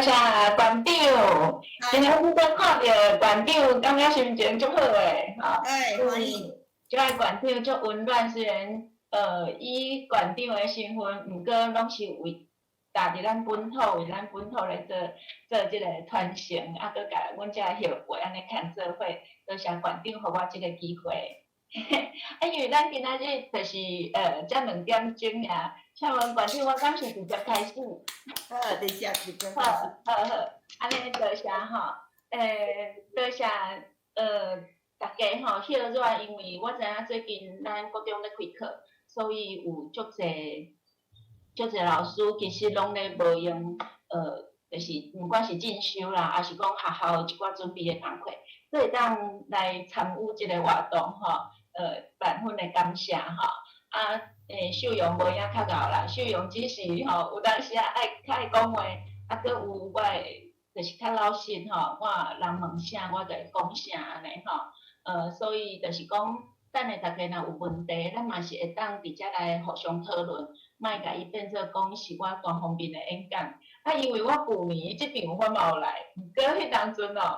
谢馆长，今日我看到馆长，感觉心情足好诶，吼。欢迎。即个馆长足温暖，虽然以馆长诶身份，毋过拢是为踏伫咱本土，为咱本土来做即个传承，啊，佮甲阮遮后辈安尼牵做伙，多谢馆长互我即个机会。因为咱今仔日就是才2点钟尔，请问馆长，我敢是直接开始？直接开始。好，安尼多谢吼，多谢大家吼许热，因为我知影最近咱国中咧开课，所以有足侪老师其实拢咧无用就是毋管是进修啦，还是讲学校一寡准备诶功课，都会当来参与即个活动吼，万分诶感谢吼，秀荣无影较贤啦，秀荣只是吼有当时啊较爱讲话。啊，佮有我诶，就是较老实吼，我人问啥，我就会讲啥安尼吼。所以就是讲，等下大家若有问题，咱嘛是会当直接来互相讨论，莫甲伊变做讲是我单方面诶演讲。啊，因为我旧年即场我嘛有来，毋过迄当阵哦，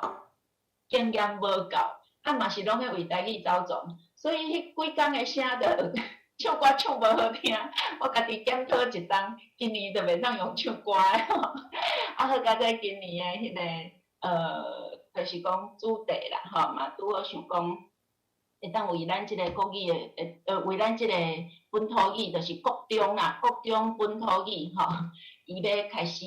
经验无够，啊嘛是拢咧为台语走总，所以迄几工诶声着。唱歌唱无好听，我家己检讨一冬，今年就袂当用唱歌诶吼。啊，好佳在今年诶迄就是讲主题啦吼，嘛拄好想讲，会当为咱即个国语诶，为咱即个本土语，就是国中啦，国中本土语吼，伊要开始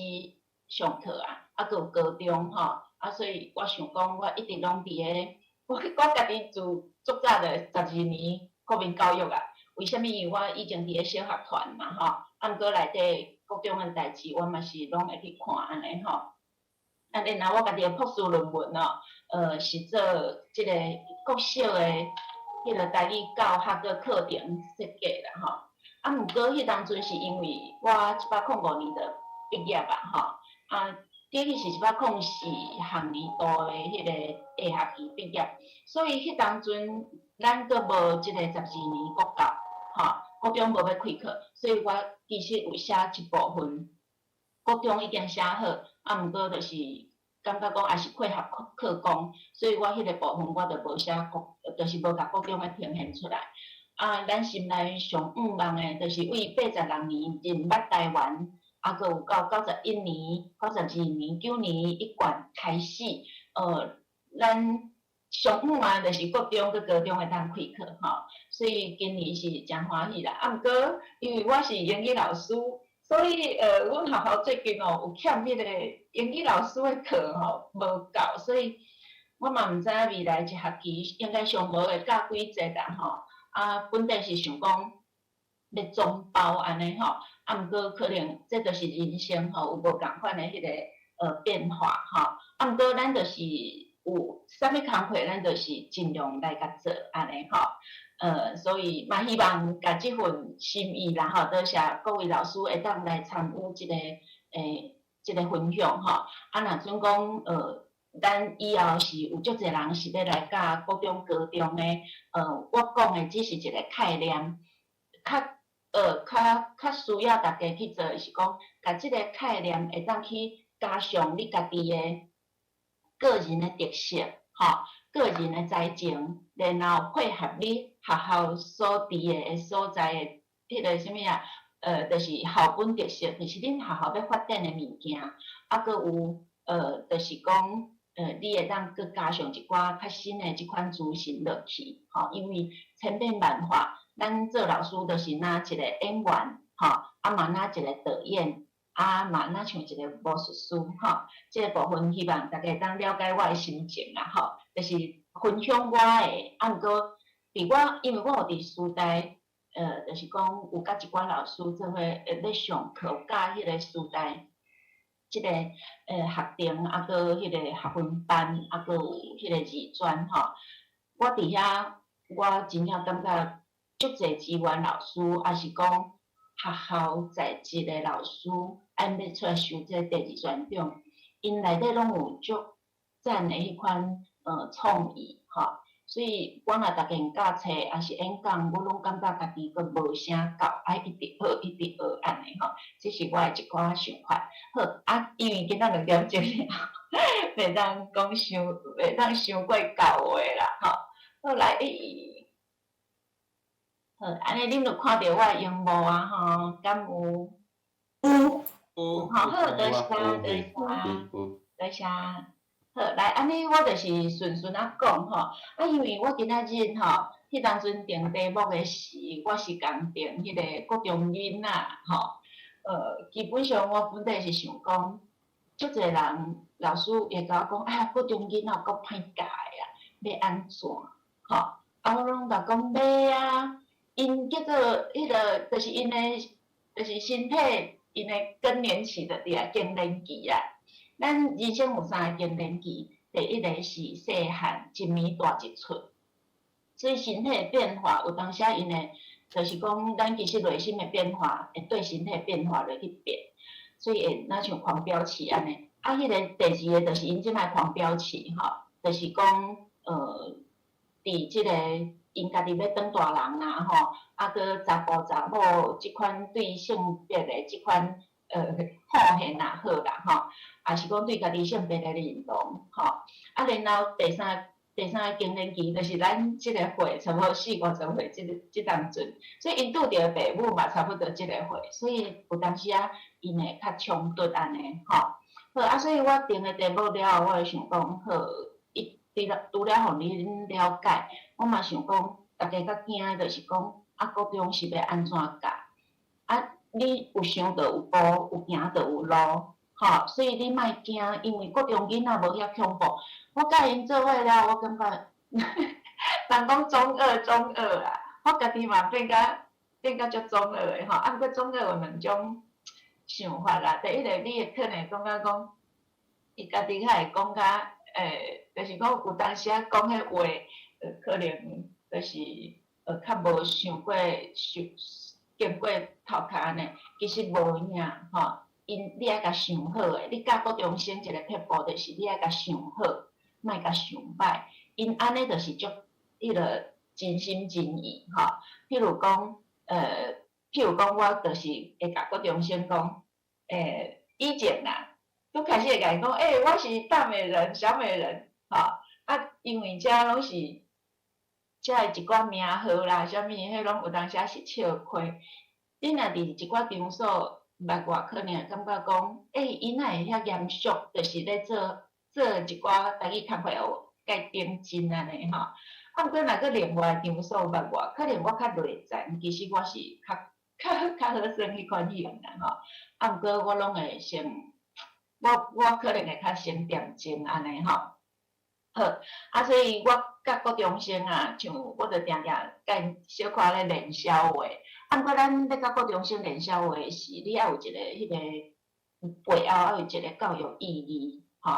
上课啊，啊，佮有高中吼，啊，所以我想讲，我一直拢伫个，我家己足早着12年国民教育啊。为虾米？因为我以前伫个小学团嘛吼，啊，毋过内底各种诶代志，我嘛是拢会去看安尼吼。啊，然后我家己诶博士论文哦，是做即个国小诶迄个台语教学个课程设计啦吼。啊，毋过迄当阵是因为我1805年就毕业啊吼，啊，过去是1804学年度诶迄个下学期毕业，所以迄当阵咱阁无即个12年国教。吼，国中无要开课，所以我其实有写一部分，国中已经写好，啊，毋过就是感觉讲也是配合课纲，所以我迄个部分我就无写就是无甲国中诶呈现出来。啊，咱心内上愿望诶，就是为86年进捌台湾，啊，佮有到91年、92年、9年一贯开始，咱。上远啊，就是国中佮高中会当开课吼，所以今年是真欢喜啦。啊，毋过因为我是英语老师，所以阮学校最近哦有欠迄个英语老师的课吼无够，所以我嘛毋知影未来一学期应该上无会教几节啦吼。啊，本地是想讲要总包安尼吼，啊，毋过可能这就是人生吼有无共款的迄个变化吼。啊，毋过咱就是。有啥物工课，咱就是尽量来甲做安尼吼。所以嘛希望甲即份心意啦吼，多谢各位老师会当来参与即个即个分享吼。啊，若准讲咱以后是有足侪人是要来教国中、高中诶，我讲诶只是一个概念，较需要大家去做，是讲甲即个概念会当去加上你家己诶。个人的特色，吼，个人的才情，然后配合你学校所伫的所在的迄个啥物啊，就是校本特色，就是恁学校要发展的物件，啊，佮有就是讲你会当佮加上一寡较新的即款资讯落去，吼，因为千变万化，咱做老师就是拿一个演员，吼，啊嘛拿一个导演。啊，嘛，若像一个魔术师吼，即个部分希望大家当了解我诶心情啦吼，就是分享我诶，啊，毋过伫我，因为我有伫师大，就是讲有甲一寡老师做伙咧上课，有教迄个师大即个学程，啊，佮迄个学分班，啊，佮有迄个二专吼，我伫遐，我真正感觉足侪资源老师，也是讲。学校在职的老师，按要出来收这第二专长，因内底拢有足赞的迄款创意吼，所以我若逐件教册还是演讲，我拢感觉家己佫无啥够，爱一直学，一直学安尼吼。这是我的一寡想法。好啊，因为今仔2点钟了，袂当讲袂当伤过够话啦吼。好来，好，安尼恁就看到我的荧幕啊吼，敢有？有，好，多谢，多谢。好，来，安尼我就是顺顺啊讲吼。啊，因为我今仔日吼，迄当阵定题目的时，我是共定迄个国中囡仔吼。基本上我本来是想讲，足侪人老师会甲我讲，哎呀，国中囡仔够歹教的啊，要安怎？吼，啊，我拢甲讲袂啊，因叫做迄个，就是因的，就是身体因的更年期的伫啊，更年期啊。咱人生有3个更年期，第一个是细汉一暝大一寸，所以身体的变化有当时因的，就是讲咱其实内心的变化会对身体变化落去变，所以会若像狂飙期安尼。啊，迄个第2个就是因即摆狂飙期吼，就是讲伫即个因家己要当大人啦吼，啊，佮查甫查某即款对性别的即款好现也好啦吼，也是讲对家己性别的认同吼。啊，然后第三个更年期就是咱即个岁，差不多40-50岁即当阵，所以因拄着爸母嘛，差不多即个岁，所以有当时啊，因会较冲突安尼吼。好啊，所以我定个题目了后，我就想讲好，除了互恁了解，我嘛想讲，大家较惊的就是讲，啊，国中是要安怎教？啊，你有上就有步，有行就有路，吼，所以你莫惊，因为国中囡仔无遐恐怖。我甲因做伙了，我感觉，人讲中二啦，我家己嘛变甲足中二的吼。啊，毋过中二有2种想法啦。第一个，你会可能感觉讲，伊家己较会讲甲，就是讲有当时啊讲迄话，可能就是较无想过经过头壳安尼，其实无影吼。你爱甲想好诶，你教国中生一个撇步，就是你爱甲想好，莫甲想歹。因安尼就是足迄个真心真意吼。譬如讲，我就是会甲国中生讲，以前啦，拄开始会甲伊讲，我是大美人、小美人，吼。啊，因为遮拢是遮的一寡名号啦，啥物迄拢有当时是笑亏。你若伫一寡场所捌我，可能会感觉讲，伊哪会遐严肃，就是咧做一寡台语较会学，甲伊顶真安尼吼。啊，毋过若个另外场所捌我，可能我较内层，其实我是较好耍迄款型啦吼。啊，毋过我拢会先，我可能会较先点睛安尼吼。好，啊，所以我甲国中生啊，像我着定定甲因小可咧练消话。啊，毋过咱咧甲国中生练消话时，你爱有一个迄个背后爱有一个教育意义，吼。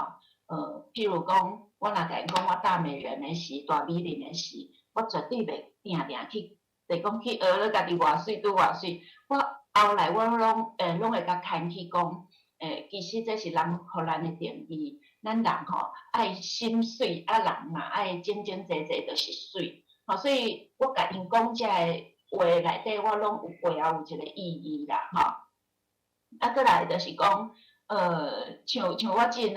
譬如讲，我若甲因讲我大美人的时，大美人的时，我绝对袂定去，就讲去学了家己偌水拄偌水。我后来我拢会甲牵去讲，其实这是人互咱的定义。咱人吼爱心水，啊人嘛爱整整齐齐，就是水。吼，所以我甲因讲遮个话内底，我拢有背后有一个意义啦，吼。啊，过来就是讲，像我真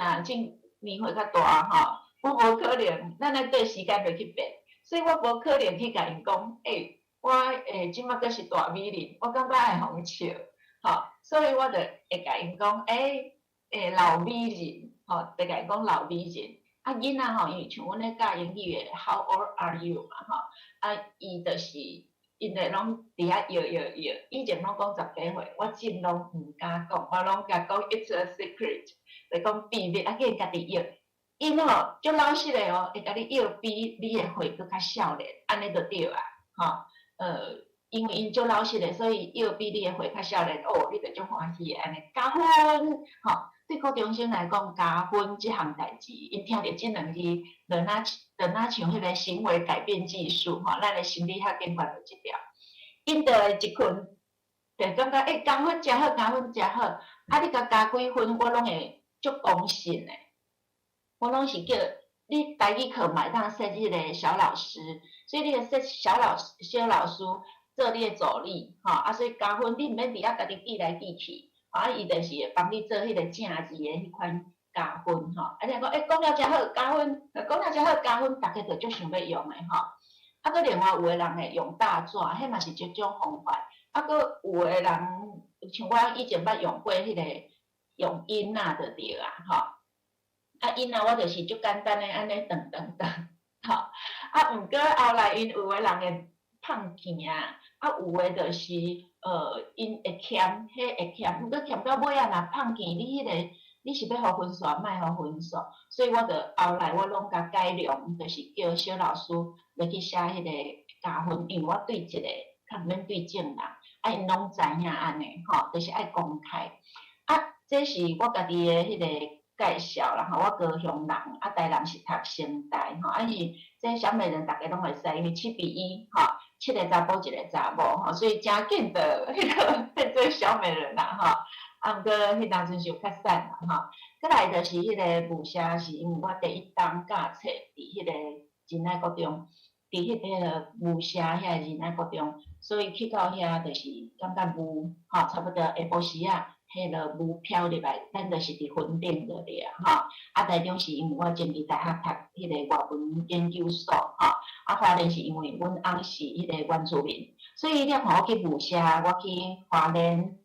年岁较大吼，我无可能，咱咧对时间袂去变，所以我无可能去甲因讲，我即摆阁是大美人，我感觉会互笑，吼，所以我着会甲因讲，老美人。吼，就甲伊讲老美人。啊，囡仔吼，因为像阮咧教英语诶 ，How old are you 嘛吼，啊，伊就是因会拢伫遐摇，以前拢讲10几岁，我真拢毋敢讲，我拢甲讲 It's a secret， 就讲秘密，啊，叫因家己摇。因吼足老实诶哦，会甲你摇比你诶岁搁较少年，安尼就对啊，吼，因为因足老实诶，所以摇比你诶岁较少年，你着足欢喜诶，安尼加分，吼。对高中生来讲，加分即项代志，因听着即2字，就若像迄个行为改变技术吼，咱的心理学顶悬有一条，因着会一群，就感觉加分诚好，加分诚好，啊你甲加几分，我拢会足公信诶，我拢是叫你台语课嘛会当说迄个小老师，所以你会说小老师做你的助理，吼，所以加分你毋免伫遐家己记来记去，伊就是会帮你做迄个正字的迄款加分，你若讲讲了真好加分，讲了真好加分，大家就足想要用的，搁另外有的人会用大纸，迄嘛是一种方法，搁有的人像我以前捌用过迄个用音就对啊，音我就是足简单的安尼断，毋过后来因有的人会放弃有的就是因会欠，会欠，毋过欠到尾若放弃，你是要互分数，莫互分数，所以我后来我拢甲改良，就是叫小老师来去写迄个加分，因为我对一个较毋免对正人，因拢知影安尼就是爱公开。这是我家己的迄个介绍啦我高雄人，台人是读成大伊这小美人大家拢会使，因为7比17个查甫1个查某所以真紧的迄个变做小美人啦毋过迄当阵是有较瘦啦再来就是迄个武侠，是因为我第一档教册伫迄个仁爱国中，伫迄个武侠遐仁爱国中，所以去到遐就是感觉雾差不多下晡时迄个雾飘入来，咱就是伫云顶落去台中是因为我前伫大学读迄个外文研究所花莲是因为阮翁是迄个原住民，所以你看我去武侠，我去花莲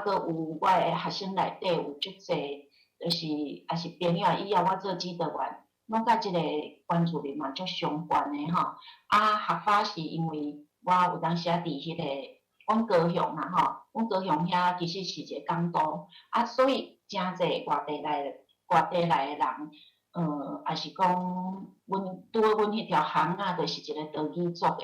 搁有我的学生内底有足济，就是也是朋友以后我做指导员，拢甲即个原住民嘛足相关的合法是因为我有当时伫迄个。阮高雄阮高雄遐其实是一个港都所以真侪外地来的人，也是讲拄好阮迄条巷就是一个岛屿族的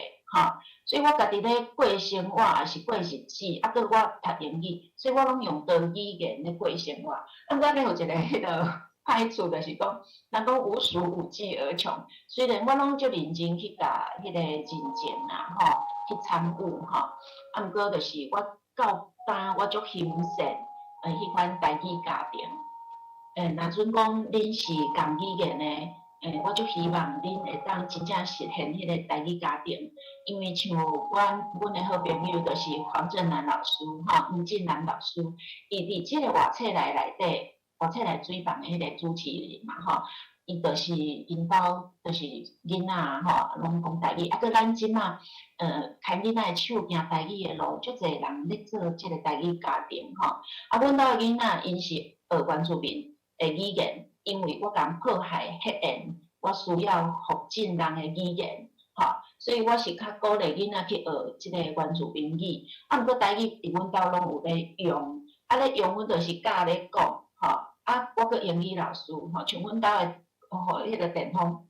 所以我家己咧过生活也是过日子，搁我读英语，所以我拢用岛语言咧过生活。我咧有一个迄个歹处，就是讲，人讲无鼠无技而穷，虽然我拢足认真去甲迄个认证去参与毋过就是我到呾我足欣赏迄款台语家庭，若阵讲恁是共语言的，我足希望恁会当真正实现迄个台语家庭，因为像阮的好朋友就是黄正南老师黄正南老师，伊伫即个外册内底，外册内水房的迄个主持人嘛伊就是因兜就是囡仔拢讲台语，搁咱即马开囡仔的手行台语的路，足侪人咧做即个台语家庭阮兜的囡仔因是学原住民的语言，因为我共破坏黑缘，我需要福建人的语言所以我是较鼓励囡仔去学即个原住民语毋过台语伫阮兜拢有咧用，咧用阮就是教咧讲我个英语老师像阮兜的迄个电风，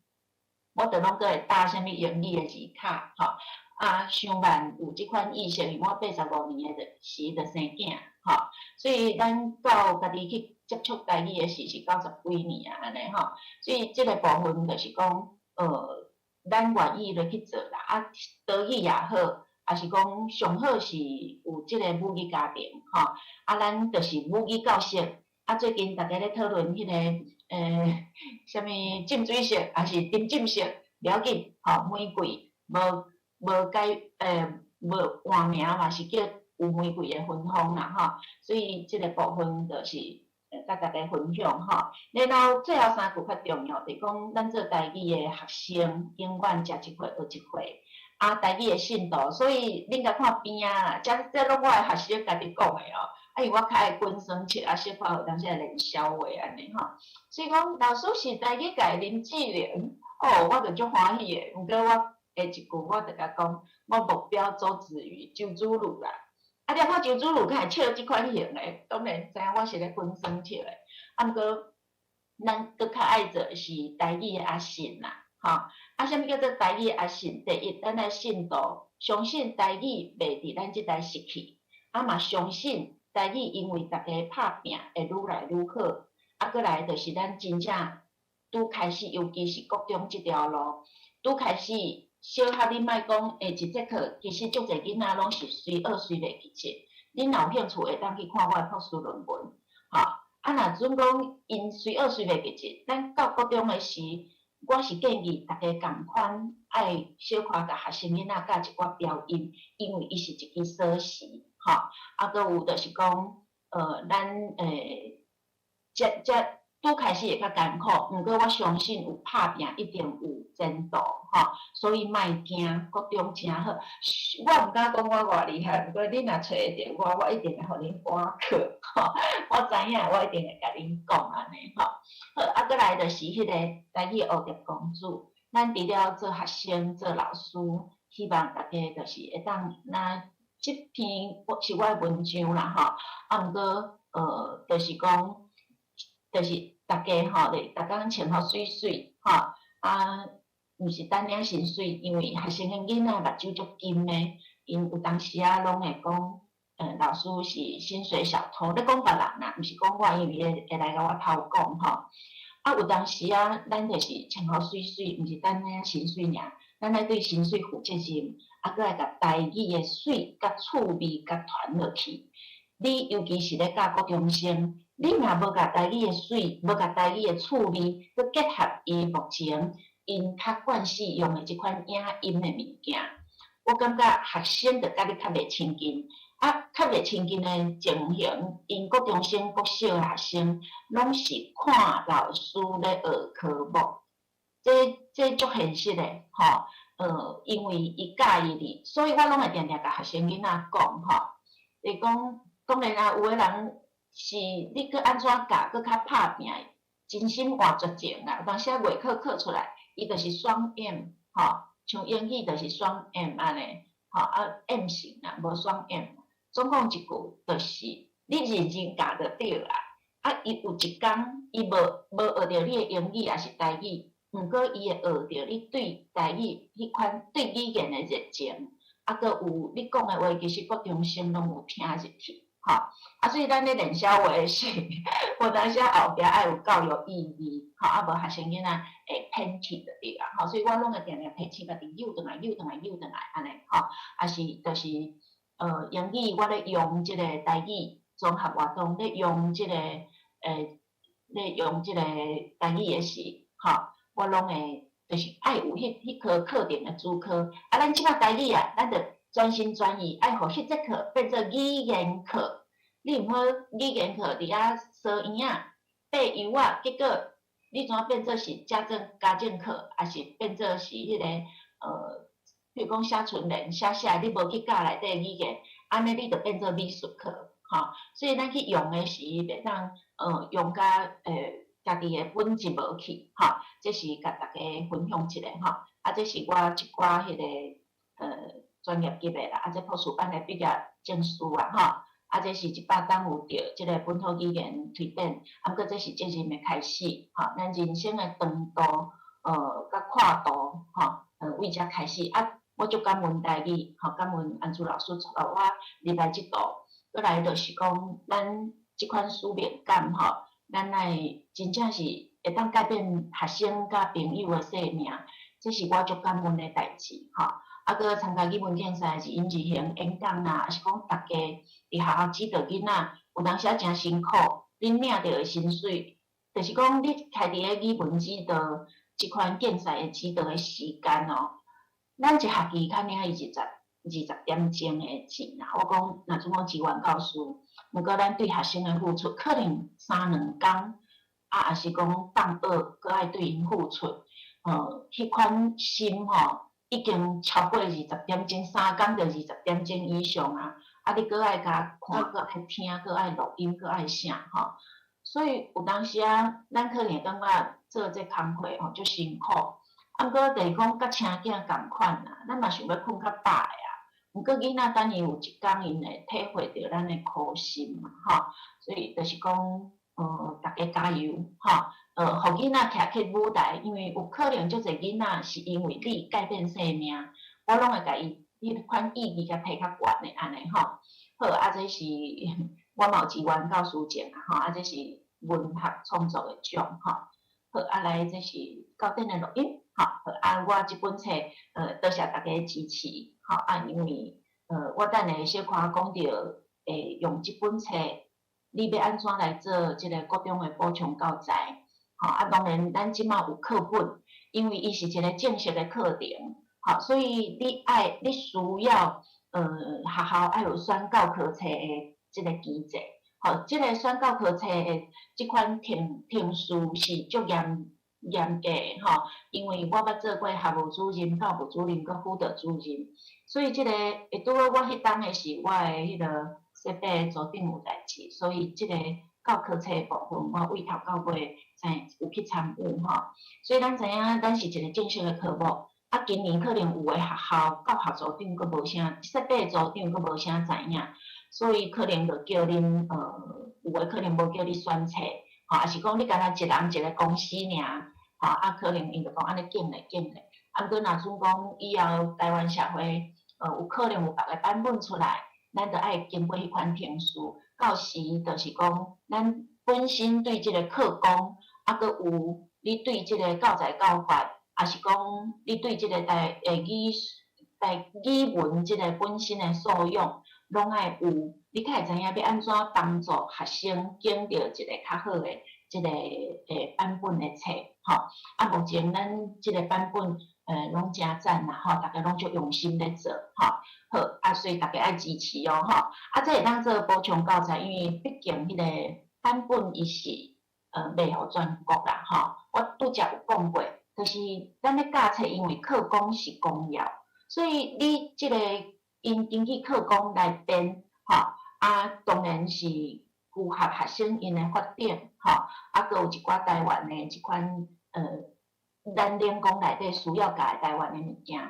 我着拢个会打啥物英语的字卡上万有即款意识，因为我85年的时就生囝所以咱到家己去接触台语的是90几年安尼所以即个部分就是讲咱愿意落去做啦德语也好，也是讲上好是有即个母语家庭咱就是母语教室最近大家咧讨论迄个啥物浸水式还是沉浸式，了紧玫瑰无改无换名嘛，是叫有玫瑰的芬芳啦所以即个部分就是甲大家分享然后最后3句较重要，就是讲咱做台语的学生，永远食一回学一回台语的信度，所以恁甲看边这拢我的学生家己讲的因为我较爱滚酸切小可有当时会练消话安尼所以讲老师是台语界林志玲我就足欢喜的。毋过我下一句我就甲讲，我目标周子瑜周子路啦。你看周子路敢会笑即款型的，当然知影我是咧滚酸笑的。毋过咱搁较爱做是台语的阿信啦啥物叫做台语的阿信？第一，咱的信度，相信台语袂伫咱即代失去，嘛相信。台语因为大家拍拼会愈来愈好，过来就是咱真正拄开始，尤其是国中即条路，拄开始小学你莫讲一节课，其实足侪囡仔拢是随学随袂记节。恁若有兴趣会当去看我的博士论文，若阵讲因随学随袂记节，咱到国中的时，我是建议大家共款爱小可甲学生囡仔教一寡表演，因为伊是一支锁匙，吼，啊，搁有就是讲，咱拄开始会较艰苦，毋过我相信有拍拼一定有前途，吼，所以莫惊，国中诚好。我毋敢讲我偌厉害，不过你若找会着我，我一定会互恁赶课，吼，我知影，我一定会甲恁讲安尼，吼。好，啊，搁来就是迄个台语学习公主，咱除了做学生、做老师，希望大家就是会当，那即篇是我的文章啦，吼，啊，毋过就是讲。就是大家吼，咧，逐工穿好水水，吼，啊，毋是单领薪水，因为学生诶囡仔目睭足金诶，因有当时啊，拢会讲，老师是薪水小偷，咧讲别人啦，毋是讲我，因为会来甲我偷讲吼。啊，有当时啊，咱就是穿好水水，毋是单领薪水尔，咱爱对薪水负责任，啊，搁来甲台语诶水、甲趣味、甲传落去。你尤其是咧教国中生。你若无甲台语诶水，无甲台语诶趣味，佮结合伊目前因较惯势用诶即款影音诶物件，我感觉学生着甲你较袂亲近。啊，较袂亲近诶情形，因国中生、国小诶学生，拢是看老师咧学科目，这足现实诶，吼。因为伊介意你，所以我拢会定定甲学生囡仔讲，吼，是讲当然啊，有诶人。是你搁安怎教，搁较拍拼，真心换绝情啦。有当时啊，月考考出来，伊就是双 M， 吼，像英语就是双 M 安尼，吼啊 M 型啦，无双 M。总共一句就是你认真教就对啦。啊，伊有一工伊无学着你诶英语也是台语，毋过伊会学着你对台语迄款对语言诶热情，啊，搁有你讲诶话，其实国中生拢有听入去。吼，啊，所以咱咧练小话是，有当时后壁爱有教育意义，吼，啊无学生囡仔会偏去就对啦，吼，所以我拢会定定提醒家己扭转来，扭转来，扭转来安尼，吼，啊是就是英语我咧用即个台语综合活动，咧用即个咧用即个台语诶时，吼，我拢会就是爱有迄科课程诶主科，啊，咱即摆台语啊，咱着。专心专意，爱互迄节课变做语言课。你毋好语言课伫遐扫圆仔、爬油仔，结果你怎变做是家政课，还是变做是迄个比如讲写春联、写，你无去教内底语言，安尼你就变做美术课，吼。所以咱去用诶时，袂当用甲家己诶本质无去，吼。这是甲大家分享一下，吼。啊，这是我一寡迄个专业级诶啦，啊，这博士班诶毕业证书啦，吼，啊，这是100档有着即个本土语言推展，啊，毋过这是责任诶开始，吼，咱人生诶长度，甲跨度，吼，为遮开始，啊，我足感恩台语，吼，感恩安珠老师带我入来即度，过来就是讲，咱即款使命感，吼，咱爱真正是会当改变学生甲朋友诶生命，这是我足感恩诶代志，吼。啊，搁参加语文竞赛是因一行演讲啦，还是讲大家伫学校指导囡仔，有当时啊诚辛苦，恁领着诶薪水，就是讲你开伫咧语文指导即款竞赛诶指导诶时间哦，咱一学期肯定伊20点钟诶钱啦。我讲若怎讲支援教师，毋过咱对学生诶付出可能3-2工，啊，还是讲放学搁爱对因付出，迄款心吼。已经超过20点钟，3工就20点钟以上啊！啊，你搁爱甲看，搁爱听，搁爱录音，搁爱啥吼？所以有当时啊，咱可能会感觉做这工课吼足辛苦，啊，毋过就是讲甲请囝共款啦，咱嘛想要困较饱诶啊。毋过囡仔等伊有一工，因会体会着咱诶苦心嘛，吼。所以就是讲，大家加油，吼。互囡仔徛去舞台，因为有可能足侪囡仔是因为你改变生命，我拢会甲伊迄款意义甲摕较悬诶安尼吼。好，啊，这是我嘛有支援教师证啊，吼，啊，这是文学创作诶奖吼。好，啊来，这是到顶诶录音，吼，好，啊，我即本册，多谢大家诶支持，吼，啊，因为我等下小可讲着，会用即本册，你要安怎来做即个国中诶补充教材。吼，啊，当然，咱即马有课本，因为伊是一个正式的课程，好，所以你需要学校爱有选教科册的即个机制，好，即个选教科册的即款评数是足严格的吼，因为我捌做过校务主任、教务主任、佮辅导主任，所以即个会拄好我迄当诶是我诶迄个设备组长有代志，所以即个教科册诶部分我为头到尾有去参与吼，所以咱知影咱是一个正式诶科目。啊，今年可能有诶学校教学组长佫无啥，设备组长佫无啥知影，所以可能就叫恁有诶可能无叫你选册，吼，也是讲你干那一人一个公司尔，吼，啊，可能因就讲安尼建咧。啊，毋过若准讲以后台湾社会有可能有别个版本出来，咱就爱经过迄款评数，到时就是讲咱本身对即个课纲，啊，佫有你对即个教材教法。也是讲，你对即个语文即个本身诶素养，拢爱有，你才会知影要安怎帮助学生拣着一个较好诶即个版本诶册，吼。啊，目前咱即个版本拢真赞啦，吼，大家拢足用心咧做，吼。好，啊，所以大家爱支持哦，吼。啊，这会当做补充教材，因为毕竟迄个版本伊是卖互全国啦，吼。我拄则有讲过。就是咱咧教册，因为课纲是公要，所以你即个因根据课纲来编，吼，啊，当然是符合学生因诶发展，吼，啊，佫有一寡台湾诶即款咱练功内底需要教台湾诶物件，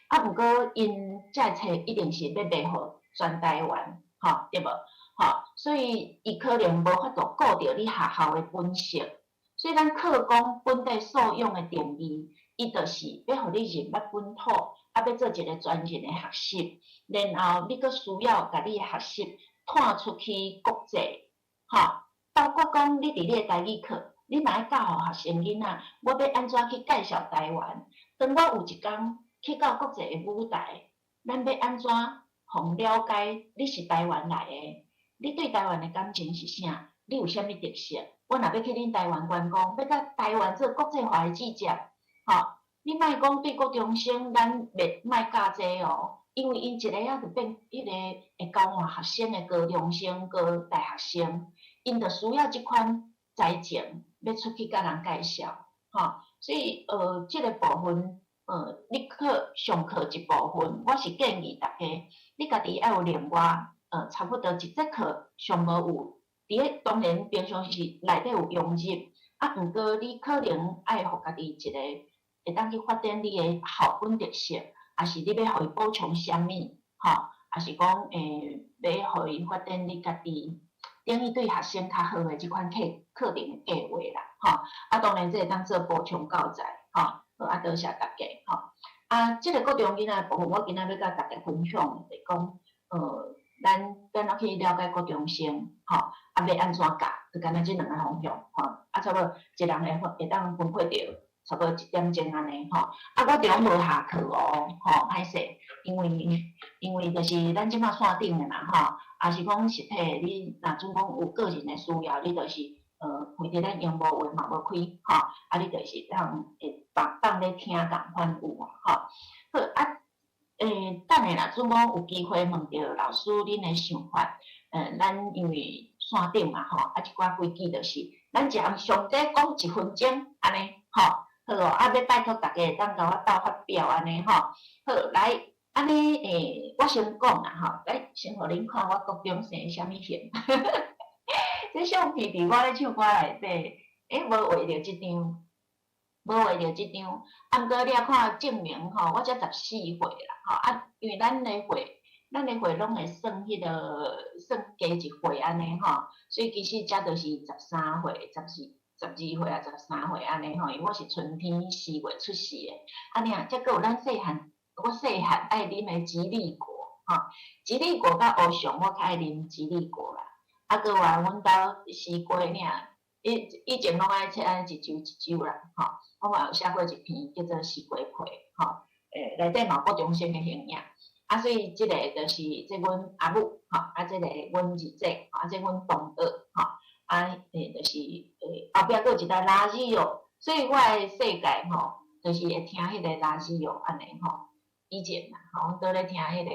啊，毋过因这册一定是要卖互全台湾，吼，对无？吼，所以伊可能无法度顾着你学校诶本色。所以咱课纲本地素养诶定义，伊就是要互你认捌本土，啊，要做一个专业诶学习，然后你佫需要甲你诶学习探出去国际，吼，包括讲你伫你诶台语课，你若爱教互学生囡仔，我要安怎去介绍台湾？当我有一天去到国际诶舞台，咱要安怎互了解你是台湾来诶？你对台湾诶感情是啥？你有啥物特色？我若要去恁台湾观光，要甲台湾做国际化诶记者，吼，你莫讲对国中生，咱莫教这哦，因为因一个仔就变迄个会交换学生诶高中生、高大学生，因着需要即款才情，要出去甲人介绍，吼，所以即个部分，你上课一部分，我是建议大家，你家己要有另外差不多一节课上无有。伫咧当然平常时内底有融入，啊，毋过你可能爱互家己一个会当去发展你诶校本特色，还是你要互伊补充啥物，吼，还是讲要互伊发展你家己，等于对学生较好诶即款课程诶计划啦，吼，啊，当然这会当做补充教材，吼，好，啊，多谢大家，吼，啊，即个国中囡仔部分，我今仔要甲大家分享就是讲，咱怎去了解国中生，吼。啊，要安怎教？就干那即两个方向，吼，啊，差不多一人会当分配着差不多1点钟安尼，吼。啊，我中无下课哦，吼，歹势，因为就是咱即马线顶诶嘛，吼，也是讲实体，你若准讲有个人诶需要，你就是或者咱用无话嘛无开，吼，啊，你就是当会放咧听共款有啊，吼。好啊，等下啦，准讲有机会问着老师恁诶想法，咱因为线顶嘛吼，啊一寡规矩就是，咱一项上低讲1分钟安尼，吼，好哦，啊要拜托大家当甲我斗发表安尼吼，好来，安尼我先讲啦吼，来先互恁看我国中生啥物型，这相片伫我咧唱歌内底，无画着即张，无画着即张，啊毋过你啊看证明吼，我才14岁啦，吼啊，因为咱咧岁拢会算迄个算加一岁安尼吼，所以其实才著是13岁、12岁啊13岁安尼吼，因为我是春天4月出世诶，安尼啊，则佫有咱我细汉爱啉诶吉利果吼，吉利果甲乌熊我较爱啉吉利果啦，啊佫有阮兜西瓜尔，以前拢爱切安一揪啦吼，我嘛有写过一篇叫做西瓜皮吼，内底嘛有各种生诶形影。啊，所以即个就是即阮阿母吼，啊，即个阮二姐，啊，即阮同学吼，啊，就是后壁佫有一台垃圾哦，所以我诶世界吼，就是会听迄个垃圾油安尼吼。以前啦，吼，倒咧听迄个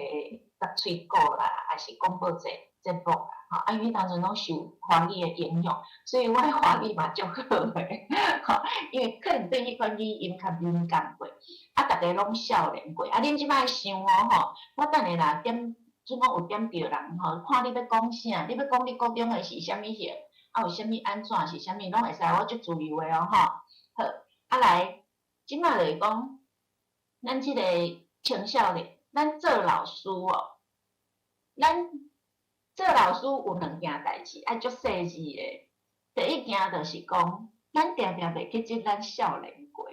搭喙鼓啦，还是广播节目啦，吼，因为当阵拢受华语的影响，所以我的华语嘛足好诶，吼，因为可能对迄款语音较敏感过，逐个拢少年过，恁即摆想哦吼，我等下啦点，准讲有点着人吼，看你要讲啥，你要讲你高中诶是啥物型，有啥物安怎是啥物，拢会使，我足自由诶哦吼。好，来，即摆就是讲，咱即个青少年，咱做老师哦，咱做老师有两件代志，爱足细致诶。第一件就是讲，咱定定袂去接咱少年过。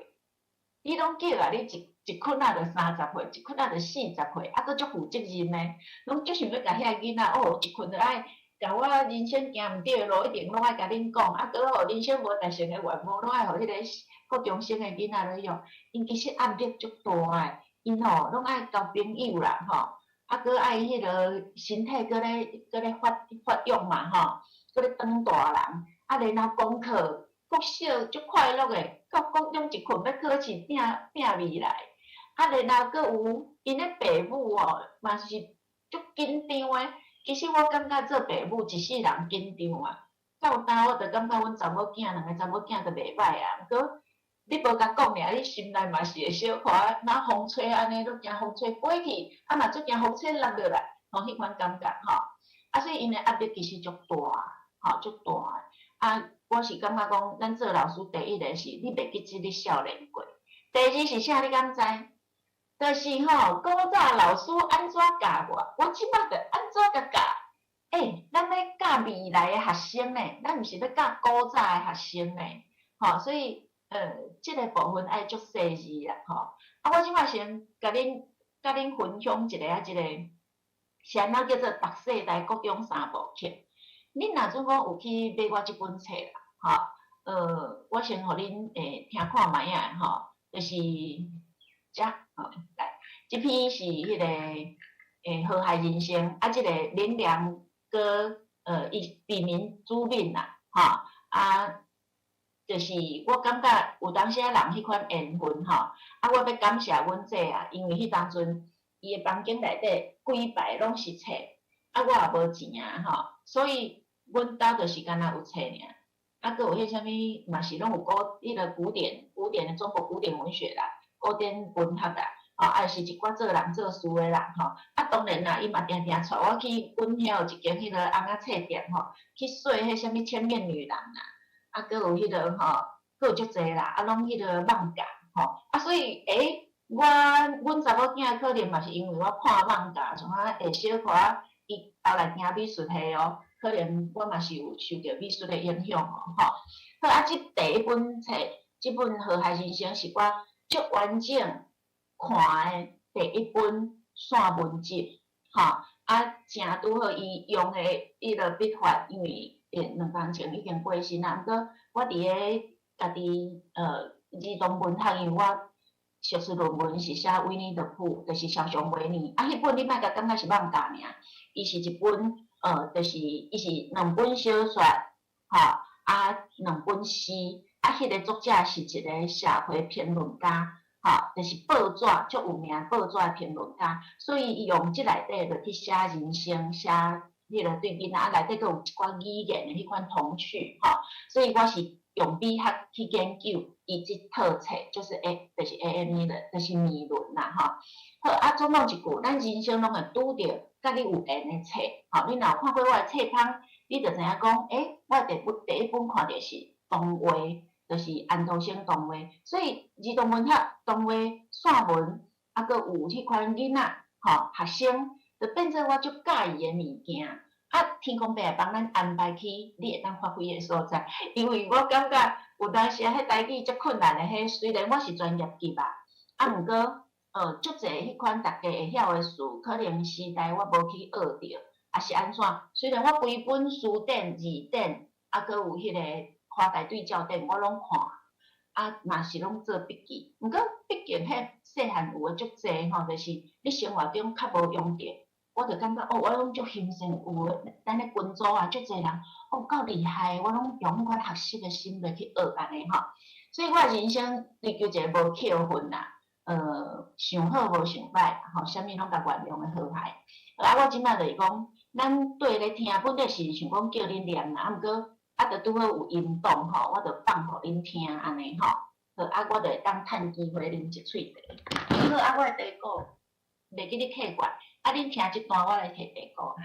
你拢叫啊，你一困仔就30岁，一困仔就40岁，啊，佫足负责任呢，拢足想要甲遐囡仔哦，一困就爱甲我人生行毋对路，一定拢爱甲恁讲，啊，佫互人生无达成诶愿望，拢爱互迄个高中生诶囡仔咧用，因其实压力足大诶，因吼拢爱交朋友啦，吼，啊，佫爱迄个身体佫咧发育嘛，吼，佫咧长大人，啊，然后功课国小足快乐诶，到高中一困要考试拼未来，啊，然后佫有因诶爸母哦，嘛是足紧张诶。其实我感觉做爸母一世人紧张啊，到有当我着感觉阮查某囝两个查某囝着袂歹啊，毋过你无甲讲尔，你心内嘛是会小可若风吹安尼，都惊风吹飞去，啊嘛足惊风吹落落来，吼，迄款感觉吼，啊，所以因诶压力其实足大，吼，足大啊。我是感觉讲，咱做老师第一个是你袂记即你少年过，第二是啥？你敢知？就是吼，古早老师安怎教我即摆着安怎甲教？咱咧教未来诶学生呢，咱毋是咧教古早诶学生呢，吼，所以即个部分爱足细致啦，吼。啊，我即摆先甲恁分享一个是安怎叫做逐世代国中三部曲。恁若准讲有去买我即本册啦，吼，我先互恁听看卖啊，吼，就是遮，来，即篇是迄个河海人生，啊，即个林良哥伊笔名朱敏啦，吼，啊，就是我感觉有当时啊人迄款缘分吼，啊，我要感谢阮姐啊，因为迄当阵伊诶房间内底规排拢是册，啊，我也无钱啊，吼，所以阮兜就是敢若有册尔，啊，佫有迄啥物嘛是拢有迄个古典的中国古典文学啦，古典文学啦，啊，也是一寡做人做事诶人吼，啊，当然啦，伊嘛定定带我去阮遐有一间迄个翁仔册店吼，去说迄啥物千面女郎啦，啊，佫有迄个吼，佫有足济啦，啊，拢迄个漫画吼，啊，所以阮查某囝可能嘛是因为我看漫画，从啊下小可仔伊后来行美术系哦，可能我嘛是有受着美术的影响哦，吼。好啊，即第一本册，即本《河海人生》是我足完整看的第一本散文集，吼。啊，正拄好伊用的迄个笔法，因为2工前已经过身啦，毋过我伫咧家己儿童文学，因为我硕士论文是写维尼的谱，就是小熊维尼。啊，迄本你莫甲感觉是漫画尔，伊是一本就是伊是2本小说，吼，啊2本诗，啊，迄个作者是一个社会评论家，吼，就是报纸足有名报纸的评论家，所以伊用即内底就去写人生，写迄个对囡仔，啊，内底佫有一寡语言的迄款童趣，吼，所以我是用美学去研究伊即套册，就是 AME 的，就是谜论啦，吼。好，啊，总共一句，咱人生拢会拄着甲你有缘的册，吼，你若有看过我的册封，你就知影讲，我第一本看着是童话，就是安徒生童话，所以儿童文学、童话、散文，啊，佫有迄款囡仔，吼，学生，就变做我足介意的物件。啊，天公伯会帮咱安排去你会当发挥的所在，因为我感觉有当时迄台语足困难的，迄虽然我是专业级吧，啊，毋过足济迄款大家会晓的词，可能时代我无去学着，啊是安怎？虽然我规本词典、字典，啊，佫有迄个花台对照典，我拢看，啊，嘛是拢做笔记。毋过毕竟迄细汉有诶足济吼，就是你生活中较无用着。我就感觉我拢足欣赏有诶，咱咧群组啊，足济人，够厉害，我拢用迄款学习诶心来去学安尼吼。所以我人生追求一个无扣分啦，想好无想歹，吼，啥物拢甲原谅的好歹。啊，我即摆就是讲，咱对咧听，本来是想讲叫恁念啦，啊，毋过着拄好有音档吼，我着放互恁听安尼吼，啊，我着会当趁机会啉一喙茶。好，啊，我的茶鼓袂记你客观，啊，恁听即段，我来摕茶鼓哈。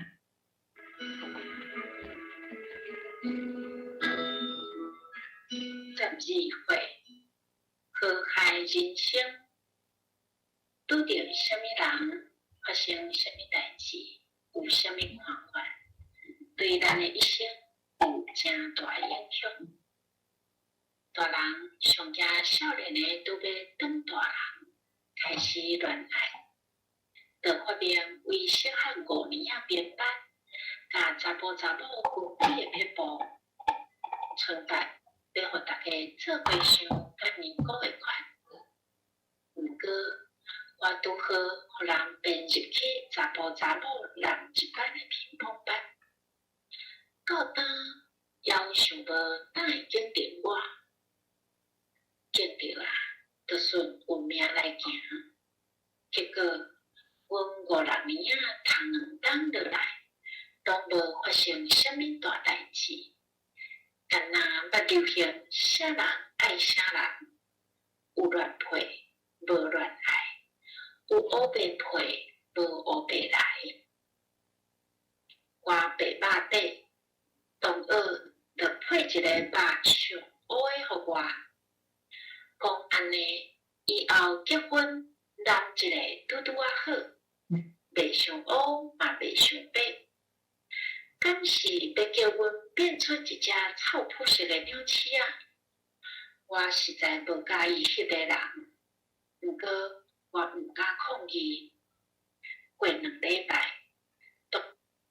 十二岁，河海人生，拄着什么人，发生什么代志，有什么看法，对咱的一生有真大影响。大人上惊少年的拄要当大人，开始恋爱，就发明为小汉5年仔编班，甲查甫查某具体的撇步，传达要互大家做伙想甲年糕的款。毋过，我拄好互人编入去查甫查某男一班的乒乓班，到当夭想无哪会经着我，经着啦，就顺运命来行。结果，阮5、6年仔头2冬落来，拢无发生啥物大代志。干那捌流行啥人爱啥人，有乱配，无乱爱，有乌白配，无乌白来。我白肉底，同学着配一个肉上乌的互我，讲安尼以后结婚男一个拄啊好，袂上乌嘛袂上白。敢是要叫阮变出一只臭扑色的鸟鼠啊？我实在无介意迄个人，毋过我毋敢抗议。过2礼拜，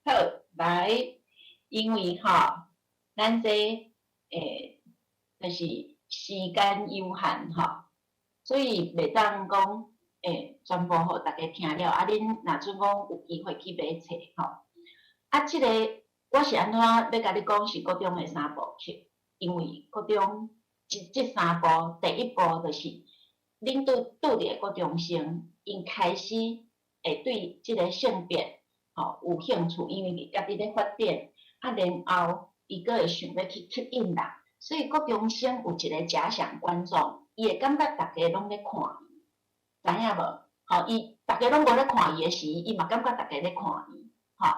好，来，因为吼，咱这就是时间有限吼，所以袂当讲全部互大家听了，啊，恁若准讲有机会去买册吼。啊，即个我是安怎要甲你讲是国中的3部曲，因为国中即3部，第一部就是恁拄着国中生，因开始会对即个性别吼有兴趣，因为家己咧发展，啊，然后伊阁会想要去吸引人，所以国中生有一个假想观众，伊会感觉大家拢咧看伊，知影无？吼，伊大家拢无咧看伊的时，伊嘛感觉大家咧看伊，吼。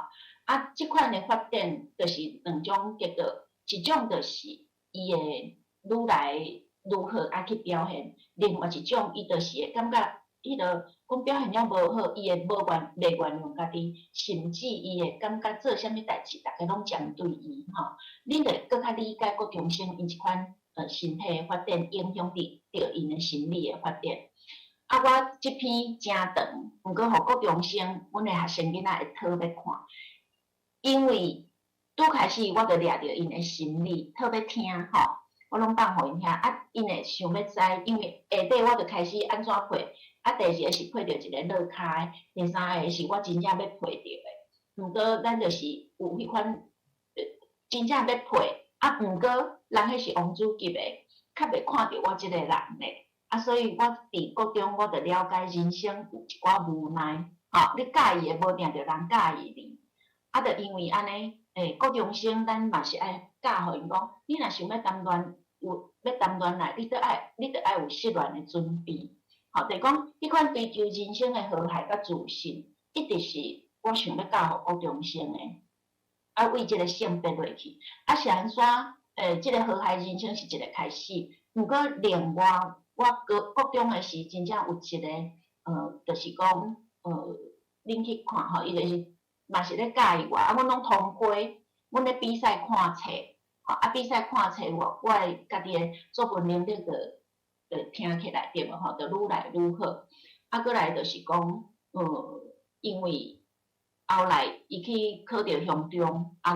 啊，即款的发展就是2种结果，一种就是伊会愈来愈好啊去表现，另外一种伊就是会感觉伊就讲表现了无好，伊会袂原谅家己，甚至伊会感觉做啥物代志，大家拢针对伊吼。恁着更较理解国中生因即款身体的发展影响着因的心理的发展。啊，我即篇真长，毋过互国中生，阮的学生囡仔会讨要看。因为拄开始我就掠着因的心理，特别听吼，我拢放互因听，啊，因会想要知，因为下底我就开始安怎配，啊，第2个是配着一个落卡的，第3个是我真正要配着的，毋过咱就是有迄款真正要配，啊，毋过人迄是王子级的，较袂看着我即个人咧，啊，所以我伫国中我就了解人生有一寡无奈，吼，你介意的无定着人介意你。啊，着因为安尼，国中生咱嘛是爱教互因讲，你若想要谈恋爱，你着爱有适恋的准备。吼，就讲迄款追求人生的和谐甲自信，一直是我想要教互国中生的。啊，为即个性别落去，啊是安怎？即个和谐人生是一个开始。毋过另外，我国中的是真正有一个，就是讲，恁去看吼，伊就是。嘛是咧介意我，啊，阮拢通过，阮咧比赛看册，吼，啊，比赛看册我诶家己诶作文能力就听起来对无吼，就愈来愈好。啊，过来就是讲，因为后来伊去考着乡中，啊，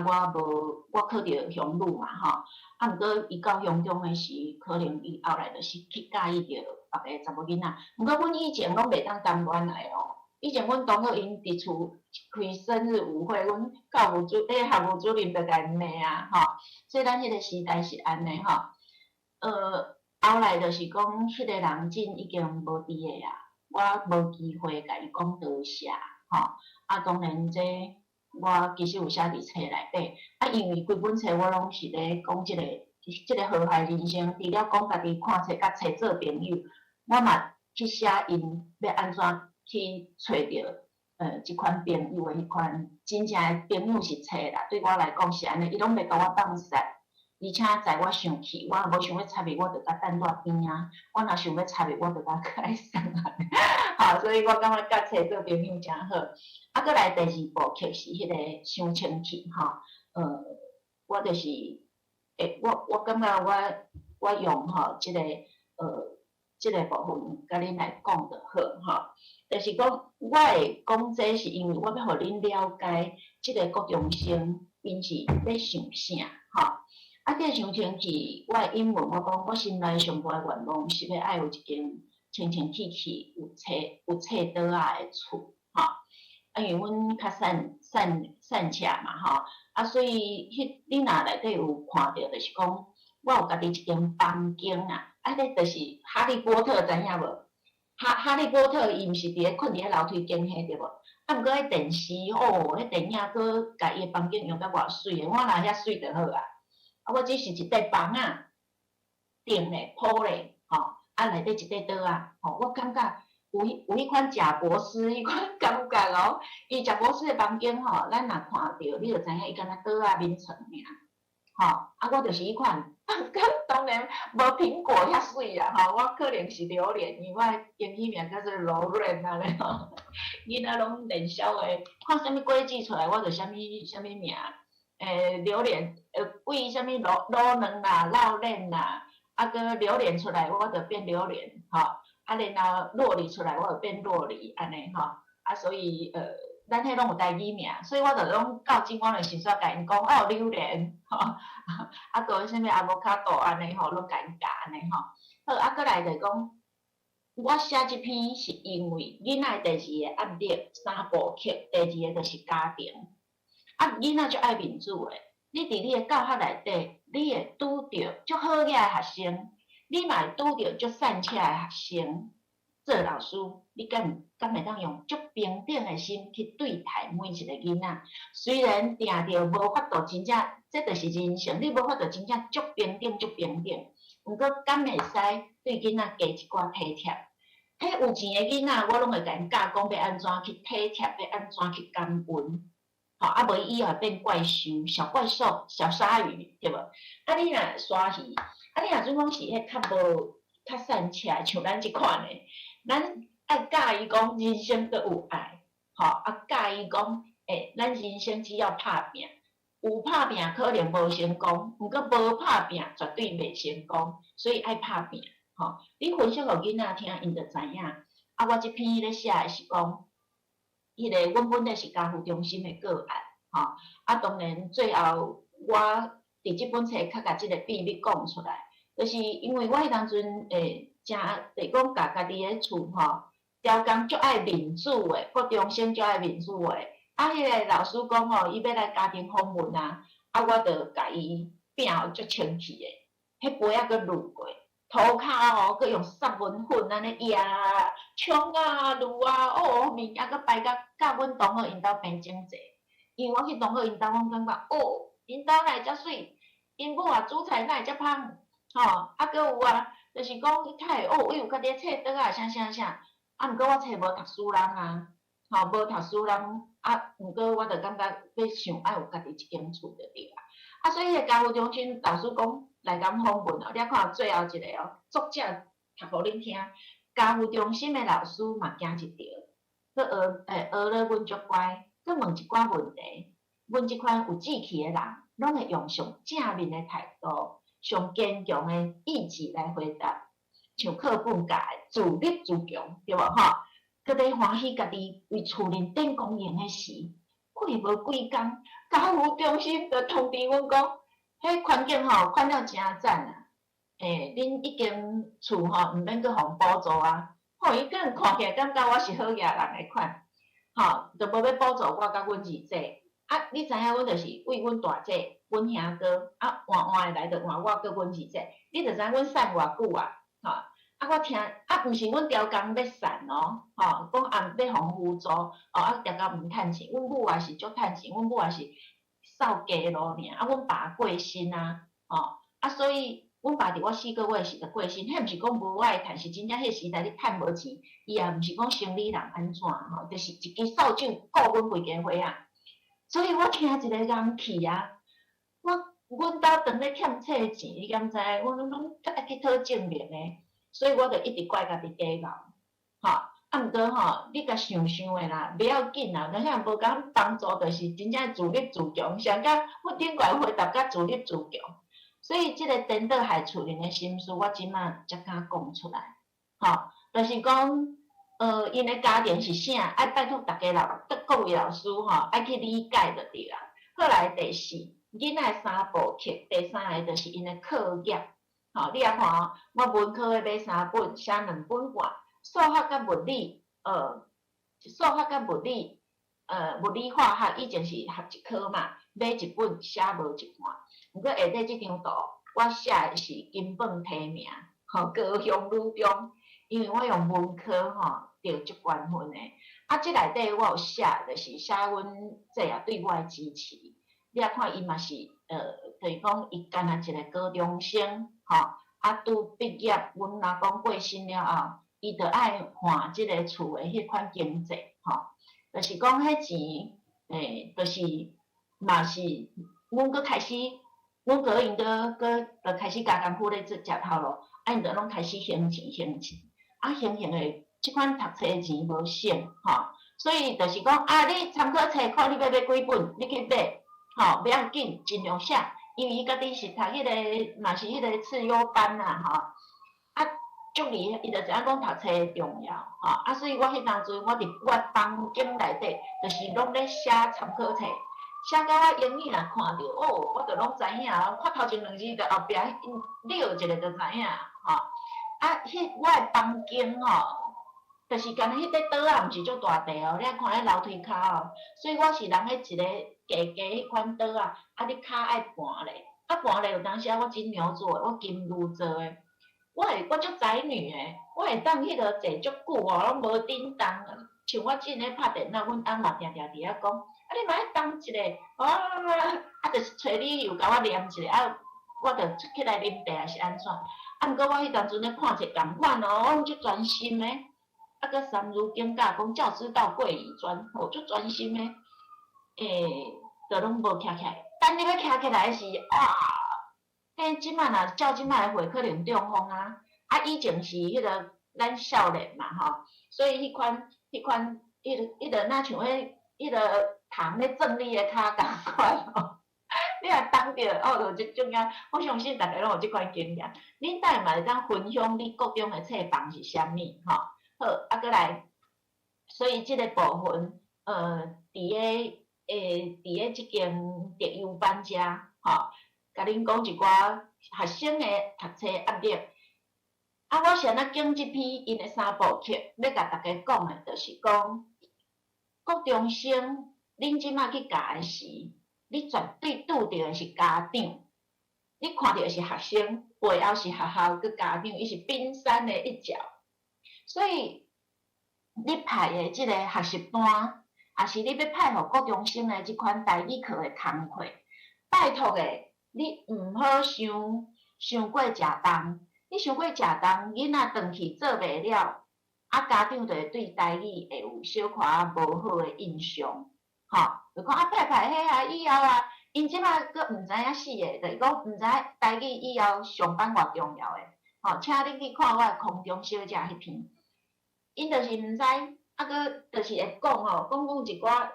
我考着乡女嘛吼，啊，毋过伊到乡中诶时，可能伊后来就是去介意着别个查某囡仔，毋过阮以前拢袂当谈恋爱哦。以前阮同学因伫厝开生日舞会，阮校务校务主任就甲因骂啊，吼，所以咱迄个时代是安尼吼，后来就是讲，迄个人真已经无伫个啊，我无机会甲伊讲多谢，吼。啊，当然这我其实有写伫册内底，啊，因为规本册我拢是咧讲即个和谐人生，除了讲家己看册甲册做朋友，我嘛去写因要安怎去找着即款朋友的迄款真正的朋友是册啦。对我来讲是安尼，伊拢袂甲我放散。而且在我生气，我无想要插伊，我着甲等热边啊。我若想要插伊，我着甲开送啊。好，所以我感觉甲册做朋友真好。啊，过来第二部曲是迄个伤清气吼，我就是我感觉我用吼即个即个部分甲恁来讲就好吼。就是讲我会讲这是因为我要互恁了解即个国中生因是要想啥吼。啊，这伤清气，我的英文我讲，我心内上大的愿望是要爱有一间清清气气、有册桌仔的厝，吼。啊，因为阮较散车嘛，吼。啊，所以恁若内底有看到，就是讲我有家己一间房间啊。啊，迄就是哈利波特知影无？哈利波特伊毋是伫咧困伫咧楼梯间迄对无？啊，毋过迄电视哦，迄电影佫甲伊的房间用甲偌水的，我若遐水就好啊。啊，我只是一块房啊，顶咧铺咧，吼，啊内底一块桌啊，吼，我感觉有迄款贾博士迄款感觉哦。伊贾博士的房间吼，咱若看到，你就知影伊敢若桌仔面床尔，吼，啊，我就是迄款，当然无苹果遐水啦，吼，我可能是榴莲，因为我英语名叫做榴莲安尼吼，囡仔拢练小诶，看啥物果子出来，我就啥物名。榴莲，贵啥物卤卵啦、烙链啦，啊个榴莲出来，我就变榴莲，吼，啊然后洛梨出来，我就变洛梨，安尼吼，啊所以咱迄拢有台语名，所以我就拢到今我的时煞甲因讲，哦榴莲，吼，啊个啥物阿摩卡豆安尼吼，拢甲因教安尼吼，好，啊过来就讲，我写即篇是因为囡仔第二个压力三部曲，第二个就是家庭。啊，囡仔就爱民主诶，你伫你诶教学内底，你会拄着足好个学生，你嘛会拄着足善车诶学生。做老师，你敢会当用足平等诶心去对待每一个囡仔？虽然定着无法度真正，这就是人生，你无法度真正足平等，毋过敢会使对囡仔加一寡体贴？迄有钱诶囡仔，我拢会甲因教讲要安怎去体贴，要安怎去感恩。吼，啊无伊以后变怪兽、小怪兽、小鲨鱼，对无？啊，你若刷鱼，啊，你若准讲是迄较善车，像咱即款诶，咱爱教伊讲人生都有爱，吼，啊教伊讲，咱人生只要拍拼，有拍拼可能无成功，毋过无拍拼绝对袂成功，所以爱拍拼，吼。你分享互囡仔听，因就知影。啊，我即篇咧写诶是讲。迄个，阮本来是家父中心的个案，吼，啊，当然最后我伫即本册较甲即个秘密讲出来，就是因为我迄当阵真就是讲家己的厝吼，条工足爱民主的，国中生足爱民主的，啊，迄个老师讲吼，伊要来家庭访问啊，啊，我着甲伊拼互足清气的，迄杯仔佫滤过。涂骹哦，佮用杀蚊粉安尼压，冲啊、撸啊，哦，面仔佮摆甲阮同学因兜变整齐。因为我去同学因兜，我感觉哦，因兜哪会遮水，因母啊煮菜哪会遮芳，吼，啊佮有啊，就是讲伊较会哦，伊有家己册桌啊，啥，啊，毋过我册无读书人啊，吼，无读书人，啊，毋过我着感觉要想爱有家己一间厝就对啊。啊，所以迄个家父中心老师讲。来甲访问哦，你看最后一个哦，作者读互恁听。家父中心的老师嘛惊一条，佮学了阮足乖，佮问一寡问题。阮即款有志气的人，拢会用上正面的态度、上坚强的意志来回答，像课本教的自立自强，对无吼？佮咧欢喜家己为厝认真公营的事，过无几工，家父中心就通知阮讲。迄环境吼，看了真赞啊！恁一间厝吼，毋免阁互补助啊。吼，伊个人看起来感觉我是好野人诶款，吼，就无要补助我甲阮二姐。啊，你知影，阮就是为阮大姐阮兄哥啊换换来着换我搁阮二姐，你着知阮瘦偌久啊，吼、啊我听啊，毋是阮调工要散哦，吼、讲暗要互辅助，哦啊调工毋趁钱，阮母也是足趁钱，阮母也是扫街路尔，啊阮爸过身啊，吼、啊所以。阮爸伫我4个月时就过身，迄毋是讲无爱趁，是真正迄时代你趁无钱，伊也毋是讲生理人安怎吼，就是一支扫帚顾阮规家伙啊。所以我听一个人气啊，阮兜当咧欠册钱，你敢知？阮拢爱去讨证明诶，所以我就一直怪家己假敖，吼。啊，毋过吼，你甲想想诶啦，袂要紧啦，咱遐无讲帮助，就是真正自立自强，上甲我顶怪回答甲自立自强。所以即个颠倒害厝人诶心思，我即马才敢讲出来，吼，就是讲，因诶家庭是啥，爱拜托大家各位老师吼，爱去理解就对啦。后来第四，囡仔诶3部曲，第3个就是因诶课业，吼，你啊看哦，我文科诶买3本，写2本半，数学甲物理，物理化学以前是合一科嘛，买1本写无一半。毋过下底即张图，我写诶是金榜题名，吼高雄女中，因为我用文科吼得足高分诶。啊，即内底我有写，就是写阮姐啊对我诶支持。你啊看伊嘛是，就是讲伊干那一个高中生，吼，啊拄毕业，阮阿公过身了后，伊着爱还即个厝诶迄款经济，吼，就是讲迄钱，就是嘛是阮搁开始。阮个因搁开始加工夫咧做食头路，啊因着拢开始还钱，啊还诶，即款读册诶钱无省，吼，所以就是讲啊，你参考册看你要买几本，你去买，吼，不要紧，尽量写，因为伊家己是读迄个嘛是迄个次优班呐，吼，啊，足厉害，伊着知影讲读册诶重要，吼，啊，所以我迄当阵我伫我房间内底，就是拢咧写参考册。写到我英语若看着，哦，我着拢知影，看头前2字，着后壁溜一个着知影，吼。啊，我诶房间吼，就是干迄块桌啊，毋是足大块哦，你啊看迄楼梯骹哦，所以我是人迄一个低迄款桌啊，啊你骹爱盘咧，啊盘咧有当时啊我金牛座，我金牛座诶，我足宅女诶，我会当迄落坐足久哦，拢无叮当，像我之前咧拍电脑，阮翁嘛定定伫遐讲。啊！你嘛爱当一个，啊，就是找理由甲我念一个，啊，我着出起来啉茶是安怎？啊，毋过我迄当阵咧看册共款哦，我足专心诶，啊，佮三如警教讲教之道贵以专，吼，足专心诶，着拢无徛起来。等你要徛起来时，哇！即摆若照即摆诶话，可能中风啊。啊，以前是迄个咱少年嘛，吼，所以迄个若像迄个虫咧撞你诶骹共款哦。你若当着哦，就即种啊，我相信大家拢有即款经验。恁等下嘛会当分享你各种诶册房是啥物吼？好，啊，过来，所以即个部分，伫咧即间特优班遮，吼，甲恁讲一寡学生诶读册压力。啊，我是安怎拣即篇因诶3部曲，要甲大家讲诶，就是讲，国中生。恁即马去教诶时，你绝对拄着诶是家长，你看到诶是学生，背后是学校佮家长，伊是冰山诶一角。所以你派诶即个学习单，也是你要派互国中生诶即款台语课诶工课，拜托诶，你毋好伤过食重。你伤过食重，囡仔转去做袂了，啊家长就会对台语会有小可仔无好诶印象。吼，就讲啊，派迄啊，以后啊，因即摆佫毋知影死诶，就是讲毋知影台语以后上班偌重要诶。吼，请恁去看我诶空中小姐迄篇，因就是毋知，啊佫就是会讲吼，讲一寡，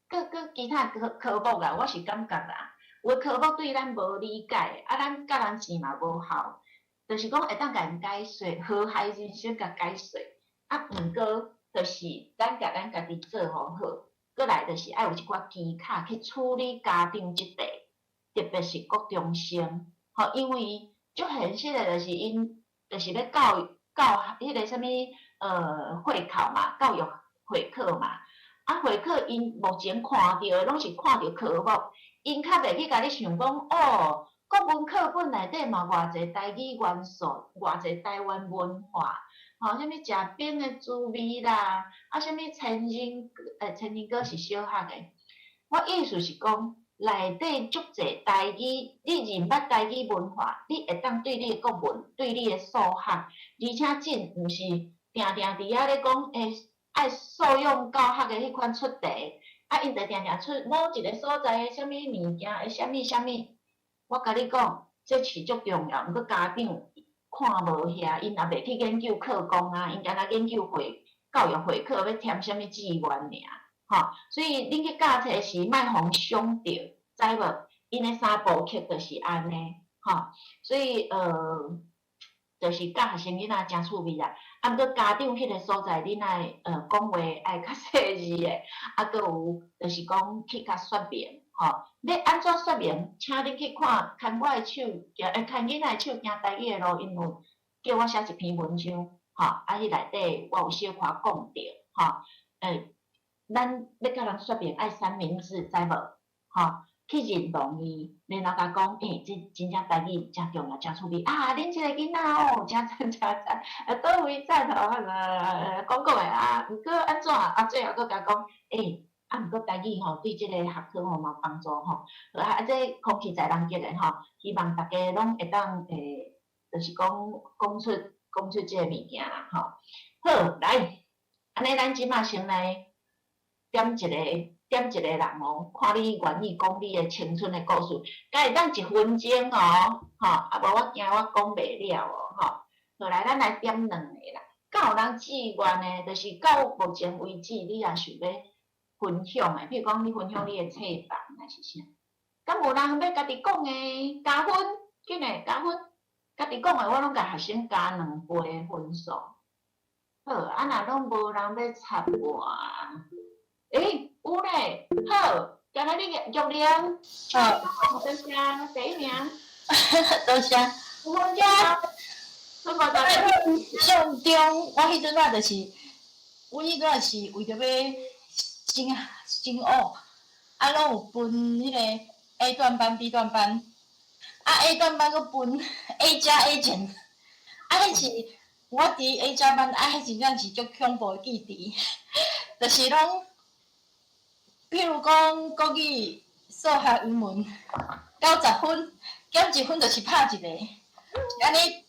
佫其他科目啊，我是感觉啦，有诶科目对咱无理解，啊咱教人钱嘛无效，就是讲会当甲因解说，和谐人生甲解说，啊毋过就是咱甲咱家己做好好。过来就是爱有一寡技巧去处理家长即块，特别是国中生，吼，因为足现实诶，就是因就是咧教迄个啥物会考嘛，教育会考嘛，啊会考因目前看到拢是看到科目，因较袂去甲你想讲哦，国文课本内底嘛偌济台语元素，偌济台湾文化，吼，啥物食冰的滋味啦，啊，啥物千人歌是小学的。我意思是讲，内底足济台语，你认捌台语文化，你会当对你的国文、对你的数学，而且真毋是定定伫遐咧讲，爱数用教学的迄款出题，啊，因就定定出某一个所在的啥物物件的啥物啥物，我甲你讲，这是足重要。毋过家长看无遐，因也袂去研究课纲啊，因敢若研究教育会课要添啥物资源尔。吼，所以恁去教册时，莫互伤着，知无？因诶三部曲就是安尼，吼，所以就是教学生囡仔真趣味啦。啊，毋过家长迄个所在，恁爱讲话爱较细致诶，啊，搁有就是讲去甲说明，吼，要安怎说明？请恁去看我诶手，看囡仔诶手行台语诶路，因有叫我写一篇文章，吼，啊，迄内底我有小可讲着，吼，咱要甲人说明爱三明治，知无？吼，去认同伊，然后甲讲，这真正台语真重要，真趣味啊！恁即个囡仔哦，真赞真赞，倒位赞吼，讲诶啊，毋过安怎啊？最后佫甲讲，毋过台语吼对即个学科吼嘛有帮助吼，啊，这空气在人吉诶吼，希望大家拢会当就是讲出即个物件啦吼。好，来，安尼咱即马先来。点一个人哦，看你愿意讲你的青春的故事，敢会当1分钟哦，吼，啊无我惊我讲袂了哦，吼。好来，咱来点2个啦。敢有人志愿的，就是到目前为止，你也想要分享的，譬如讲你分享你的册房还是啥？敢有人要家己讲的加分，紧诶加分，家己讲的我拢甲学生加2倍分数。好，啊若拢无人要插我。有咧，好，今日你玉玲，多谢第1名，多谢。5分钟，什么的？上中，我迄阵仔就是，阮迄阵是为着要真学，啊，拢有分迄个 A 段班、B 段班，啊 A 段班佫分 A 加 A 减，啊，迄是我伫 A 加班，啊，迄真正是足恐怖的记忆，就是拢。譬如讲国语、数学、英文90分，减1分就是拍一个，安尼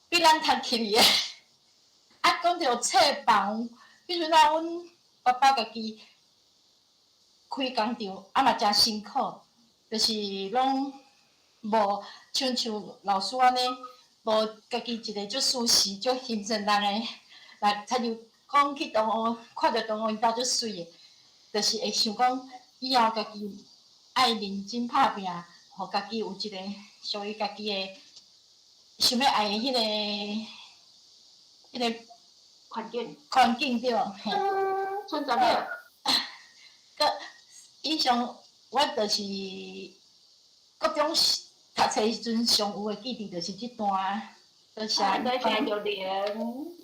比咱读起哩个。啊，讲到册房，迄阵仔阮爸爸家己开工厂，啊嘛真辛苦，就是拢无像老师安尼，无家己一个足舒适、足轻松人诶，来，亲像讲去同学看着同学因兜足水诶。就是会想讲，以后家己爱认真打拼，互家己有一个属于家己的想要爱的迄个环境对。剩10秒。个以上我就是国中读册时阵上有的记忆，就是即段。多谢。多谢玉玲，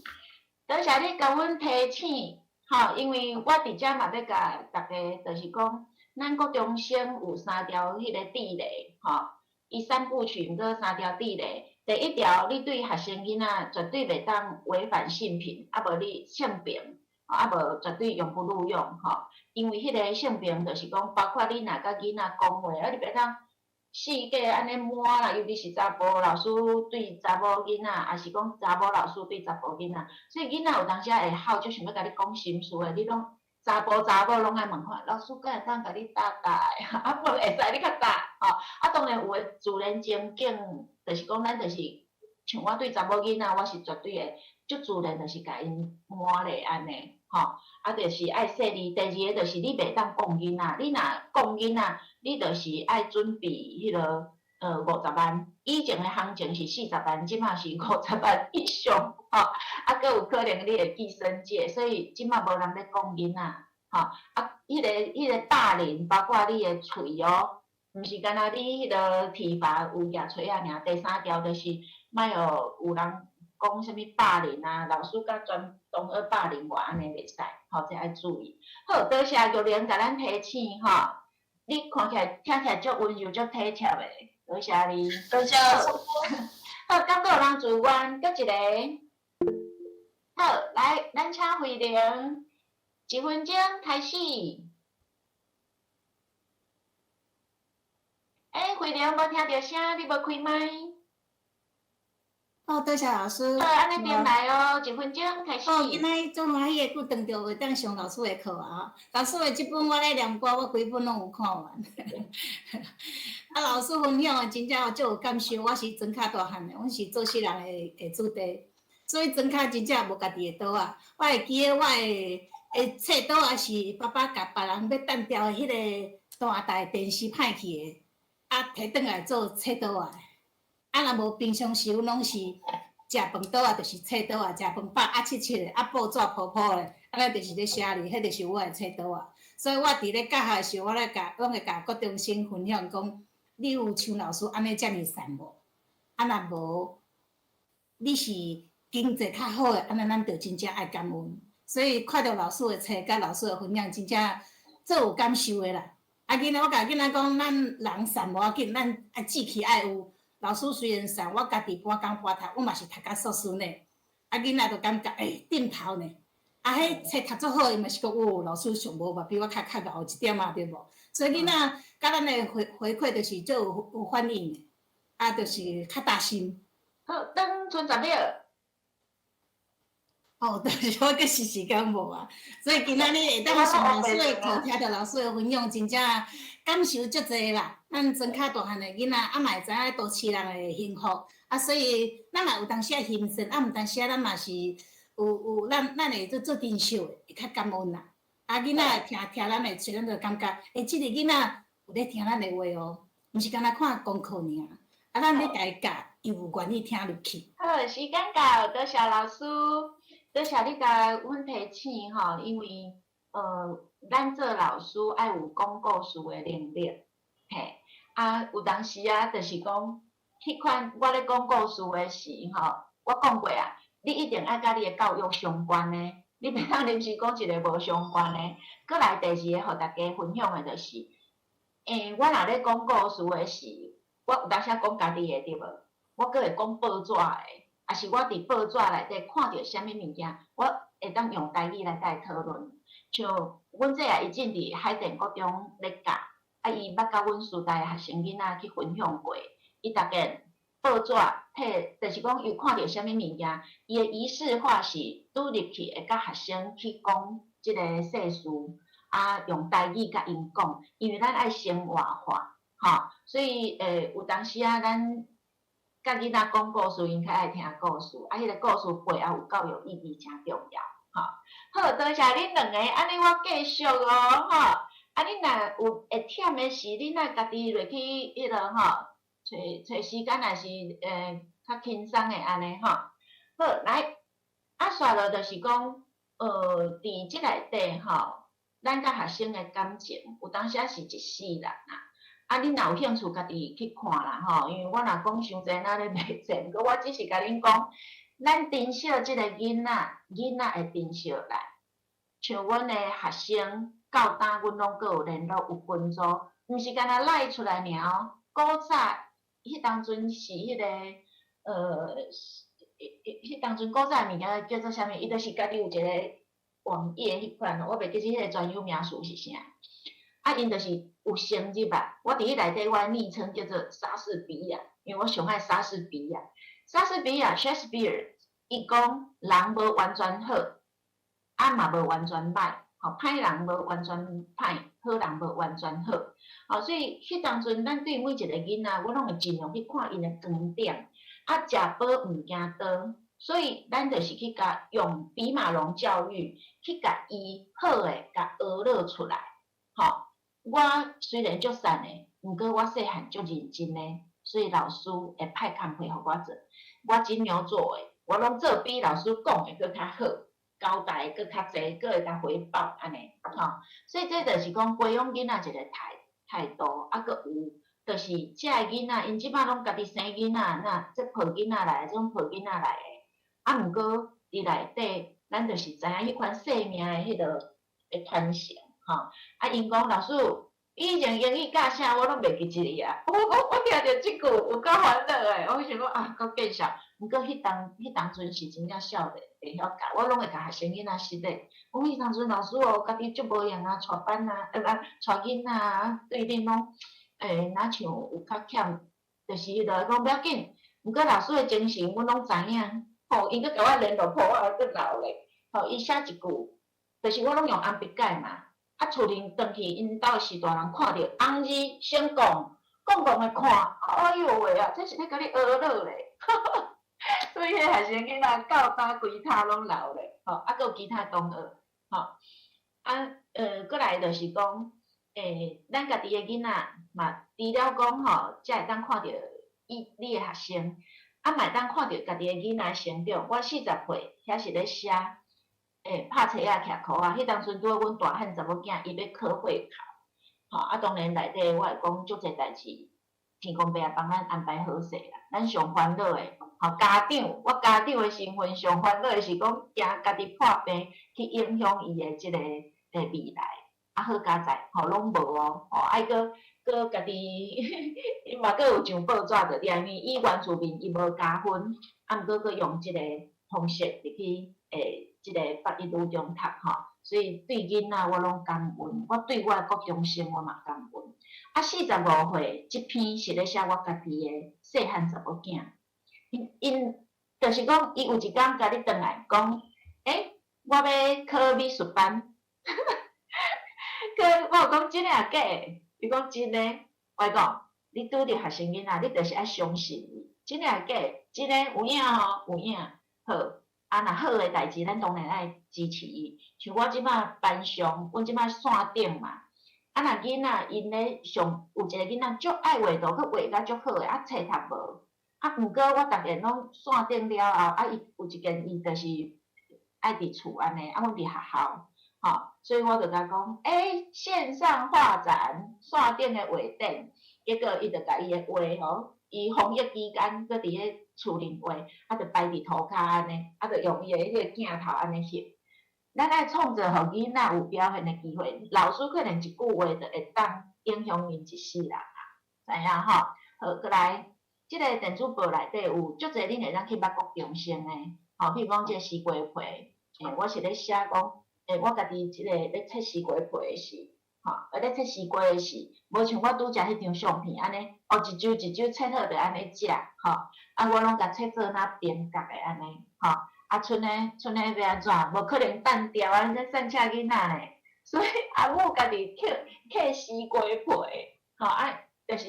多谢你甲阮提醒。吼，因为我伫遮嘛要甲大家，就是讲，咱国中生有3条迄个地雷，吼，伊3部曲毋过3条地雷。第1条，你对学生囡仔绝对袂当违反性平，啊无你性平，啊无绝对永不录用，吼，因为迄个性平就是讲，包括你若甲囡仔讲话，啊你袂当。世界安尼满啦，尤其是查甫老师对查某囡仔，也是讲查某老师对查甫囡仔，所以囡仔有当时会好，就想要甲你讲心事诶。你拢查甫拢爱问看，老师敢会当甲你答诶？啊，无会使你较答吼。啊，当然有诶自然情景，就是讲咱就是像我对查某囡仔，我是绝对会足自然，就是甲因满咧安尼吼。啊，就是爱细腻。第2个就是你袂当讲囡仔，你若讲囡仔。你就是爱准备迄个50万，以前的行情是40万，即马是50万以上，吼，啊，佫有可能你会记生界，所以即马无人咧讲囡仔，吼，啊，迄个霸凌，包括你的喙哦，毋是干那你迄个体罚有举喙啊尔。第3条就是莫有人讲啥物霸凌啊，老师甲同学霸凌我安尼袂使，吼，这爱注意。好，多谢玉玲甲咱提醒，吼。你看起来听起来足温柔足体贴的，多谢你。多谢。好，刚有人自愿，搁一个。好，来，咱请慧玲，1分钟开始。慧玲无听到声，你无开麦。多谢老师。好，安尼点来哦，1分钟开始。今仔足欢喜的，佫当着会当上老师的课啊！老师的即本我咧念过，我规本拢有看完。老师分享的真正足有感受，我是庄脚大汉的，阮是做事人的子弟，所以庄脚真正无家己的桌啊。我会记得我的册桌啊，是爸爸甲别人要单调的迄个大台电视歹去的，摕转来做册桌啊。若无平常时拢是食饭桌啊，就是册桌啊，食饭饱切切的，报纸铺铺的，尼就是咧写哩，迄就是我的册桌啊。所以我伫咧教学的时候，拢会甲国中生分享讲，你有像老师安尼遮尔善无？若无，你是经济较好的，安尼咱就真正爱感恩。所以看到老师的册，甲老师的分享，真正最有感受的啦。囡仔，我甲囡仔讲，咱人善无要紧，咱爱志气爱有。老师虽然善，我家己半工半读，我嘛是读甲硕士呢。囡仔就感觉点头呢。迄册读足好，伊嘛是讲老师上无嘛，比我较牛一点啊，对无？所以囡仔甲咱的回馈就是最有反应的，就是较大心。好，等剩10秒。就是我计时间无啊，所以今仔日会当上老师的课，听到老师的分享，真正感受足侪啦。咱庄脚大汉的囡仔，嘛会知影都市人的幸福，所以咱嘛有当时心酸，毋当时咱嘛是有咱会做珍惜的，会较感恩啦。囡仔听咱的嘴，咱就感觉，即个囡仔有咧听咱的话哦，毋是干那看功课尔，咱咧家己教，伊有愿意听入去。好，时间到，多谢老师。多谢你甲阮提醒吼，因为咱做老师爱有讲故事的能力，嘿，有当时就是讲，迄款我咧讲故事的时吼，我讲过啊，你一定爱甲你的教育相关的，你袂当临时讲一个无相关的。过来第二个，互大家分享的就是，我若咧讲故事的时，我有当时讲家己的对无？我阁会讲报纸的。也是我伫报纸内底看到啥物物件，我会当用台语来甲伊讨论。像阮这伊正伫海淀国中咧教，伊捌甲阮师大学生囡仔去分享过，伊逐个报纸迄，就是讲伊看到啥物物件，伊的仪式化是拄入去会甲学生去讲即个世事，用台语甲因讲，因为咱爱生活化，吼，所以有当时咱。甲囡仔讲故事，因较爱听故事，迄个故事背后有教育意义，诚重要，吼。好，多谢恁两个，安尼我继续哦，吼。恁若有会忝的时，恁若家己落去迄落吼，找时间也是较轻松的安尼吼。好，来，煞落就是讲，伫即内底吼，咱甲学生的感情，有当时是一世人啊。恁若有兴趣，家己去看啦吼，因为我若讲伤济，咱咧袂济。不过我只是甲恁讲，咱珍惜即个囡仔，囡仔会珍惜咱。像阮的学生到呾，阮拢阁有联络，有群组，毋是干那赖出来尔哦。古早迄当阵是迄个迄当阵古早物件叫做啥物？伊就是家己有一个网页迄款，我袂记起迄个专有名词是啥。因就是有生日啊，我伫迄内底，我的昵称叫做莎士比亚，因为我上爱莎士比亚。莎士比亚 Shakespeare， 伊讲人无完全好，嘛无完全歹，歹人无完全歹，好人无完全好。所以迄当阵，咱对每一个囡仔，我拢会尽量去看因的光点，食饱毋惊倒。所以咱就是去甲用比马龙教育，去甲伊好诶，甲学落出来，吼。我虽然足瘦的，毋过我细汉足认真的，所以老师会派工课互我做，我尽量做的，我拢做比老师讲的佫较好，交代佫较济，佫会甲回报安尼，吼。所以这就是讲培养囡仔一个态度，佫有就是遮个囡仔，因即摆拢家己生囡仔，这抱囡仔来，种抱囡仔来的，毋过伫内底，咱就是知影迄款生命的迄个传承。因讲老师，以前英语教啥我拢袂记一个啊。我听着即句有够烦恼诶，我想讲啊，够见笑。毋过迄当阵是真正少年，袂晓教，我拢会甲学生囡仔实咧。讲迄当阵老师哦，家己足无闲啊，带班啊，带囡仔啊，对恁拢若像有较欠，就是迄落讲不要紧。毋过老师诶精神，阮拢知影。吼，因佫甲我联络簿，我还佫留咧。吼，伊写一句，就是我拢用红笔改嘛。啊，厝里转去因兜时大人看着红字先讲，讲诶看，哎哟喂啊，这是咧甲你学乐咧。所以迄学生囡仔到搭规他拢留咧，吼，啊，佫有其他同学，吼，啊，过来就是讲，咱家己诶囡仔嘛，除了讲吼，才会当看着你诶学生，啊，嘛会当看着家己诶囡仔成长。我40岁，遐是咧写，拍册仔徛箍啊，迄当阵拄好阮大汉查某囝伊要考会考，吼，啊，当然内底我会讲足侪代志，天公伯也帮咱安排好势啦。咱上烦恼诶，吼家长，我家长诶身份上烦恼诶是讲惊家己破病去影响伊诶即个未来，啊好佳哉，吼拢无哦，吼爱佫家己，伊嘛佫有上报纸着了，因为伊原住民伊无加分，啊毋过佫用即个方式入去即个法律路中读吼，所以对囡仔我拢感恩，我对我诶国中生我嘛感恩。啊，45岁，即篇是咧写我家己诶细汉查某囝，因就是讲，伊有一工家己转来讲，我要考美术班，我有讲真诶啊假诶？伊讲真诶，我讲你拄着学生囡仔，你著是爱相信伊，真诶啊假诶？真诶有影吼，有影，好。啊，若好诶代志，咱当然爱支持伊。像我即摆班上，阮即摆线顶嘛。啊，若囡仔因咧上有一个囡仔足爱画图，佮画甲足好诶，啊册读无。啊，毋过我逐个拢线顶了后，啊伊有一件伊就是爱伫厝安尼，啊阮伫学校，吼，所以我就甲讲，线上画展，线顶诶画展，结果伊就甲伊诶画吼，伊防疫期间佮伫咧厝里画，啊就摆伫涂骹安尼，啊就用伊诶迄个镜头安尼翕。咱爱创造互囡仔有表现诶机会，老师可能一句话就会当影响因一世人啊，知影吼？好，过来，即个电子报内底有足侪恁会当去捌国中生诶，吼，譬如讲即个西瓜皮，我是咧写讲，我家己即个咧切西瓜皮诶时，吼，咧切西瓜诶时，无像我拄食迄张相片安尼，一揪一揪切好就安尼食，吼，啊我拢甲切做若平角诶安尼，吼。啊，剩诶要安怎？无可能单调啊！咱散车囡仔呢，所以阿母家己刻西瓜皮，吼啊，就是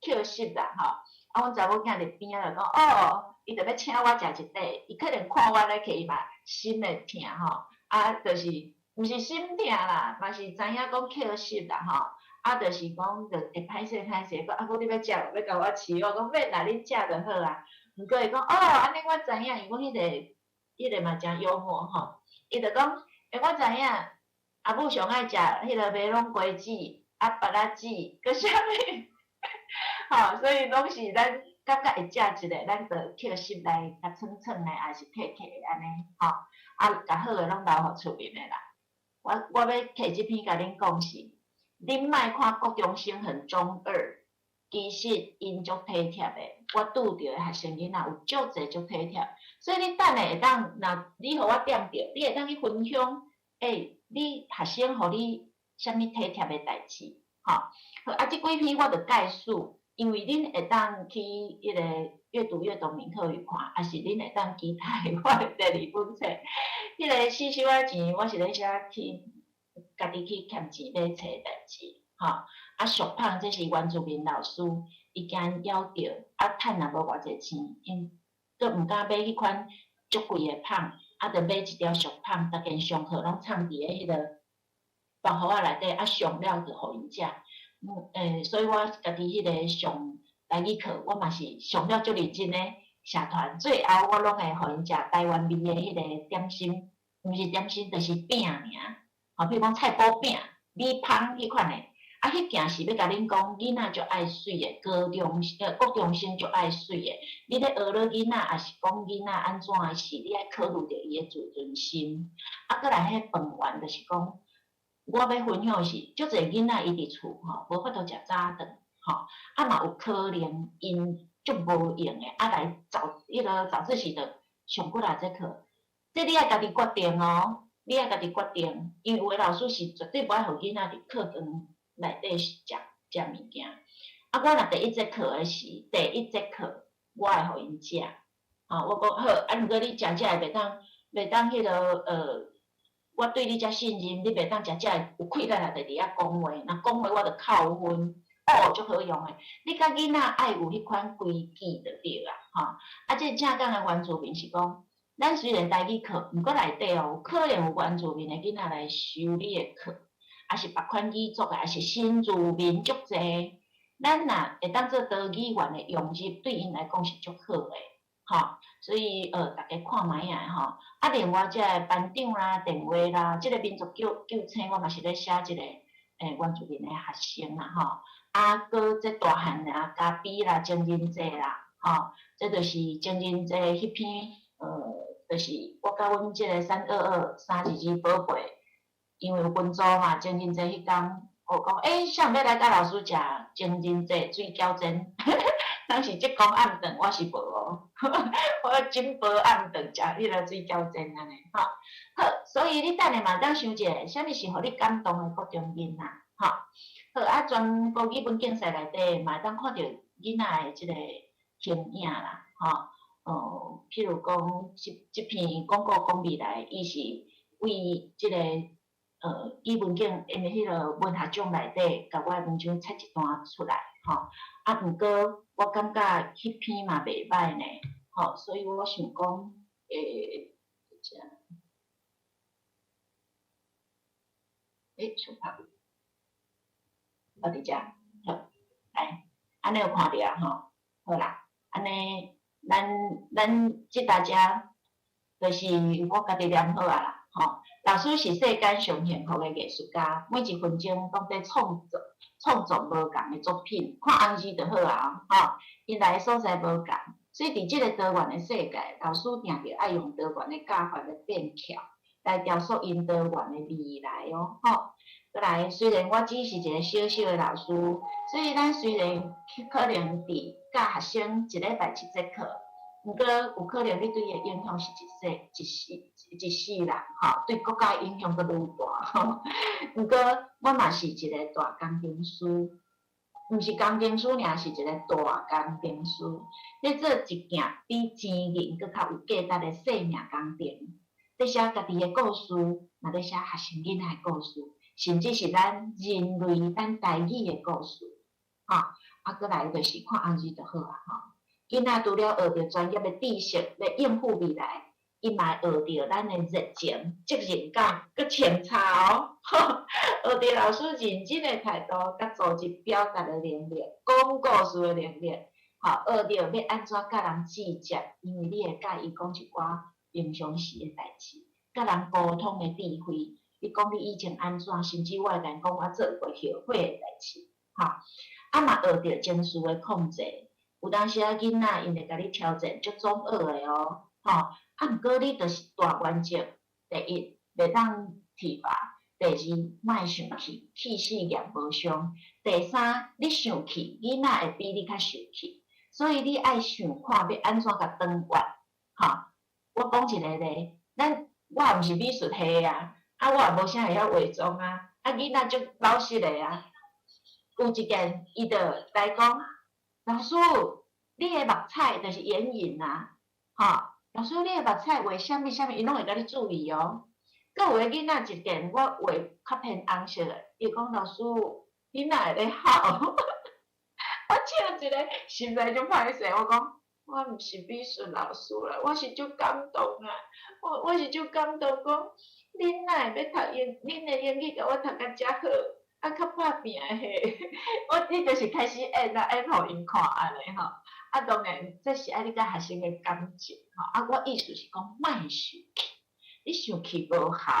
刻熟啦，吼。啊，阮查某囝伫边仔就讲，哦，伊着要请我食一块，伊可能看我咧摕伊嘛心会疼吼，啊，就是毋是心疼啦，嘛是知影讲刻熟啦，吼。啊，就是讲着会歹势，讲阿母你要食，要甲我饲，我讲免啦，恁食就好啊。毋过伊讲，哦，安尼我知影，伊讲迄个嘛真幽默吼，伊就讲，我知影阿母上爱食迄个马龙果子、啊芭乐籽，佮啥物，吼，所以拢是咱感觉会食一个，咱着捡拾来甲蹭蹭诶，还是摕诶安尼，吼，啊，甲好诶拢留互厝面诶啦。我要摕即篇甲恁讲是，恁莫看国中生很中二，其实因足体贴诶，我拄着诶学生囡仔有足侪足体贴。所以你等下会当，若你互我点着，你会当去分享，你学生互你啥物体贴诶代志，吼。好，啊，即几篇我着概述，因为恁会当去迄个阅读名课语看，还是恁会当期待我诶第2本册。迄个四首仔钱，我是咧写去家己去欠钱买册诶代志，吼。啊，俗芳这是原住民老师，伊惊夭着，啊，趁也无偌济钱，因。佫毋敢买迄款足贵诶芳，啊，着买一条俗芳，逐件上课拢藏伫咧迄个包袱仔内底，啊，上了着互因食。所以我家己迄个上台语课，我嘛是上了足认真诶社团，最后我拢会互因食台湾味诶迄个点心，毋是点心，就是饼尔。吼，比如讲菜脯饼、米芳迄款诶。啊，迄件是要甲恁讲，囡仔足爱水诶，国中生足爱水诶。你咧学了囡仔，也是讲囡仔安怎诶事，你爱考虑着伊诶自尊心。啊，过来迄饭圆就是讲，我要分享是，足侪囡仔伊伫厝无法度食早顿嘛有可能因足无用诶，来早自习的上过来这课，这你爱家己决定哦，你爱家己决定，因为有诶老师是绝对无爱互囡仔伫课堂内底食物件。我若第一节课诶时，我会互因食，我讲好，毋过你食袂当迄个我对你遮信任，你袂当食有气力来伫遐讲话，若讲话我着扣分，足好用诶。你甲囡仔爱有迄款规矩就对啦，即正讲诶原住民是讲，咱虽然台语课，毋过内底有可能有原住民诶囡仔来修你诶课，也是别款语族诶，也是新住民足济。咱若会当做多语言诶融入，对因来讲是足好诶，所以大家看卖啊，连我遮个班长啦、电话啦，即个民族救生，我嘛是咧写即个原住民诶学生啦，搁即大汉啦、加比啦、情人节啦，这就是情人节迄篇就是我甲阮即个322宝贝，因为阮组嘛，情人节迄天。我讲，谁要来甲老师食情人节水饺煎？当时即讲暗顿我是无哦，我金箔暗顿食迄个水饺煎安尼，好，所以你等下嘛当想一下，啥物是互你感动诶国中囡仔，好，全国语文竞赛内底嘛当看到囡仔诶即个形影啦，譬如讲即篇广告讲未来，伊是为即个。语文奖因为迄个文学奖内底，甲我文章插一段出来，毋过我感觉迄篇嘛袂歹呢，所以我想讲，想拍，我伫遮，好，来，安尼有看到好啦，安尼咱即大家，就是我家己念好啊啦，老师是世间上幸福的艺术家，每一分钟拢在创作无共的作品，看红字就好啊，因来所在无共，所以伫即个多元的世界，老师定着爱用多元的教法来变巧，来雕塑因多元的未来哦，再来，虽然我只是一个小小的老师，所以咱虽然可能伫教学生一礼拜7节课。毋过有可能你对伊影响是一世人对国家影响阁愈大毋过我嘛是一个大工程师，毋是工程师尔，是一个大工程师。咧做一件比钱银阁较有价值的生命工程，咧写家己的故事，嘛咧写学生囡仔的故事，甚至是咱人类咱台语的故事，搁来就是看红字就好啊，囡仔除了学着专业的知识来应付未来，伊嘛学着咱的热情、责任感，佮潜差学着老师认真的态度，佮组织表达的能力、讲故事的能力，学着要安怎甲人直接，因为你会甲伊讲一寡平常时的代志，甲人沟通的智慧。你讲你以前安怎，甚至我会甲因讲我做过后悔的代志，嘛学着情绪的控制。有当时囡仔因会甲你挑战足总学的哦，毋过你著是大原则，第一袂当体罚，第二莫生气，气死业无伤，第三你生气，囡仔会比你较生气，所以你爱想看要安怎甲转换，我讲一个咧，我也毋是美术系啊，我也无啥会晓化妆啊，囡仔足老实的啊，有一件伊著来讲。老师，你的目彩就是眼影啊，老师，你的目彩画啥物，伊拢会甲你注意哦。佮有诶囡仔一件我画较偏红色诶，伊讲老师，你哪会咧好？我笑一个，心内就歹势。我讲，我毋是美术老师啦，我是足感动啊，我是足感动，讲恁哪会要读恁诶英语甲我读甲遮好？较拍拼诶，你就是开始演互因看安尼当然这是爱你甲学生诶感情我意思是讲莫生气，你生气无效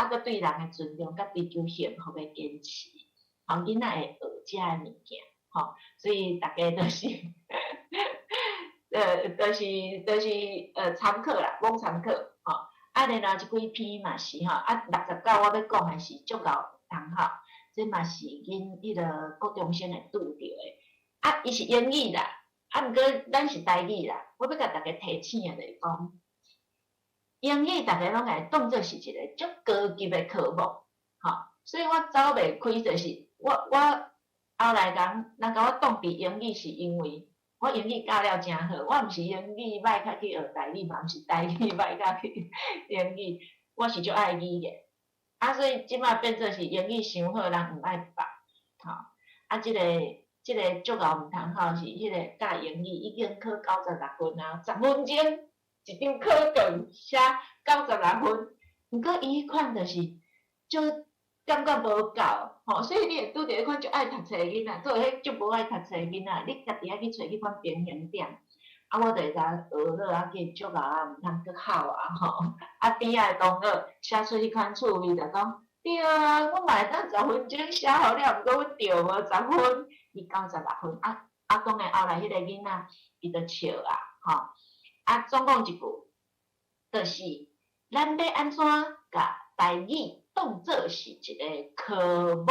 搁对人诶尊重甲追求幸福诶坚持，囡仔会学遮诶物件所以大家都是参课啦，罔参课另外即几篇嘛是吼，69我要讲的是足够同学，这嘛是因迄个高中生会拄着的。伊是英语啦，毋过咱是台语啦。我要甲大家提醒的就是讲，英语大家拢会当作是一个足高级的科目，吼。所以我走袂开，就是我后来人甲我当比英语，是因为我英语教了真好。我毋是英语歹较去学台语，嘛毋是台语歹较去英语，我是足爱语言。所以即摆变做是英语伤好，人毋爱报，吼。即个足够毋通好是迄个教英语，已经考96分啊，10分钟一张考卷写96分，毋过伊迄款就是足感觉无够，吼，所以你会拄着迄款足爱读册的囡仔，做迄足无爱读册的囡仔，你家己爱去找迄款平衡点。我就会甲学落去足够毋通搁考吼。边仔的同学写出迄款趣味，就讲对啊，我嘛会当10分钟写好了，毋过阮着无10分，伊96分。讲诶后来迄个囡仔，伊就笑吼。总讲一句，就是咱要安怎甲台语当作是一个科目，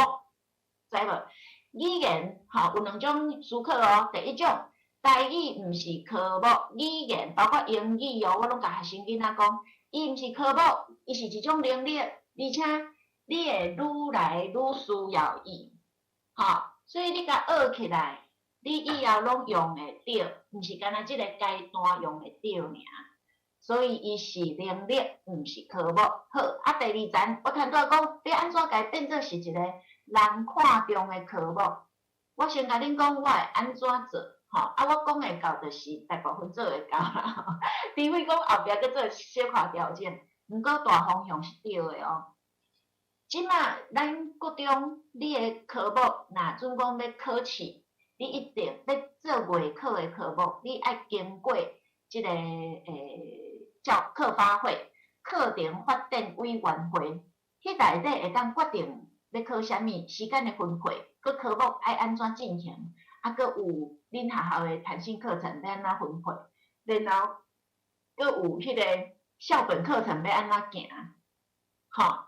知无？语言有2种思考哦。第一种，台语毋是科目，语言包括英语哦，我拢甲学生囡仔讲，伊毋是科目，伊是一种能力，而且你会愈来愈需要伊，所以你甲学起来，你以后拢用会着，毋是干那即个阶段用会着尔。所以伊是能力，毋是科目。好，第二层，我拄仔讲，要安怎甲伊变做是一个人看重的科目？我先甲恁讲，我会安怎做？我讲会到，就是大部分做会到啦。除非讲后壁搁做小可调整，毋过大方向是对的哦。即马咱国中你的科目，若准讲要考试，你一定要做月考的科目，你爱经过即个叫课发会、课程发展委员会，迄内底会当决定要考啥物，时间的分配，佮科目爱安怎进行，佮有恁学校的弹性课程要安怎分配，然后佮有迄个校本课程要安怎行，好，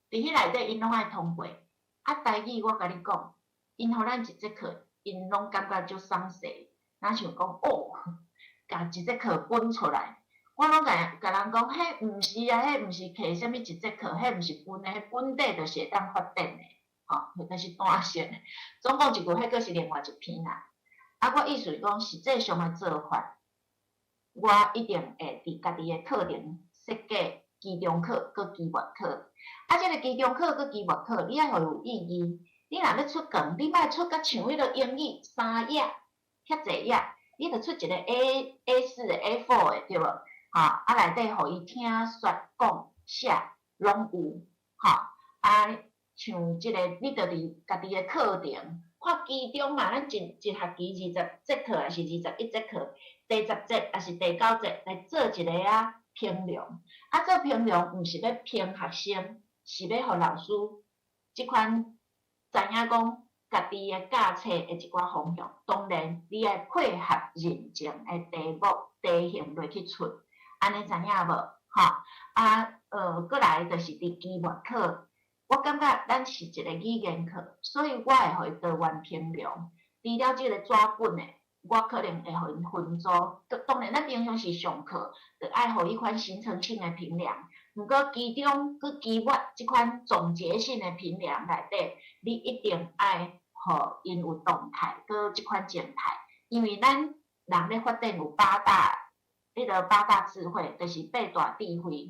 伫迄内底因拢爱通过。台语我甲你讲，因互咱一节课，因拢感觉足爽势，若想讲甲一节课分出来。我拢甲人讲，迄毋是啊，迄毋是摕啥物一节课，迄毋是分的，迄本底就是会当发展的，迄就是单线的。总讲一句，迄个是另外一篇啦。我意思是讲，实际上的做法，我一定会伫家己的课程设计期中考佮期末考。即个期中考佮期末考，你爱互有意义。你若要出卷，你莫出甲像迄个英语3页，遐济页，你着出一个 A4 的 A4 的，对无？内底互伊听说讲写拢有，像即个你着伫家己的课程，看期中嘛，咱一学期20节课还是21节课，第10节还是第9节来做一个评量。做评量毋是要评学生，是要互老师即款知影讲家己的教册的一寡方向。当然，你爱配合认证的题目、题型落去出。安尼知影无？过来就是伫期末考，我感觉咱是一个语言课，所以我会互伊多元评量。除了即个纸本的，我可能会互因分组。当然，咱平常时上课，就爱互伊款形成性的评量。毋过期中佮期末即款总结性的评量内底，你一定爱互因有动态，佮即款静态，因为咱人咧发展有8大智慧，就是8大智慧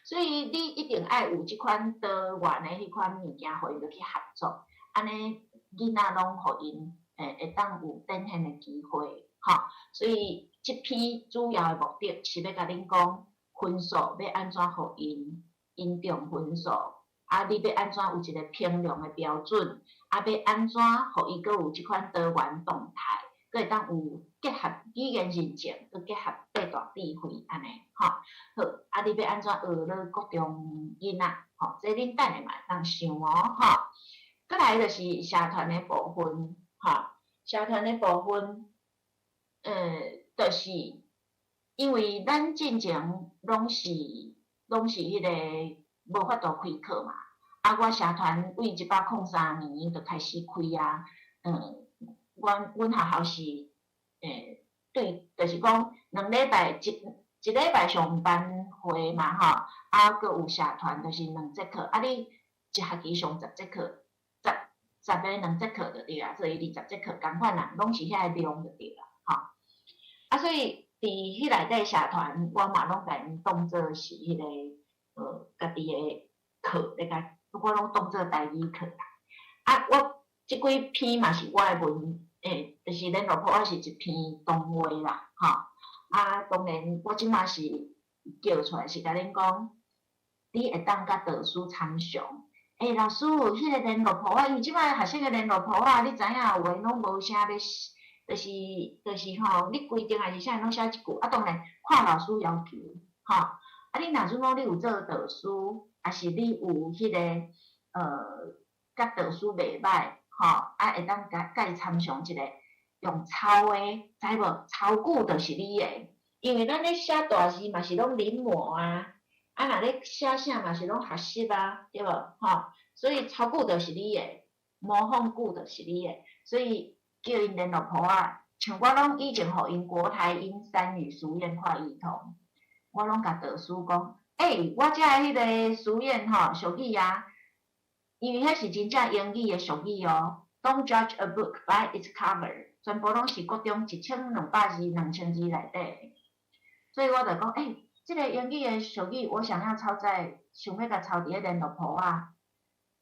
所以你一定爱有即款多元的迄款物件，互伊落去合作，安尼囡仔拢互因会当有展现的机会所以即篇主要的目的是要甲恁讲分数要安怎互因重分数，你要安怎有一个评量的标准，要安怎互伊佫有即款多元动态。佫会当有结合语言认证，佮结合8大智慧安尼好，你要安怎学落国中囡仔这恁等下嘛会当想过来就是社团的部分社团的部分，就是因为咱进前拢是拢是迄个无法度开课嘛。啊，我社团为103年就开始开啊。阮学校是对，就是讲2礼拜一礼拜上班会嘛吼，啊，佮有社团就是2节课，啊，你一学期上10节课，10个2节课就对啊，所以20节课共款啦，拢是遐个量就对啦，吼。啊，所以伫迄内底社团，我嘛拢甲因当做是迄个家己的课，我拢当做台语课啦。啊，我即几篇嘛是我的文，就是联络簿啊是一篇动画啦，吼。啊，当然我即马是叫出来是甲恁讲，你会当甲导师参详。老师，迄个联络簿啊，因为即摆学生的联络簿啊，你知影有诶拢无啥要，就是吼，你规定还是啥拢写一句，啊，当然看老师要求，吼。啊，你若阵讲你有做导师，还是你有迄个甲导师袂歹，吼，啊会当甲伊参详一下，用抄诶，知无？抄句就是你诶，因为咱咧写大字嘛是拢临摹啊，啊若咧写啥嘛是拢学习啊，对无？吼，所以抄句就是你诶，模仿句就是你诶，所以叫因联络簿啊，像我拢以前互因国台英三语书院快译通，我拢甲导师讲，我遮迄个书院吼俗语啊。因为迄是真正英语的俗语哦 ，Don't judge a book by its cover， 全部拢是国中1200字、2000字内底。所以我就讲，这个英语的俗语，我想要抄在，想要甲抄伫咧联络簿啊。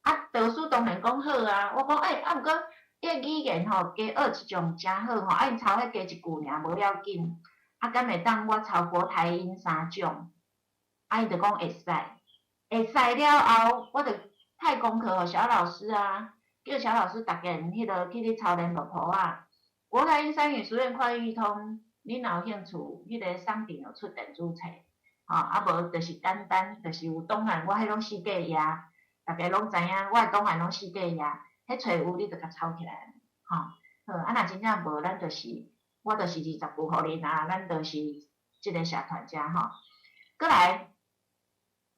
啊，导师当然讲好啊，我讲毋过，伊个语言吼加学一种真好吼，啊，因抄迄加一句尔，无要紧。啊，敢会当我抄国台英3种？啊，伊就讲会使，会使了后，我就派功课互小老师啊，叫小老师逐件迄落去咧抄联络簿啊。国台英三语书院快译通，恁若有兴趣，迄个商店有出电子册，啊无就是简单，就是有档案，我迄拢四格页，逐个拢知影，我诶档案拢四格页，迄册有你就甲抄起来，吼。好，啊若真正无，咱就是我就是20句互恁啊，咱就是即个社团遮吼。过来，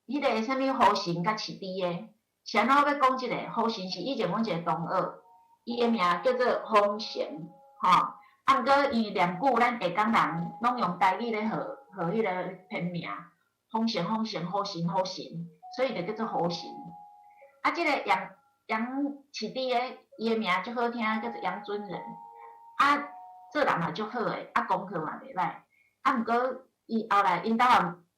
迄个啥物好心甲饲猪诶。是安怎要讲即个好神是以前阮一个同学，伊个名叫做风神，吼。啊，毋过因为念久，咱下港人拢用台语咧号迄个片名，风神、好神、所以就叫做好神。啊，即个杨饲猪诶，伊个名足好听，叫做杨尊人。啊，做人嘛足好诶，啊，功课嘛袂歹。啊，毋过伊后来因兜也，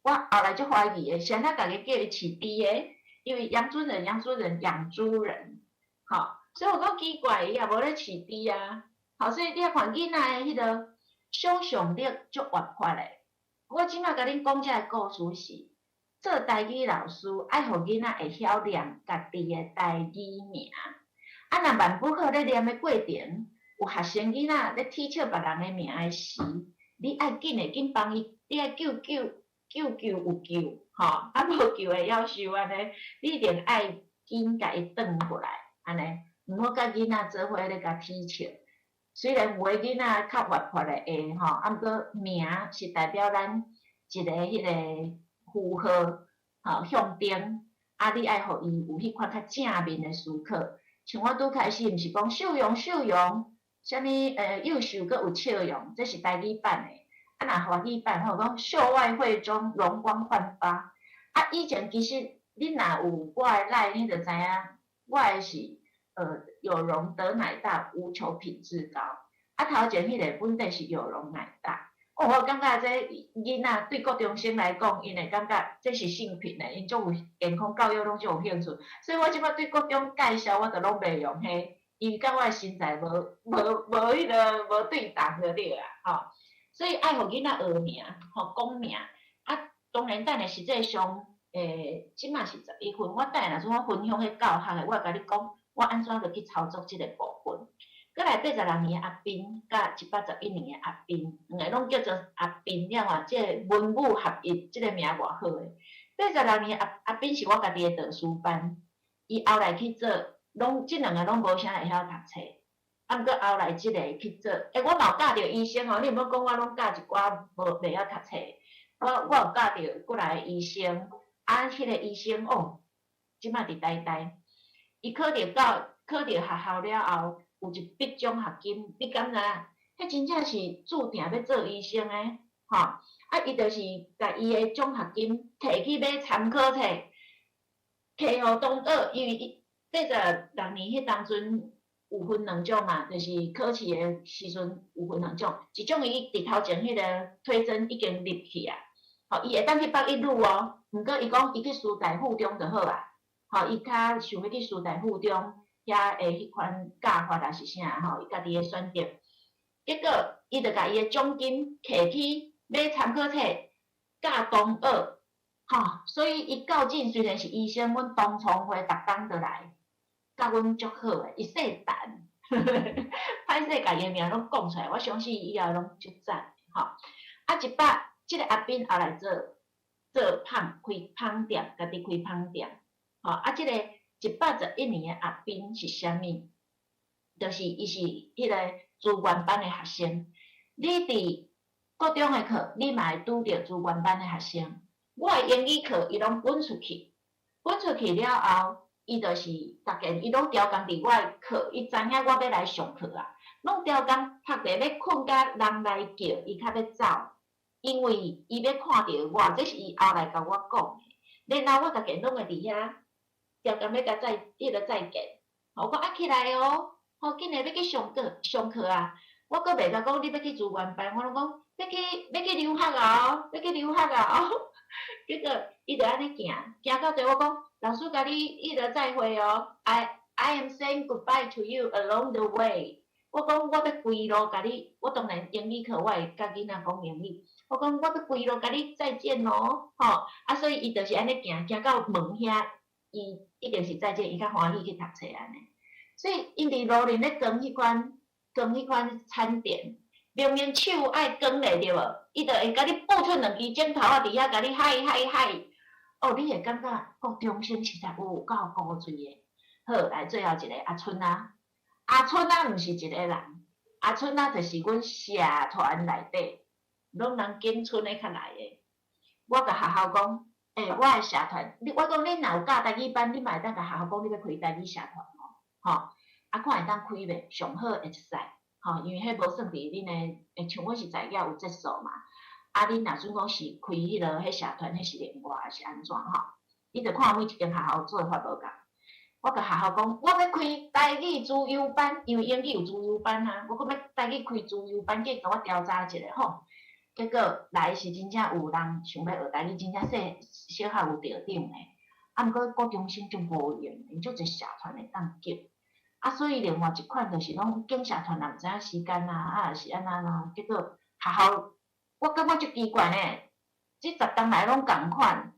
我后来足怀疑诶，是安怎家己叫伊饲猪诶？因为养猪人养猪人，好，所以我讲奇怪，伊也无咧饲猪啊，好，所以你看囡仔迄个想象力足活泼诶。我即马甲恁讲这个故事是，做台语老师爱互囡仔会晓念家己诶台语名，啊，若万不可咧念诶过程，有学生囡仔咧踢笑别人诶名诶时，你爱紧帮伊，你爱救有救。吼，啊无救诶夭寿安尼，你一定爱紧甲伊转过来，安尼，毋好甲囡仔做伙咧甲踢笑。虽然有诶囡仔较活泼诶会吼，啊毋过名是代表咱一个迄个符号，吼向顶，啊你爱互伊有迄款较正面诶思考。像我拄开始毋是讲秀容，啥物优秀阁有笑容，这是台语版诶。啊，若华语版，吼讲秀外慧中，容光焕发。啊，以前其实恁若有我诶赖，你就知影，我诶是有容德乃大，无求品质高。啊，头前迄个本地是有容乃大。我感觉这囡仔对国中生来讲，因会感觉这是性品诶，因种有健康教育拢足有兴趣。所以我即摆对国中介绍，我都拢袂用迄，因为甲我诶身材迄个无对同就对啦，吼。所以爱互囡仔学名，吼讲名。啊，当然等下实际上，即马是11分，我等下若说我分享迄教学诶，我会甲你讲，我安怎落去操作即个部分。过来86年诶阿斌，甲111年诶阿斌，两个拢叫做阿斌了吼，即个文武合一，即个名偌好诶。86年阿斌是我家己诶导师班，伊后来去做，即两个拢无啥会晓读册。啊，毋过后来即个去做，我嘛有教着医生吼，你毋好讲我拢教一寡袂晓读册，我有教着过来医生，迄个医生哦，即摆伫台，伊考着学校了后，有一笔奖学金，你敢知影？迄真正是注定要做医生诶，吼！啊，伊就是甲伊诶奖学金摕去买参考册，摕互同学，因为伊86年迄当阵有分2种嘛，就是考试诶时阵有分2种，一种伊伫头前迄个推甄已经入去啊，吼，伊会当去北一女哦，毋过伊讲伊去师大附中就好啊，吼，伊较想要去师大附中遐诶迄款教法啊是啥吼，伊家己诶选择，结果伊就甲伊诶奖金摕去买参考册教同学。吼，所以伊较近虽然是医生，阮同窗会逐工倒来，甲阮足好诶，伊姓陈，歹势甲伊诶名拢讲出来，我相信以后拢足赞，吼。啊，一摆即个阿斌后来做开芳店，家己开芳店，吼。啊，即个111年诶阿斌是啥物？就是伊是迄个资源班诶学生，你伫高中诶课，你嘛会拄着资源班诶学生。我诶英语课伊拢滚出去了后，伊就是逐个伊拢调工伫我诶课，伊知影我要来上课啊，拢调工拍地要困甲人来叫，伊较要走，因为伊要看着我，这是伊后来甲我讲诶。然后我逐个拢会伫遐调工要甲再见，我讲起来哦，紧诶要去上课啊，我阁袂甲讲你要去资源班，我拢讲要去留学哦，要去留学哦。结果伊就安尼行到最后我讲老师甲你迄个再会哦 ，I am saying goodbye to you along the way。我讲我要规路甲你，我当然英语课我会甲囡仔讲英语。我讲我要规路甲你再见咯，吼啊，所以伊就是安尼行到门遐，伊一定是再见，伊较欢喜去读册安尼。所以因伫路林咧耕迄款餐点。明明手爱光咧对无？伊就会甲你补出2支镜头啊，伫遐甲你嗨。哦，你会感觉国中生实在有够古锥诶。好，来最后一个阿春啊，阿春啊，毋是一个人，阿春啊，就是阮社团内底，拢人景村诶较来诶。我甲学校讲，我诶社团，我讲恁若有教台语班，你嘛会当甲学校讲你要开台语社团吼，啊，看会当开袂？上好会使。吼，因为迄无算伫恁诶，像阮是在遐有节数嘛。啊，恁若准讲是开迄落迄社团，迄是另外还是安怎吼？你着看每一间学校做法无共。我甲学校讲，我要开台语自由班，因为英语有自由班啊。我讲要台语开自由班，计甲我调查一下吼。结果来是真正有人想要学台语，真正小学有着顶诶。啊，毋过高中生就无用，因足侪社团会当叫。啊，所以另外一款就是拢建社团也毋知影时间啊，也是安那啦。结果学校，我感觉足奇怪呢。即10当来拢共款，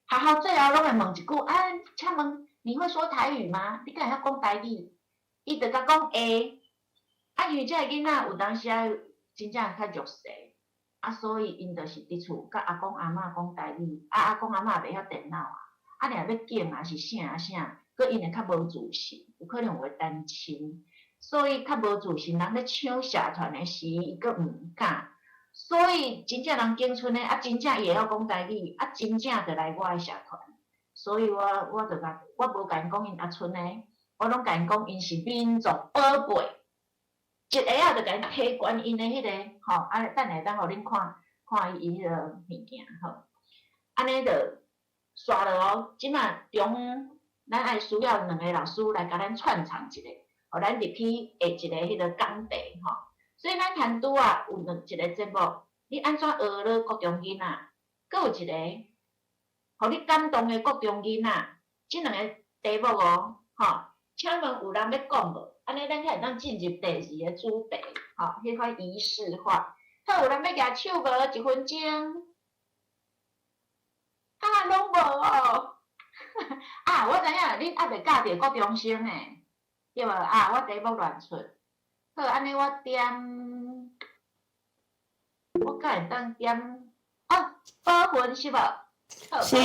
学校最后拢会问一句：啊，请问你会说台语吗？你敢会晓讲台语？伊就甲讲会。啊，因为遮个囡仔有当时啊，真正较弱势，啊，所以因就是伫厝甲阿公阿嬷讲台语，啊，阿公阿嬷袂晓电脑啊，啊，若要见啊是啥。佮因会较无自信，有可能会担心，所以较无自信，人咧抢社团诶时，伊佮毋敢，所以真正人景村诶，啊，真正伊会晓讲台语，啊，真正就来我诶社团，所以我就甲我无甲因讲因阿春诶，我拢甲因讲因是民族宝贝，一下仔就甲因提悬因诶迄个，吼，啊，等下当互恁看伊迄个物件，吼，安尼就刷落哦，即马中。咱爱需要2个老师来甲咱串场一下，互咱入去下一个迄个讲题吼。所以咱摊拄啊有一个节目，你安怎学了国中囡仔？阁有一个，互你感动的国中囡仔，即2个题目哦，吼。请问有人要讲无？安尼咱才会当进入第2个主题，吼，迄款仪式化。好，有人要举手无？1分钟。啊，拢无哦。啊，我知影，恁还袂教着国中生诶，对无？啊，我题目乱出。好，安尼我点，我敢会当点哦，保分是无？是，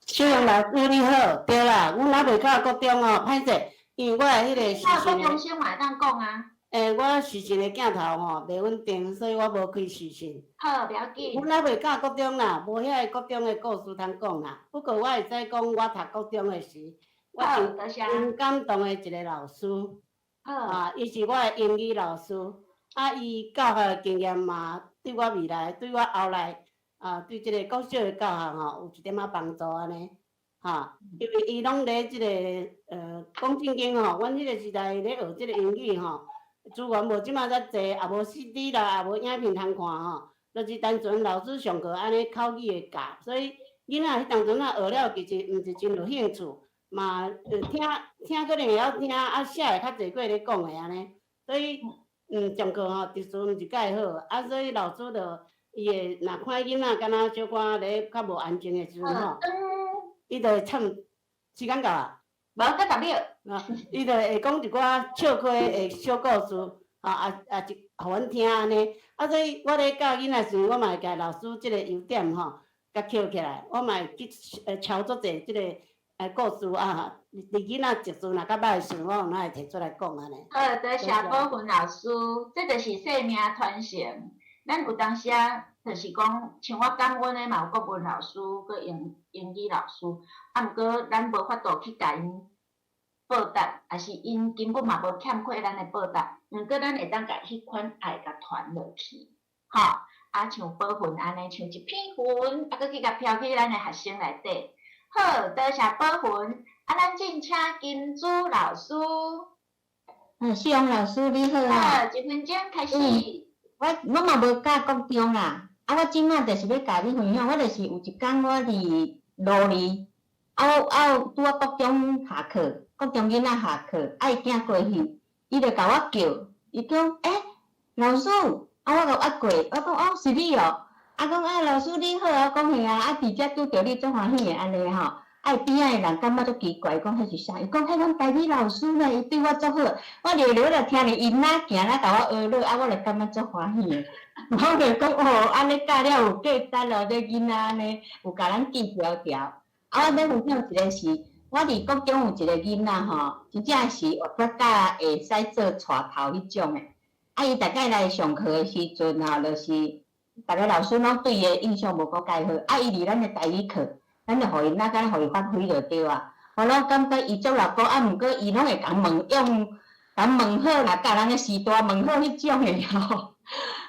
小荣老师你好，对啦，阮还袂教国中哦，歹势，因为我诶迄个时啊，国辰中生嘛会当讲啊。我视讯的镜头吼袂稳定，所以我无开视讯。好，不要紧。阮还袂教国中啦，无遐个国中的故事通讲啦。不过我会使讲，我读国中的时，我好，多谢。真感动的一个老师。好，伊是我的英语老师，伊教学的经验嘛，对我未来，对我后来对即个国小的教学吼，有一点仔帮助安尼。因为伊拢咧即个讲正经吼，阮迄个时代咧学即个英语吼，资源无即马遮济，也无 CD 啦，也无影片通看吼，就是单纯老师上课安尼口语的教，所以囡仔迄当阵学了其实毋是真有兴趣，嘛听可能会晓听，写会较济过咧讲的安尼，所以上课吼特殊毋是介好，所以老师就伊会若看囡仔敢若小可咧较无安静的时阵吼。伊就会唱，时间到啊？无搁10秒。伊就会讲一寡笑开的小故事，互阮听安尼。所以我咧教囡仔时，我嘛会甲老师即个优点甲捡起来，我嘛会去抄足济即个故事伫囡仔读书若较歹时，我有哪会摕出来讲安尼。好，多谢宝云老师，这就是生命传承。咱有当时就是讲，像我感恩的嘛，有国文老师，佮英语老师，毋过咱无法度去甲因报答，也是因根本嘛无欠缺咱的报答，毋过咱会当甲迄款爱甲传落去，像宝云安尼，像一片云，佮去甲飘去咱的学生内底。好，多谢宝云，咱进请金珠老师。世荣老师你好啊！好，1分钟开始。我嘛无教国中啦，我即摆就是要甲你分享，我就是有一天我伫路里，有拄国中下课，国中囡仔下课，伊行过去，伊就甲我叫，伊讲老师，我过，我讲是你哦，讲老师你好，我讲嘿啊，伫遮拄着你足欢喜的安尼吼。边仔的人感觉足奇怪，讲迄是啥？伊讲迄阮台语老师呢，伊对我足好，我聊聊着听哩，因仔行仔甲我学了，我就感觉足欢喜的。我就讲安尼教了有价值咯，这囡仔安尼有甲咱记条条。我要分享一个是，我伫国中有一个囡仔吼，真正是活泼甲会使做带头迄种的。伊大概来上课的时阵吼，就是逐个老师拢对伊的印象无够介好。伊伫咱的台语课。咱就互伊哪敢互伊发挥就对啊！我拢感觉伊足老古，毋过伊拢会甲问甲问好啦，甲人个时代问好迄种诶吼。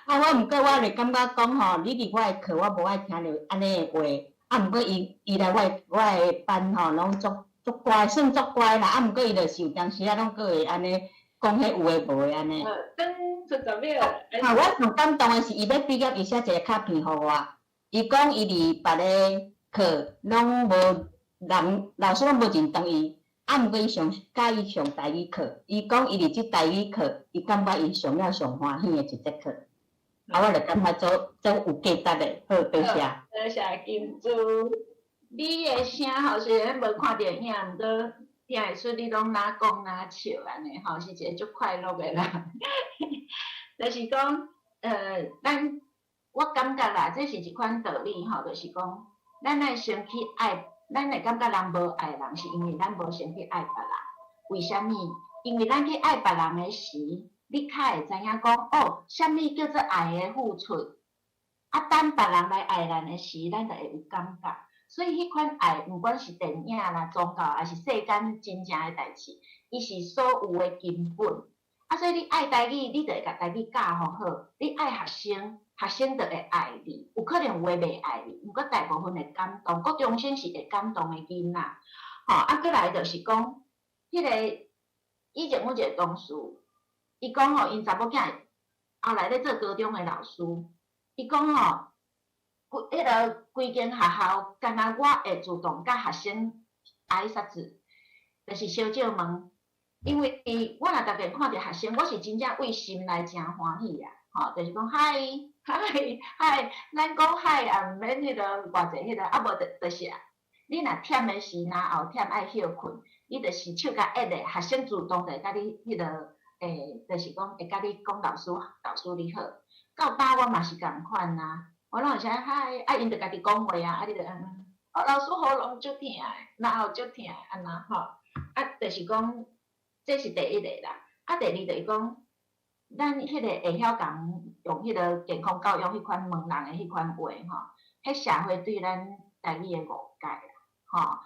我毋过我就感觉讲吼，你伫我诶课我无爱听着安尼诶话，毋过伊来我诶班吼，拢足乖，算足乖啦。毋过伊就是有当时拢佫会安尼讲迄有诶无诶安尼。等10秒。我上感动诶是伊要毕业，伊写一个卡片互我，伊讲伊伫别个课拢无人老师拢无认同伊，毋过伊上喜伊上台语课，伊讲伊伫即台语课，伊感觉伊上欢喜诶一节课，我就感觉足有价值诶，好，多谢。多谢金珠，你诶声吼虽然无看电影，毋过听会出你拢哪讲哪笑安尼吼，是一个足快乐诶啦。就是讲，我感觉啦，这是一款道理吼，就是讲。咱爱先去爱，咱会感觉人无爱人，是因为咱无先去爱别人。为虾米？因为咱去爱别人的时，你较会知影讲，虾米叫做爱的付出。等别人来爱咱的时，咱就会有感觉。所以迄款爱，毋管是电影啦、宗教，还是世间真正的代志，伊是所有的根本。所以你爱台语，你就会甲台语教好好。你爱学生。学生就会爱你，有可能有诶袂爱你，毋过大部分会感动，国中生是会感动诶囡仔。过来就是讲，迄个以前阮一个同事，伊讲因查某囝后来咧做高中诶老师，伊讲迄个规间学校，干那我会主动甲学生挨杀字，就是小少问，因为我若逐个看着学生，我是真正为心内真欢喜啊！就是讲嗨，咱讲嗨也毋免迄个偌济迄个，无就是啊。你若忝诶时，若后忝爱休困，你就是手甲压咧，学生主动就甲你迄个就是讲会甲你讲老师你好。到爸我嘛是共款啊，我拢会写嗨，因着家己讲话啊，你着老师喉咙足疼，然后足疼安那吼，就是讲这是第一个啦。第二就是讲。咱迄个会晓讲用迄个健康教育迄款问人诶迄款话吼，迄社会对咱家己诶误解啦，吼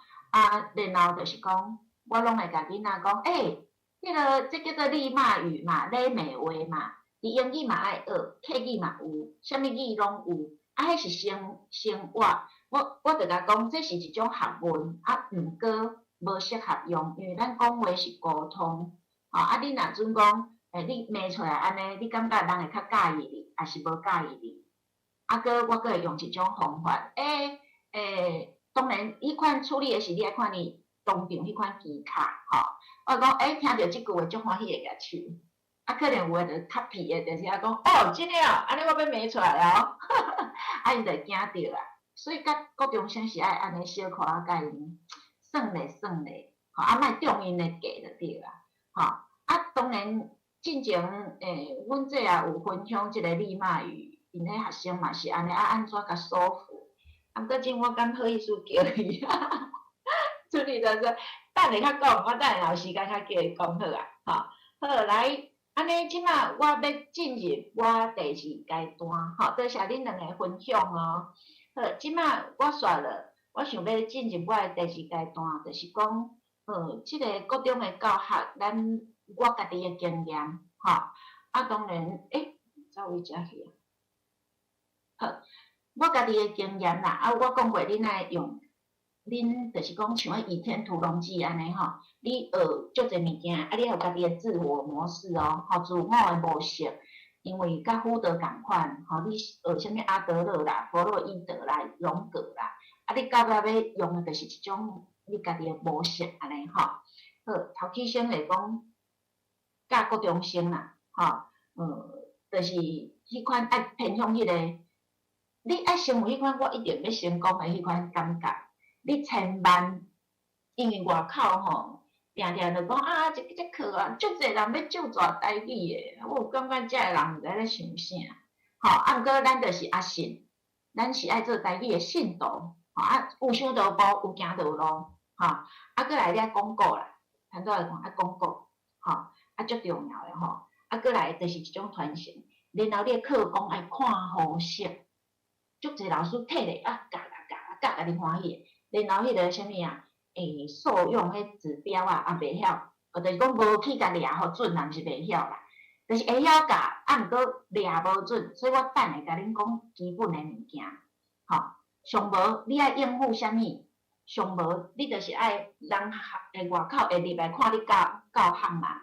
然后就是讲，我拢会甲囡仔讲，迄个这叫做礼貌语嘛，礼貌话嘛，伫英语嘛爱学，客语嘛有，啥物语拢有，迄是生活。我着甲讲，这是一种学问，毋过无适合用，因为咱讲话是沟通，你若准讲，你骂出来安尼，你感觉人会较介意你，还是无介意你？我会用一种方法，当然，迄款处理的是你爱看你当场迄款技巧，我讲，听着即句话足欢喜会举手，可能有诶就较皮诶，就是讲，真诶哦，安尼我要骂出来哦，因就惊着啦。所以甲国中生是爱安尼小可甲因算咧，莫中因诶价就对啦，当然，进前阮这也有分享即个礼貌语，因迄学生嘛是安尼，安怎甲说服？过阵我敢好意思叫伊，处理就是等下较讲，我等下有时间较叫伊讲好啊，好来，安尼即马我要进入我第二阶段，多谢恁两个分享哦。好，即马我煞了，我想要进入我诶第二阶段，就是讲，即个各种诶教学，我家己诶经验，当然，走位遮去啊，好，我家己诶经验啦，我讲过恁爱用，恁就是讲像《倚天屠龙记》安尼吼，你学足侪物件，你有家己诶自我模式哦，自我诶模式。因为甲福德共款，你学啥物阿德勒啦、弗洛伊德啦、荣格啦，你到尾要用诶，就是一种你家己诶模式安尼吼。好，头起先来讲教国中生啦，就是迄款爱偏向迄个，你爱成为迄款我一定要成功诶迄款感觉，你千万，因为外口吼。定定就讲这课足侪人要就抓台语诶，我有感觉遮个人毋知咧想啥，毋过咱就是信，咱是爱做台语诶信徒，有想到无，有行到路，过来你爱广告啦，坦白来讲爱广告，足重要诶吼，过来就是一种传承，然后你诶课讲爱看好色，足侪老师摕咧教你欢喜，然后迄个啥物啊？受用迄指标也袂晓，就是讲无去甲掠互准，人是袂晓啦。就是会晓教，毋过掠无准，所以我等下甲恁讲基本诶物件。上无你爱应付啥物？上无你就是爱人外口会入来看你教学嘛。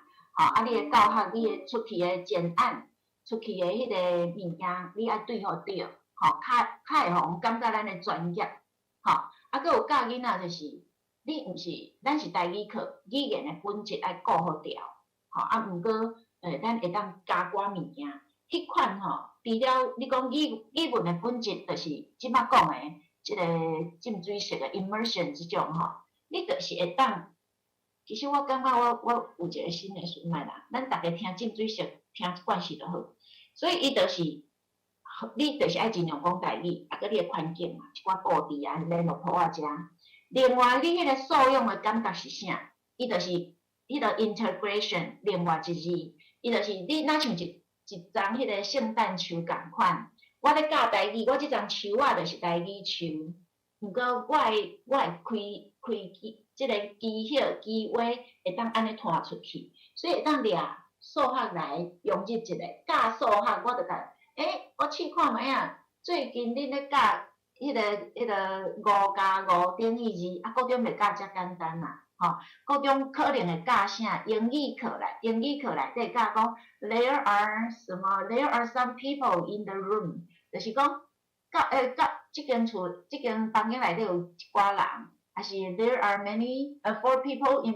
你诶教学，你诶出去诶简案，出去诶迄个物件，你爱对互着，较会互感觉咱诶专业。搁有教囡仔就是。你毋是，咱是台语课，语言诶本质爱顾好调，毋过咱会当加寡物件，迄款除了你讲语文诶本质，就是即摆讲诶，即个浸水式诶 immersion 即种你就是会当。其实我感觉我有一个新诶顺脉啦，咱逐个听浸水式听惯势就好，所以伊就是你就是爱尽量讲台语，搁你诶环境嘛，一寡布置啊，联络簿啊遮。另外，你迄个受用的感觉是啥？伊就是迄个 integration， 另外一字，伊就是你若像一丛迄个圣诞树共款。我咧教台语，我即丛树仔就是台语树，毋过我会开即个机话会当安尼拖出去，所以会当掠数学来融入一个教数学，我就甲我试看觅啊，最近恁咧教。迄个5+5等于2，高中袂教遮简单啦，高中可能会教啥？英语课内底教讲 there are some people in the room， 就是讲教即间房间内底有一寡人，还是 there are four people in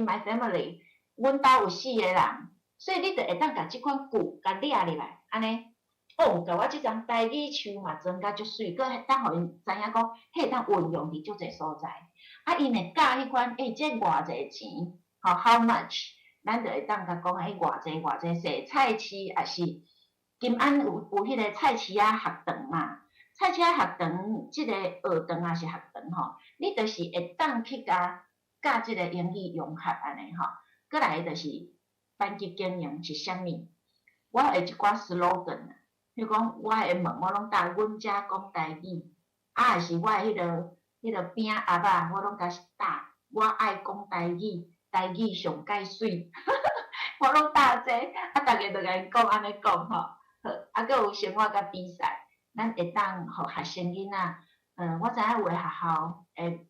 my family， 阮兜有4个人，所以你就会当甲即款句甲掠入来，安尼。甲我即丛台语树嘛装甲足水，搁当互因知影讲，迄当运用伫足侪所在。因会教迄款，这偌济钱，how much， 咱就会当甲讲，偌济洗菜市，也是金安有迄个菜市仔学堂嘛。菜市仔学堂，即个学堂也是学堂你就是会当去甲即个英语融合安尼过来就是班级经营是啥物？我会一寡 slogan 譬如讲，我会问，我拢答阮遮讲台语，啊，是我迄个饼鸭仔，我拢甲答，我爱讲台语，台语上介水，我拢答这，啊，逐个就甲因讲安尼讲吼，好，啊，佫有生活甲比赛，咱会当互学生囡仔，我知影有诶学校会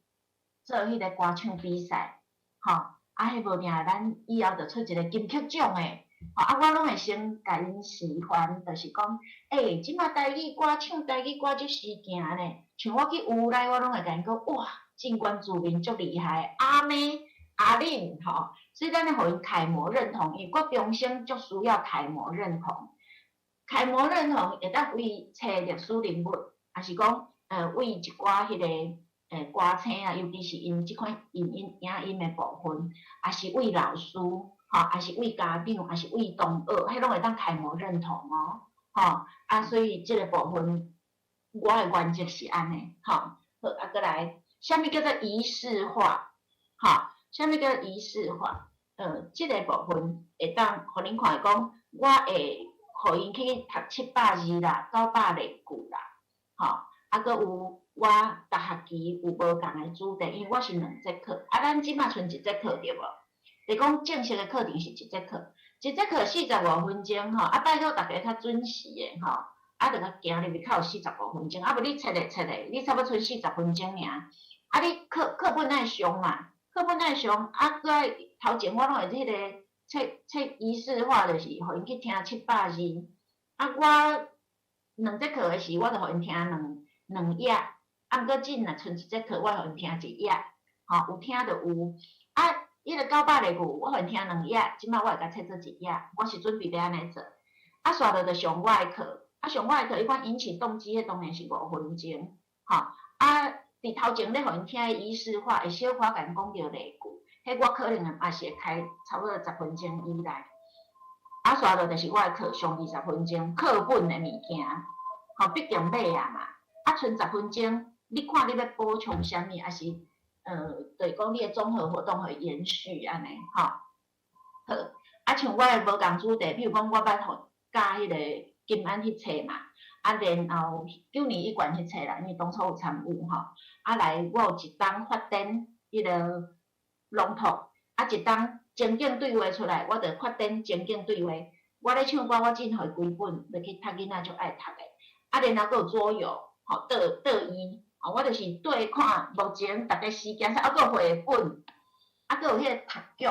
做迄个歌唱比赛，吼，啊，迄无定咱以后着出一个金曲奖诶。啊，我拢会先甲因示范，就是讲，即马台语歌唱台语歌足时行呢。像我去有来，我拢会甲因讲，哇，真原住民足厉害，阿妹、阿玲，吼，所以咱咧互因楷模认同，因为国中生足需要楷模认同。楷模认同会当为找历史人物，也是讲，为一寡迄个歌星啊，尤其是因即款影音的部分，也是为老师。吼，也是为家长，也是为同学，迄拢会当楷模认同哦，吼，啊，所以即个部分，我的原则是安尼，吼，好，啊，再来，啥物叫做仪式化？吼，啥物叫仪式化？即个部分会当互恁看讲，我会互因去读700字啦，900例句啦，吼，啊，佫有我逐学期有无共的主题，因为我是2节课，啊，咱即马剩1节课对无？是讲正式的课程是1节课，1节课45分钟吼，啊拜托大家较准时的吼，啊着甲行入去较有45分钟，啊无你切咧，你差不多剩40分钟尔，啊你课本爱上嘛，课本爱上，啊搁爱头前我拢会迄个册仪式化，就是互因去听700字，啊我2节课的时，我着互因听两页，啊毋过真若剩1节课，我互因听1页，吼有听着有，啊。迄个900例句，我互因听2页，即摆我会甲册做1页，我是准备要安尼做。啊，煞着上我的课，啊上我的课，伊讲引起动机，迄当然是5分钟，吼。啊，伫头前咧互因听仪式化，会小可甲因讲着例句，迄我可能也是会开差不多10分钟以内。啊，煞着就是我的课上20分钟，课本的物件，吼，毕竟买啊嘛，啊剩10分钟，你看你要补充啥物，还是？就是讲你的综合活动会延续安尼，吼，好，啊像我的无共主题，比如讲我捌互教迄个金安迄册嘛，啊然后9年一贯迄册啦，因为当初有参与吼，啊来我有一档发展迄个朗读，啊一档情景对话出来，我着发展情景对话，我咧唱歌，我真互伊几本，落去读囡仔足爱读的，啊然后佫有桌游，吼，倒椅。我就是对看目前逐个时间，啊，佫有绘本，啊，佫有迄个读剧，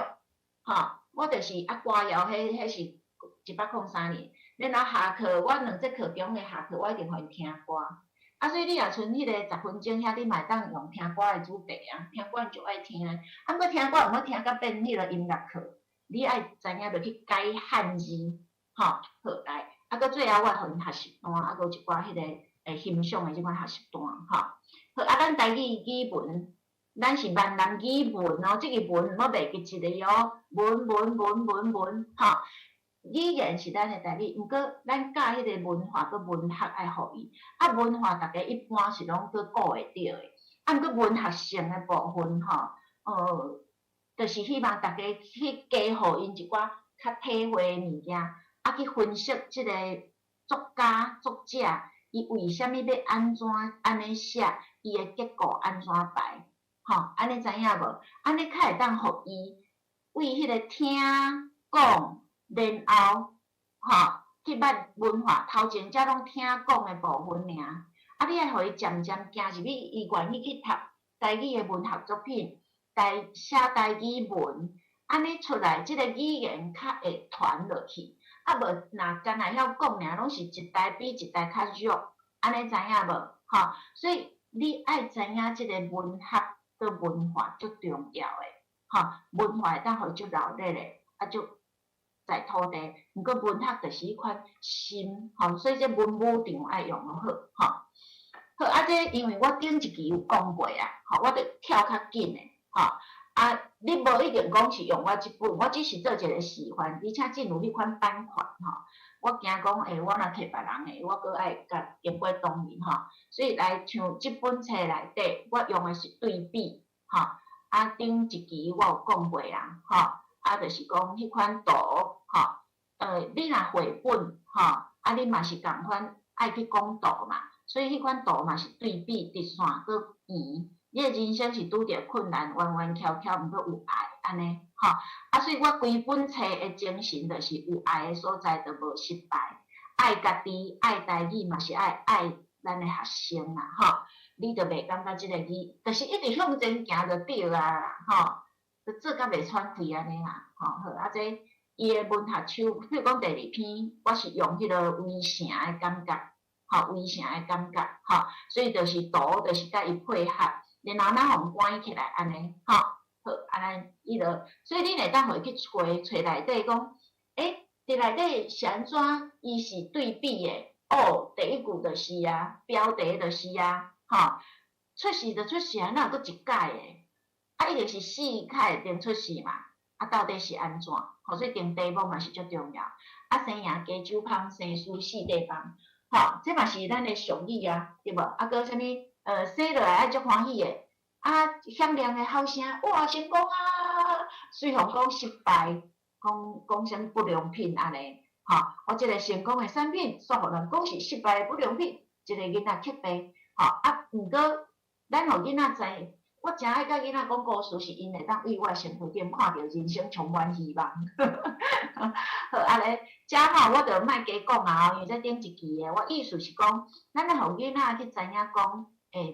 吼，我就是啊歌谣，迄是103年，然后下课，我2节课中的下课，我一定互因听歌，啊，所以你若剩迄个10分钟遐，你嘛会当用听歌的主题啊，听歌就爱听啊，啊，毋过听歌毋好听甲变迄个音乐课，你爱知影着去改汉字，吼，好来，啊，佫最后我互因学习单，啊，佫一寡迄个欣赏的即款学习单，吼。好，啊，咱台语语文，咱是闽南语文哦，即个文毋好袂记一个哦，文，吼，语言是咱的台语，毋过咱教迄个文化佮文学爱互伊，啊，文化逐个一般是拢佫顾会着的，啊，毋过文学性的部分吼，就是希望逐个去加互因一寡较体会的物件，啊，去分析即个作家作者。伊为虾米要安怎安尼写，伊的结果安怎排，吼，安尼知影无？安尼较会当互伊为迄个听讲，然后吼去捌文化，头前才拢听讲的部分尔。啊，你爱互伊渐渐行入去，伊愿意去读台语的文学作品，写台语文，安尼出来，即个语言较会传落去。啊无，若干那晓讲尔，拢是一代比一代较弱，安尼知影无？吼，所以你爱知影即个文学佮文化足重要诶，吼，文化会当互足热烈诶，啊足在土地。毋过文学就是迄款心，吼，所以这文武场爱用好，吼。好，啊，这因为我顶一期有讲过啊，吼，我着跳较紧诶，吼。啊，你无一定讲是用我即本，我只是做一个示范，而且进入迄款版款吼。我惊讲，我若摕别人诶，我搁爱甲经过同面吼。所以来像即本册内底，我用诶是对比吼。啊，顶一期我有讲过啊，吼，啊，就是讲迄款图吼，你若绘本吼，啊，你嘛是共款爱去讲图嘛，所以迄款图嘛是对比直线搁圆。你的人生是拄着困难，弯弯翘翘，毋过有爱安尼吼。啊，所以我规本册的精神就是有爱的所在就无失败。爱家己，爱家己嘛是爱咱的学生啦吼。你着袂感觉即个字，就是一直向前行就对啦吼，就做甲袂喘气安尼啦吼。好，啊这伊的文学手，比如讲第2篇，我是用迄个围城的感觉，吼围城的感觉吼，所以就是图就是甲伊配合。然后咱互关起来安尼，吼，好，安尼伊就，所以你会当互伊去找内底讲，伫内底是安怎？伊是对比的，哦，第一句就是啊，标题就是啊，吼，出世就出世啊，哪有搁一解的？啊，伊就是死较会定出世嘛，啊，到底是安怎？吼，所以定题目嘛是足重要。啊，生赢加酒芳，生输四地方，吼，这嘛是咱的俗语啊，对无？啊，搁啥物？生落来爱足欢喜的，啊，响亮的吼声，哇，成功啊！随后讲失败，讲啥物不良品安尼，吼，我即个成功的产品，煞互人讲是失败的不良品，一个囡仔刻病，吼，啊，毋过咱互囡仔知，我诚爱甲囡仔讲故事，是因会当为我身躯顶看到人生充满希望。好，安尼，遮吼，我着莫加讲啊，因为这顶一期的，我意思是讲，咱要互囡仔去知影讲。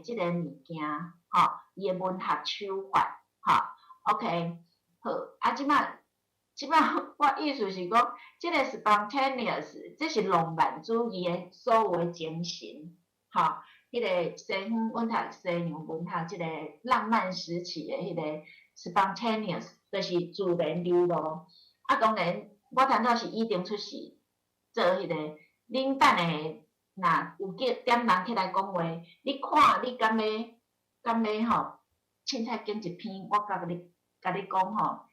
即个物件，吼，伊的文学手法，吼 ，OK， 好，啊，即摆我意思是讲，即个 spontaneous， 这是浪漫主义的所有的精神，吼，迄个西方文学、西洋文学，即个浪漫时期的迄个 spontaneous， 就是自然流露。啊，当然，我谈到是一定出世做迄个冷淡的。若有点人起来讲话，你看你敢要吼，凊彩拣一篇，我甲你讲吼，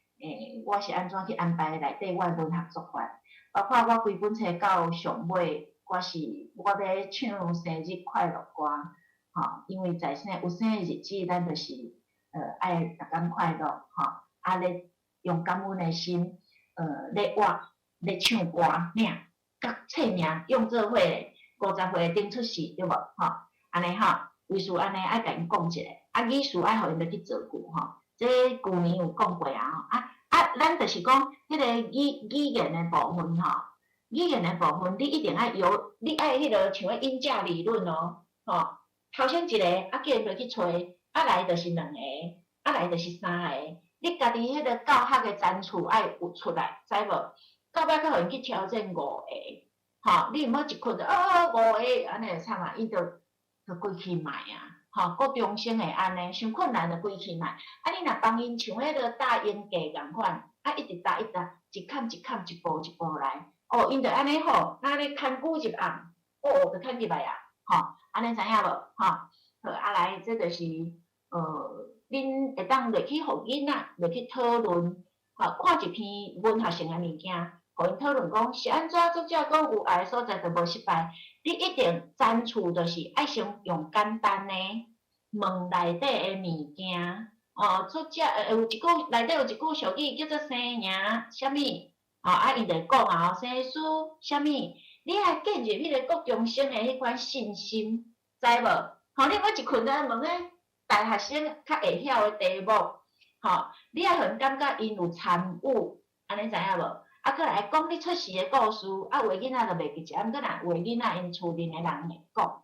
我是安怎去安排内底我的文学作法，包括我规本册到上尾，我要唱生日快乐歌，吼，因为在生有生的日子，咱就是爱逐工快乐，吼，啊咧用感恩的心，咧活咧唱歌，领甲册名用做伙。50岁顶出世对无？吼，安尼吼，为师安尼爱甲因讲一下，啊，语序爱互因来去做句吼。这旧年有讲过啊，咱就是讲迄个语言的部分吼，语言的部分你一定爱有，你爱迄个像音价理论哦，吼，头先一个，啊，叫因落去找，啊来就是2个，啊来就是3个，你家己迄个教学的层次爱有出来，知无？到尾搁互因去挑战5个。吼，你毋好一困就5个，安尼会惨啊！伊就规气卖啊，吼，国中生会安尼，伤困难就规气卖。啊，你若帮因像迄个搭音架共款，啊，一直搭，一坎一坎，一步一步来。哦，因就安尼好，那你牵久一暗，就牵入来啊，吼，安尼知影无？吼，好，啊来，这就是恁会当落去互囡仔落去讨论，吼，看一篇文学性的物件。互因讨论讲是安怎作者讲有爱的所在就无失败，你一定zan取就是爱先用简单的问内底的物件。哦，作者有一句内底有一句俗语叫做生赢啥物，啊因就讲啊，生输啥物，你爱建立迄个国中生的迄款信心，知无？吼，你要一群人问个大学生较会晓的题目，吼，你爱互因感觉因有参与，安尼知影无？啊，搁来讲你出世的故事，啊，话囡仔就袂记食，毋过若话囡仔因厝边的人会讲，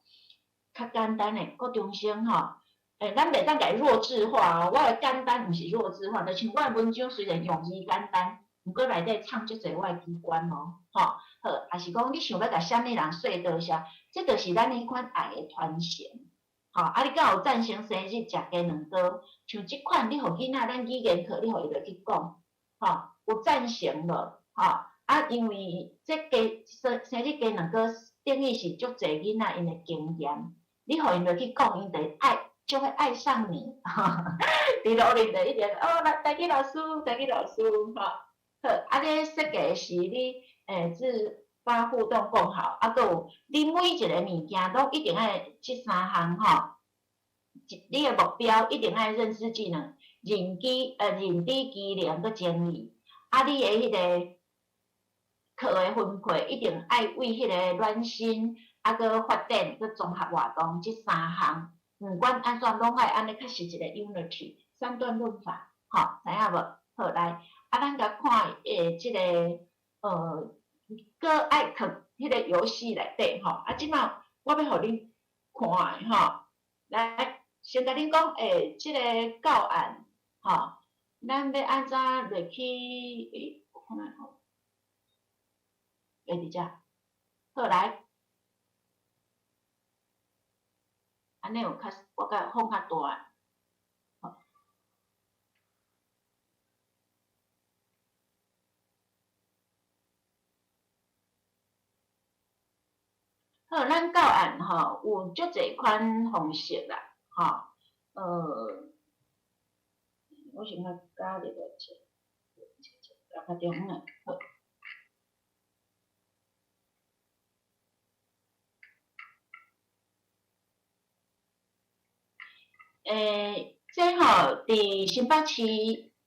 较简单的国中生吼，咱袂当甲伊弱智化哦。我的简单毋是弱智化，就像我的文章虽然用字简单，毋过内底藏足侪我的机关哦，吼，好，也是讲你想要甲啥物人说多少，这就是咱迄款爱的传承，吼，啊，你敢有赞成生日食鸡卵糕？像即款你互囡仔，咱语言课你互伊落去讲，吼，有赞成无？吼，啊，因为这生日鸡卵糕等于是足侪囡仔因的经验，你互因落去讲，因就会爱上你，哈，伫努力的一点，来，台语老师，吼，好，啊，你设计是你自发互动讲好，啊，搁有你每一个物件拢一定爱这3项吼，你的目标一定爱认识技能、认知技能搁建立，啊，你的迄个课的分配一定爱为迄个暖身，搁发展，搁综合活动即三项，毋管安怎拢爱安尼较实一个 unity 三段论法，知影无？好来，咱甲看即个搁爱读迄个游戏内底即摆我要互你看的来，先甲恁讲即个教案咱要安怎落去？我看下伫遮，好来，安尼有较，我甲放较大。好，咱教案有足侪款方式啦，我先甲加入个加较中诶，好。这伫新北市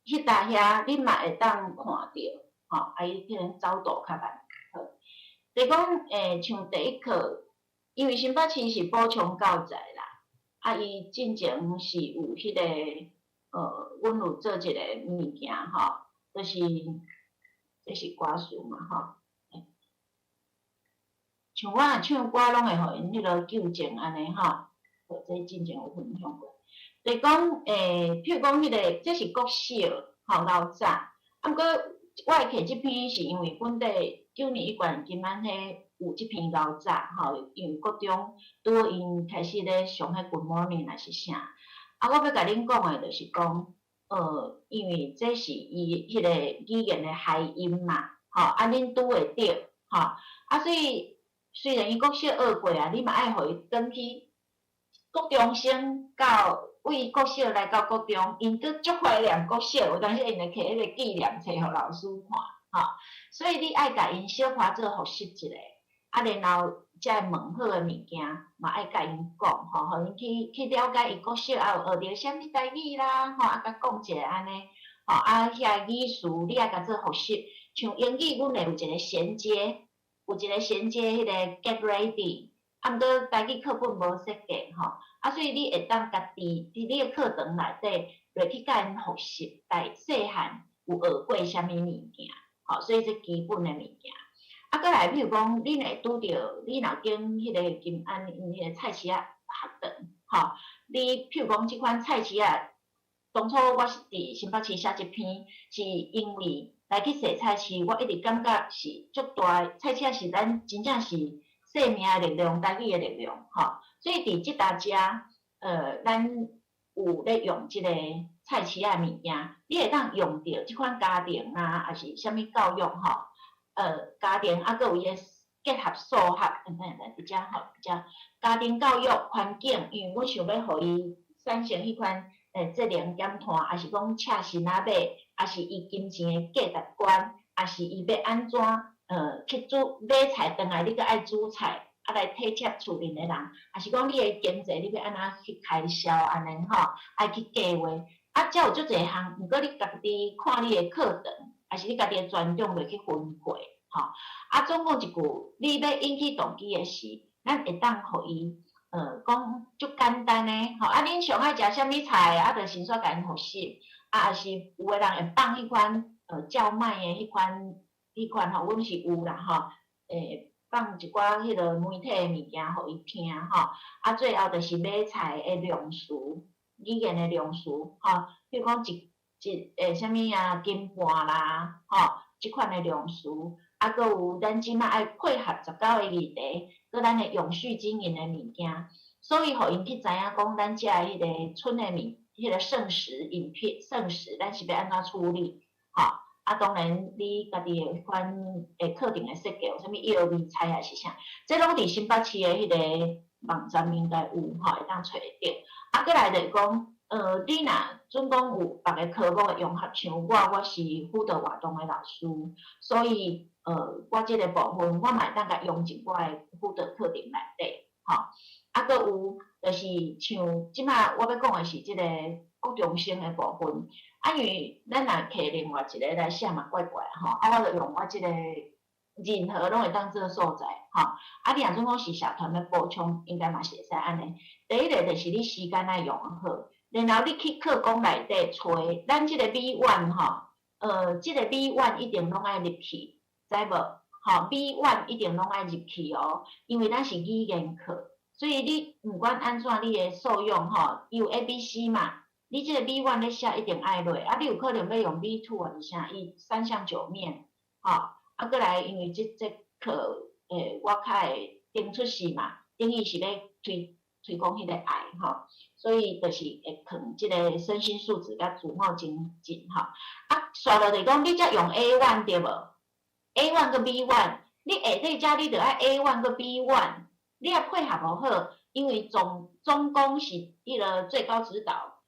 迄搭遐，恁嘛会当看到，伊可能走道较慢。就讲像第一课，因为新北市是补充教材啦，伊进前是有迄个阮有做一个物件就是这是歌词嘛像我唱歌拢会互因迄个纠正安尼这进前有分享过。就讲譬如讲迄个这是国小老早，毋过我会摕即篇是因为本地9年1贯今晚迄有即篇老早因为国中拄因开始咧上迄 Good Morning 还是啥，我要甲恁讲诶就是讲因为这是伊迄个语言诶海音嘛恁拄会着所以虽然伊国小学过你嘛爱互伊转去国中生到为国小来到国中，因搁足怀念国小，有当时因会摕迄个纪念册互老师看所以你爱甲因小可做复习一下，然后才会问好诶物件嘛爱甲因讲互因去了解伊国小有学着啥物台语啦甲讲一下安尼遐语词你爱甲做复习，像英语阮会有一个衔接，迄个 get ready， 毋过台语课本无设计所以你会当家己伫你诶课堂内底落去甲因复习，细汉有学过啥物物件所以这基本诶物件。搁来，譬如讲，恁会拄着你若经迄个金安因迄个菜市仔学堂你譬如讲即款菜市仔，当初我是伫新北市写即篇，是因为来去洗菜市，我一直感觉是足大菜市仔是咱真正是生命诶力量，台语诶力量所以伫即搭遮咱有咧用即个菜市仔物件，你会当用着即款家庭还是啥物教育家庭搁有伊个结合数学，来伫遮伫遮家庭教育环境，因为阮想要互伊产生迄款责任减摊，还是讲请神仔买，还是伊金钱诶价值观，还是伊要安怎去买菜转来，你搁爱煮菜。来体贴厝边诶人，还是讲你诶经济你要安怎去开销安尼爱去计划才有足侪项。毋过你家己看你诶课程，还是你家己诶专长落去分配总共一句，你要引起动机诶时，咱会当互伊讲足简单诶恁上爱食啥物菜就先煞甲因复习还是有诶人会放迄款叫卖诶迄款阮是有啦放一寡迄个媒体诶物件互伊听最后就是买菜诶量词，语言诶量词比如讲啥物斤半啦即款诶量词搁有咱即摆爱配合19个议题，搁咱诶永续经营诶物件，所以互因去知影讲咱遮诶迄个村诶迄个剩食影片剩食，咱是要安怎处理当然，你家己诶款课程诶设计有啥物药味菜还是啥，这拢伫新北市诶迄个网站应该有会当找会着。过来就是讲，你若准讲有别个科目诶融合，像我是辅导活动诶老师，所以我即个部分我嘛会当甲用进我诶辅导课程内底搁有就是像即摆我要讲诶是即个国中生诶部分。因为咱若摕另外一个来写嘛怪怪我就用我即个任何拢会当做所在，吼。啊，你若准讲是社团要补充，应该嘛是会使安尼。第一个就是你时间爱用好，然后你去课纲内底找，咱即个美院吼，即个美院一定拢爱入去，知无？吼，美院一定拢爱入去哦，因为咱是语言课，所以你毋管安怎，你的素养吼，有 ABC 嘛，你即个美院咧写一定爱落，啊，你有可能要用 B2啊，是啥？伊3项9面，吼，啊，过来因为即课，我较会顶出世嘛，等于是咧推广迄个爱吼，所以就是会放即个身心素质甲自我精进吼。啊，刷落就是讲，你则用 A1 对无 ？A1 个 B1，你下底遮你着爱 A1 个 B1，你也配合无好，因为总共是迄个最高指导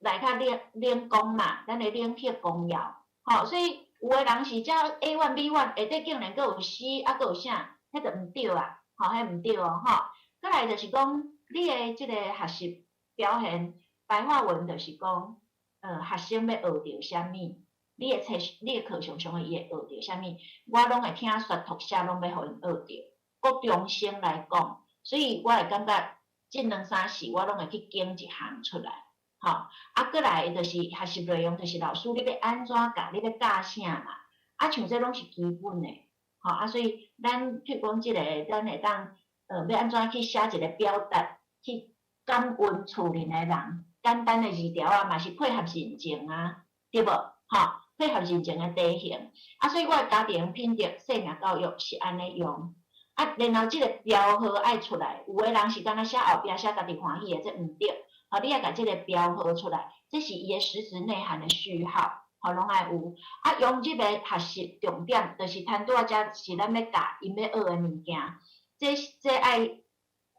来较领工嘛，咱的领迄公要，吼，所以有的人是遮 A1 B1 下底竟然佫有 C， 啊佫有啥，迄着毋对啊，吼，迄毋对哦，吼。再来就是讲，你的即个学习表现，白话文就是讲，学生要学着啥物，你的课上上伊会学着啥物，我拢会听说读写，拢要互因学着。国中生来讲，所以我会感觉即2、3事，我拢会去拣一项出来，吼。啊，过来就是学习内容，就是老师你要安怎教，你要教啥嘛？啊，像这拢是基本的，吼。啊，所以咱譬如讲即个，咱会当。要安怎去写一个表达，去感恩厝邻的人，简单的字条啊，嘛是配合人情啊，对无？吼，配合人情的地形。啊，所以我的家庭品德生命教育是安尼用。啊，然后即个标号爱出来，有的人是敢若写后壁写家己欢喜的，这毋对。吼，你爱甲即个标号出来，这是伊的实质内涵的序号，吼，拢爱有。啊，用即个学习重点，就是摊拄仔遮是咱要教因要学的物件。这爱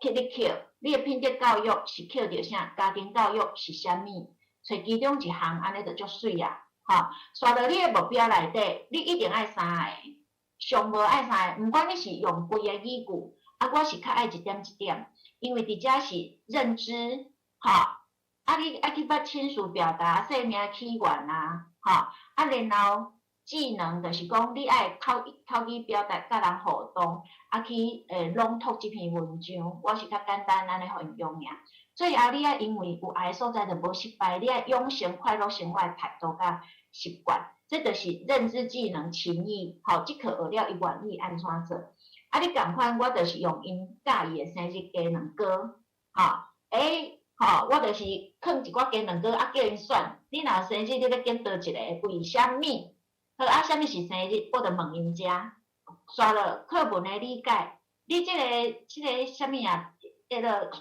去你扣，你的品德教育是扣着啥？家庭教育是啥物？找其中一项，安尼就足水啊！吼，刷到你的目标内底，你一定爱3个，上无爱3个。毋管你是用规个语句，啊，我是较爱一点一点，因为伫遮是认知，吼，啊，你爱去捌亲属表达、生命起源啊，吼，啊，然后。技能就是讲，你爱口语表达，甲人互动，啊去朗读即篇文章，我是较简单安尼互因用尔。最后你爱因为有爱所在就无失败，你爱养成快乐生活的态度甲习惯，这就是认知技能、情意。吼，即课学了伊愿意安怎做。啊，你共款，我就是用因教伊的生日鸡卵糕，吼，吼，我就是放一寡鸡卵糕，啊叫因选，你若生日你要拣倒一个，为虾米？好啊，啥物是生日？我着问因遮，刷了课文的理解，你即个啥物啊？迄个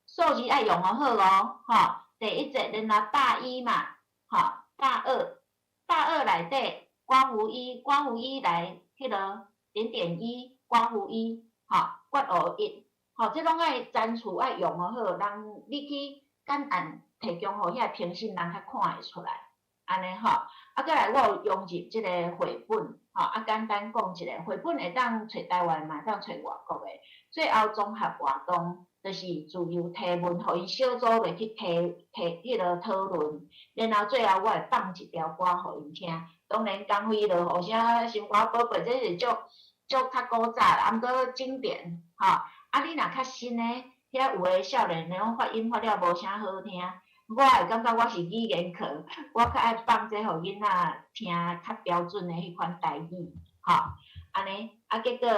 数字爱用好哦，吼。第一节，然后大1嘛，吼，大2内底刮胡1来迄个0.1刮胡1，吼，刮号1，吼，这拢爱删除爱用好，人你去简案提供互遐评审人较看会出来。安尼吼，啊，过来我有用入即个绘本，吼，啊，简单讲一个绘本会当找台湾嘛，当找外国的。最后综合活动就是自由提问，互伊小组落去提迄个讨论，然后最后我会放一条歌互因听。当然光辉落互啥心肝宝贝，这是足较古早啦，毋过经典，吼。啊，你若较新的，遐有诶少年拢发音发了无啥好听。我会感觉我是语言课，我较爱放这互囡仔听较标准的迄款台语，吼，安尼，啊，结果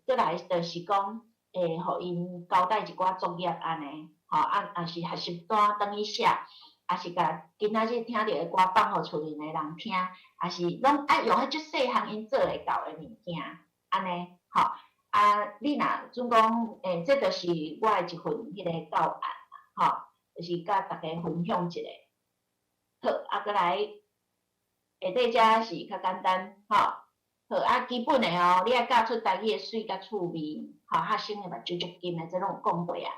过来就是讲，互因交代一寡作业安尼，吼，啊是学习单等伊写，啊是甲今仔日听到的歌放互厝里的人听，啊是拢爱用迄足细项因做会到的物件，安尼，吼，啊，你若准讲，这就是我的一份迄个教案，吼。就是甲大家分享一下，好，啊，过来下底遮是较简单，吼，好，啊，基本的哦，你爱教出台语的水甲趣味，吼，学生的目睭足金的，这拢有讲过啊。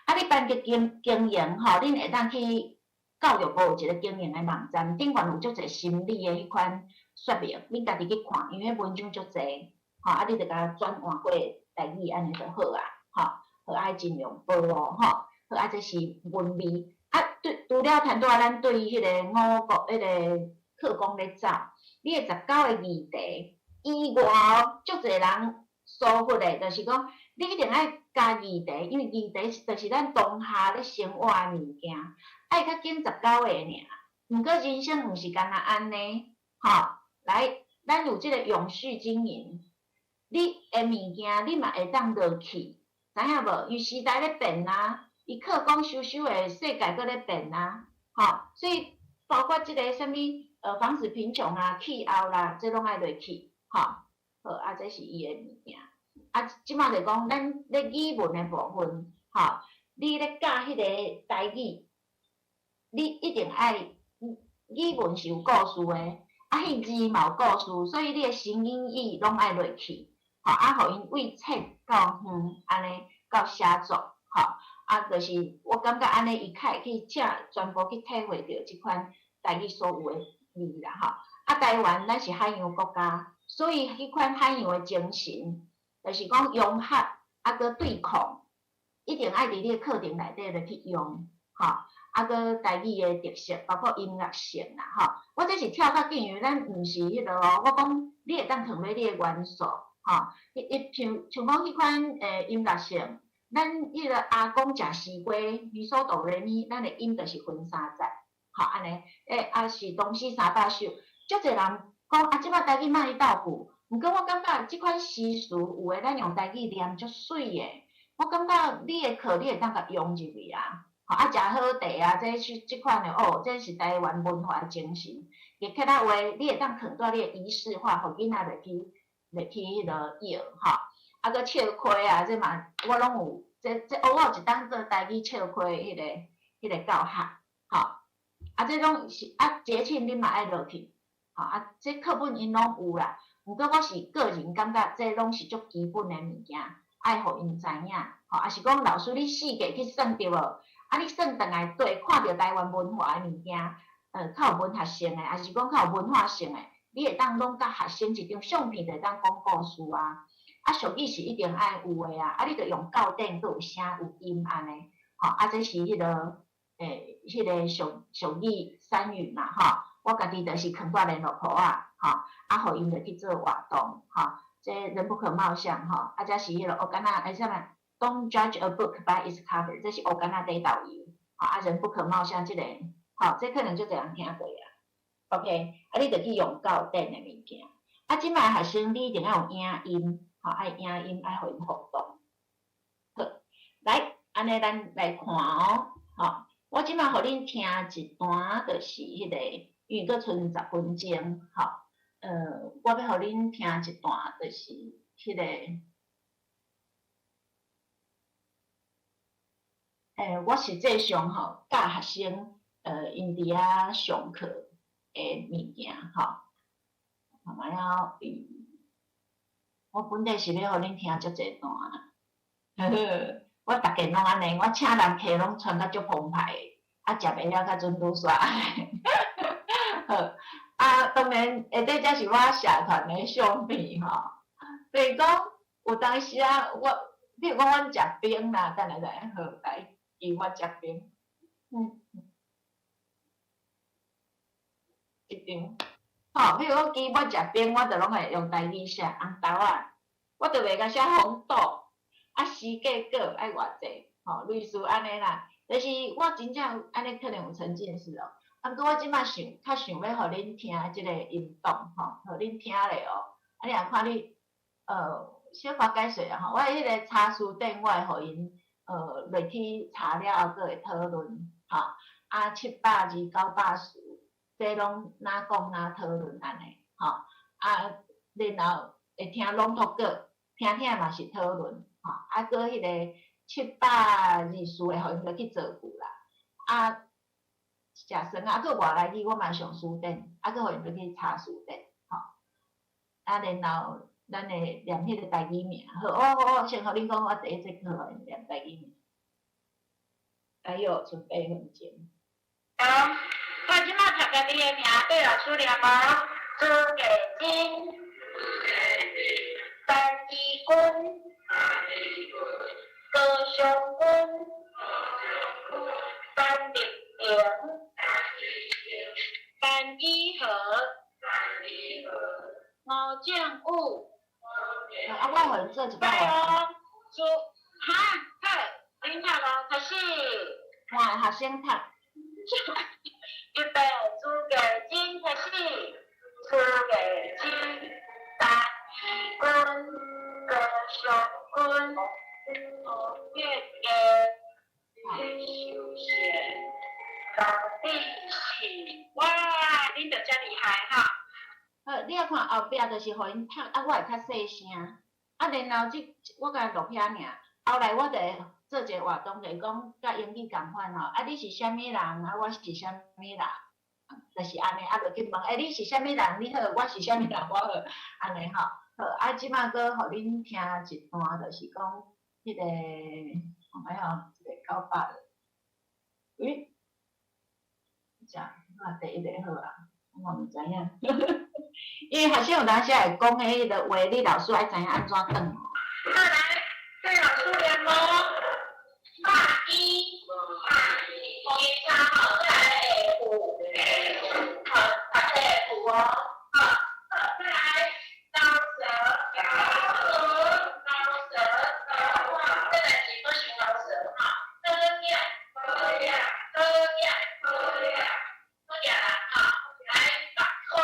啊，你班级经营，吼，恁会当去教育部有一个经营的网站，顶悬有足侪心理的迄款说明，恁家己去看，因为迄文章足侪，吼，啊，你着甲转换过台语安尼就好啊，吼，好，爱尽量报哦，吼。好，啊，这是文味。啊，除了谈到咱对迄个5个迄个课纲咧走，你的19个议题，以外，足侪人疏忽的，就是讲你一定爱加议题，因为议题就是咱当下咧生活的物件，爱较紧19个尔。毋过人生毋是干那安尼，吼，来，咱有即个永续经营，你的物件你嘛会当落去，知影无？因为时代咧变啊，伊靠讲修的世界搁咧变啊，吼，所以包括即个啥物防止贫穷啊、气候啦，这拢爱落去，吼，好啊，这是伊的物件。啊，即马就讲咱咧语文的部分，吼，你咧教迄个台语，你一定爱语文是有故事的，啊，迄字嘛有故事，所以你的声音语拢爱落去，吼，啊，互因为册到安尼到写作，吼，啊，就是我感觉安尼伊较会去全部去体会到即款台语所有的味啦，吼，啊，台湾咱是海洋国家，所以迄款海洋的精神。就是讲融合，啊，搁对抗，一定爱伫你课程内底来去用，吼，啊，搁台语的特色，包括音乐性啦，吼。我这是跳较紧，因为咱毋是迄落哦，我讲你会当藏咧你的元素，吼，像讲迄款音乐性，咱迄个阿公食西瓜，咪嗦哆来咪，咱的音就是分3节，吼，安尼，啊是东西300首，足侪人讲啊，即摆台语卖豆腐。毋过我感觉即款诗词有诶，咱用台语念足水诶。我感觉你诶课你会当甲用入去啊，吼啊食好茶啊，即款诶哦，这是台湾文化诶精神。亦克拉话，你会当放到你诶仪式化，互囡仔落去迄落用吼。啊，搁笑亏啊，这嘛我拢有，我有一当做台语笑亏迄个教学，吼。啊，这拢是啊节庆你嘛爱落去，吼啊，这课本因拢有啦。毋过我是个人感觉，这拢是足基本的物件，爱互因知影，吼，啊是讲老师你细个去算着无？啊，你算倒来对，看着台湾文化的物件，较有文学性的，还是讲较有文化性的，你会当拢甲学生一张相片，就会当讲故事啊。啊，俗语是一定爱有的啊，啊，你着用校订，佫有声有音安尼，吼，啊，这是迄个迄个俗语3语嘛，吼，我家己就是藏在联络簿啊，吼。啊，互因着去做活动，吼，这人不可貌相，吼，啊，这是迄个乌干那，啥物 ？Don't judge a book by its cover， 这是乌干那底导游，吼，啊，人不可貌相，这个，吼，这可能就这样听过啊。OK， 啊，你着去用到顶的物件，啊，即摆学生你一定要有影音，吼，爱影音，爱互因互动。好，来，安尼咱来看哦，吼，我即摆互恁听一段，就是迄个，因为佫剩10分钟，吼。我要互恁听一段，就是迄个，我实际上吼教学生，因伫遐上课的物件，吼，慢慢仔，我本地是要互恁听足济段，呵呵，我逐个拢安尼，我请人客拢穿甲足澎湃的，啊，食袂了较准拄煞，好。啊，当然，下底才是我社团的相片吼。比如讲，有当时啊，比如讲，阮食冰啦，等下好来，伊我食冰，一张。吼，比如讲，记我食冰，我着拢会用台语写红豆啊，我着袂甲写红豆，啊，时价个爱偌济，吼，类似安尼啦。就是我真正安尼可能有沉浸式哦。啊，过我即摆较想要互恁听即个运动吼，互恁听咧哦。啊，你若看你小可解说啊吼，我迄个查书顶，我会互因落去查了后，佫会讨论吼。啊，700字900字，这拢哪讲哪讨论安尼吼。啊，然后会听朗读个，听嘛是讨论吼。啊，佫迄个700字数会互因落去做句啦。啊。食酸啊，佫外来语我嘛上书顶，啊，佫互因落去查书顶，吼。啊，然后咱会念迄个台语名，好，我先互恁讲，我第一节课互因念台语名。还有剩8分钟。好，我即摆读家己的名，对老师念哦。朱月金，范义君，高雄君，范立平。范一和，毛酱物，啊，我互你做一摆加活动，油，煮哈，好，领导咯，开始，换学生读。预备，煮个金开始，煮个金，大滚个小滚，月个休闲，到底是哇，恁着遮厉害哈！好，你啊看后壁就是互因读，啊，我会较细声，啊，然后我甲录遐尔，后来我就会做一个活动，就是讲甲英语共款吼，啊，你是啥物人，啊，我是啥物人，就是安尼，啊，就去问，你是啥物人，你好，我是啥物人，我好，安尼吼，好，啊，即摆佫互恁听一段，就是讲迄个，哎呀，一个九八的，喂，这我第一个好啊，我毋知影。因为学生有当时会讲的迄个话，你老师爱知影安怎转。再来，对老师联盟，大一，一三好，再来下五，好，再来下五哦，好，再来高舌，再来几个寻高舌哈，高呀啦，好，来把口，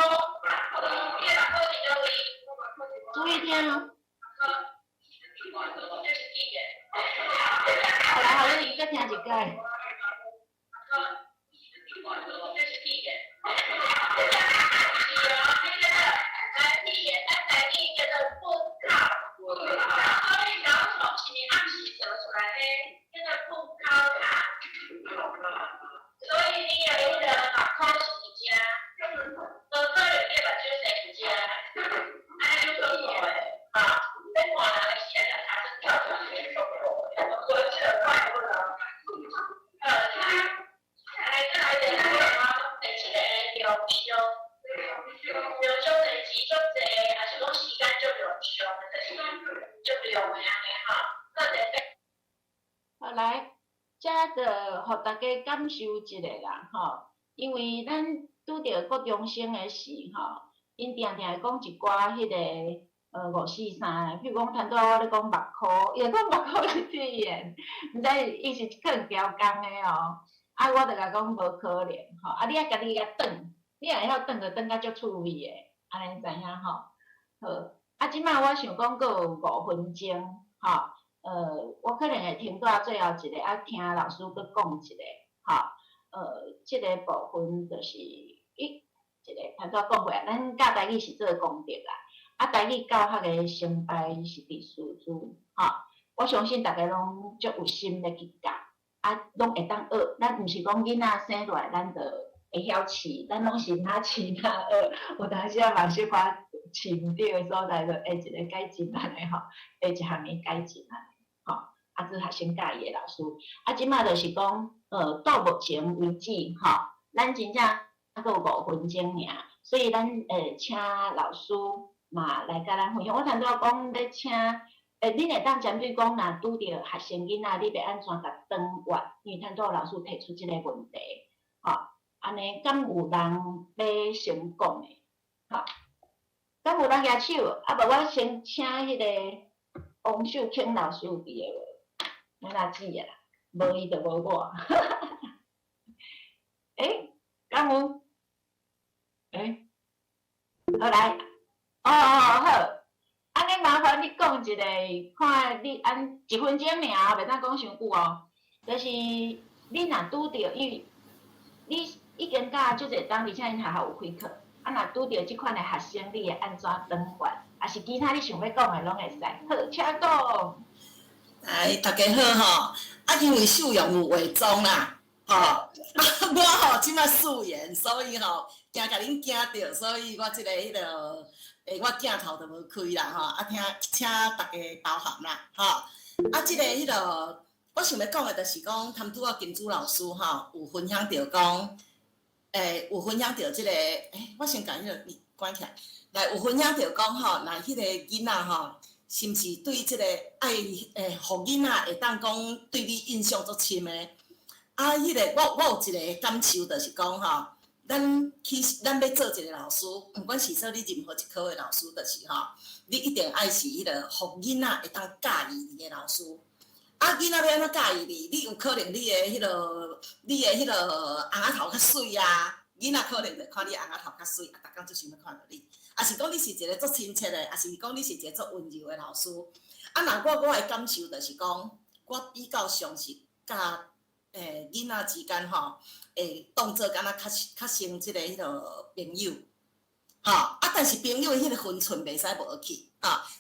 注意听哦。这是第一点。好来，好，你再听一届。这是第一点。来，第一点，来第一个的不靠，所以然后从前面暗示得出来呢，这个不靠卡，所以你有一个把靠是一家，个人也把就是一家，哎，就可以啊。在华南的现在它是跳转的手我记得怪不得。再来的是什么？第一个疗伤，疗伤的集中者，还是讲时间就疗伤，就疗的安尼哈。再来，好来，遮着互大家感受一下啦，吼，因为咱拄着国中生的事吼，因定定会讲一寡迄个。543，譬如讲，拄仔我咧讲目科，伊会讲目科是肺炎，毋知伊是可能调工的哦。啊，我就甲讲无可能吼，啊，你啊家己甲转，你若会晓转就转甲足趣味的，安尼知影吼。好，啊，即摆我想讲，佫有5分钟，吼，我可能会停到最后一个，啊，听老师佫讲一个，吼，即个部分就是一个拄仔讲过啊，咱教台语是做功德啦。啊，台语教学的成败是第四组，吼，我相信大家拢足有心咧去教，啊，拢会当学。咱毋是讲囡仔生落来，咱就会晓饲，咱拢是哪饲哪学。有当时啊，嘛小可饲毋对的所在，就下一个改进安尼吼，下一项物改进安尼，吼。啊，做学生教伊的老师，啊，即摆就是讲，到目前为止，吼，咱真正还佫有5分钟尔，所以咱请老师。嘛来甲咱分享，我拄仔讲咧请，恁会当针对讲，若拄着学生囡仔，你要安怎甲转换？因为拄仔老师提出即个问题，吼，安尼敢有人要先讲的？吼，敢有人举手？啊，无我先请迄个王秀卿老师有伫个无？我哪知啊啦？无伊就无我。敢有？好来。好，安尼麻烦你讲一个，看你按1分钟尔，袂当讲伤久哦。就是你若拄着，因为你已经教足侪档，而且因学校有开课，啊，若拄着即款的学生，你会安怎转换？啊是其他你想要讲的拢会使。好，请讲。哎，大家好吼！啊，因为秀容有化妆啦，吼，我吼即摆素颜，所以吼惊甲恁惊着，所以我即个迄个。我镜头就无开啦吼，啊请大家包涵啦吼。啊，即个迄个，我想要讲的就是讲，拄仔金珠老师吼有分享着讲，有分享着即个，我先甲迄个关起来，来有分享着讲吼，若迄个囡仔吼，是毋是对即个爱互囡仔会当讲对你印象足深的？啊，迄个我有一个感受，就是讲吼。咱要做一个老师，毋管是说你任何一科的老师，就是吼，你一定爱是迄个，互囡仔会当介意你的老师。啊，囡仔要安怎介意你？你有可能你的迄落红仔头较水啊，囡仔可能就看你红仔头较水，啊，逐工就想要看到你。啊，是讲你是一个足亲切的，啊，是讲你是一个足温柔的老师。啊，若我的感受就是讲，我比较像是甲囡仔之间吼，会当做敢若较像即个迄落朋友。吼，啊，但是朋友的迄个分寸袂使无去，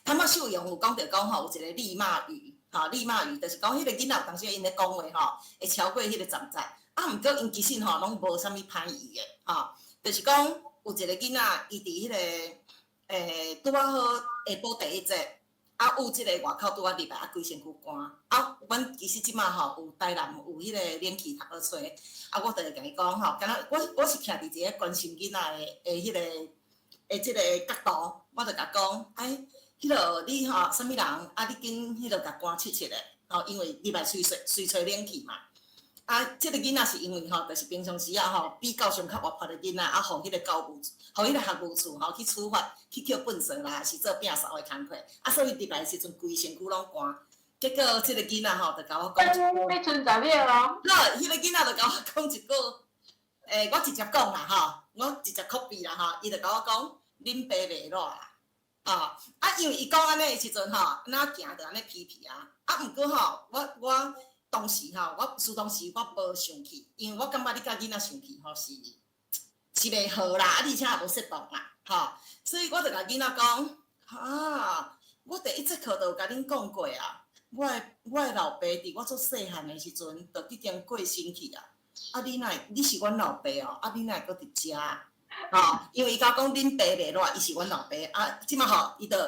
他们秀容有讲着讲吼，有一个礼貌语。礼貌语就是讲，迄个囡仔有当时因咧讲话吼，会超过迄个10载。啊，毋过因其实吼，拢无啥物歹意的，就是讲有一个囡仔，伊伫迄个拄啊好下晡第一节，啊有即个外口拄啊入来，啊规身躯寒。啊，阮其实即马吼有台南有迄个冷气头好吹，啊我就会甲伊讲吼，敢若我是徛伫一个关心囡仔的迄个即个角度，我就甲讲，哎。迄落你吼，啥物人啊？你紧迄落甲赶切切的，吼，因为入来随吹冷气嘛。啊，即个囡仔是因为吼，就是平常时啊吼，比较上较活泼的囡仔，啊，互迄个教务，互迄个学务处吼去处罚，去捡粪扫啦，还是做摒扫的工课，啊，所以入来时阵规身躯拢寒。结果即个囡仔吼，就甲我讲，你剩10秒哦。好，迄个囡仔就甲我讲一句，我直接讲啦吼，我直接 copy 啦吼，伊就甲我讲，恁爸袂热啦。因为伊讲安尼的时阵吼，哪行着安尼皮皮啊。啊，毋过吼，我当时吼，我无生气，因为我感觉你甲囡仔生气吼是袂好啦，而且也无适当啦，吼。所以我就甲囡仔讲，我第一节课就有甲恁讲过啊，我的老爸伫我做细汉的时阵，就已经过身去啊。啊，你是阮老爸哦，啊，你哪会搁伫遮？因为伊甲我讲恁爸袂热，伊是阮老爸，啊，即马吼，伊就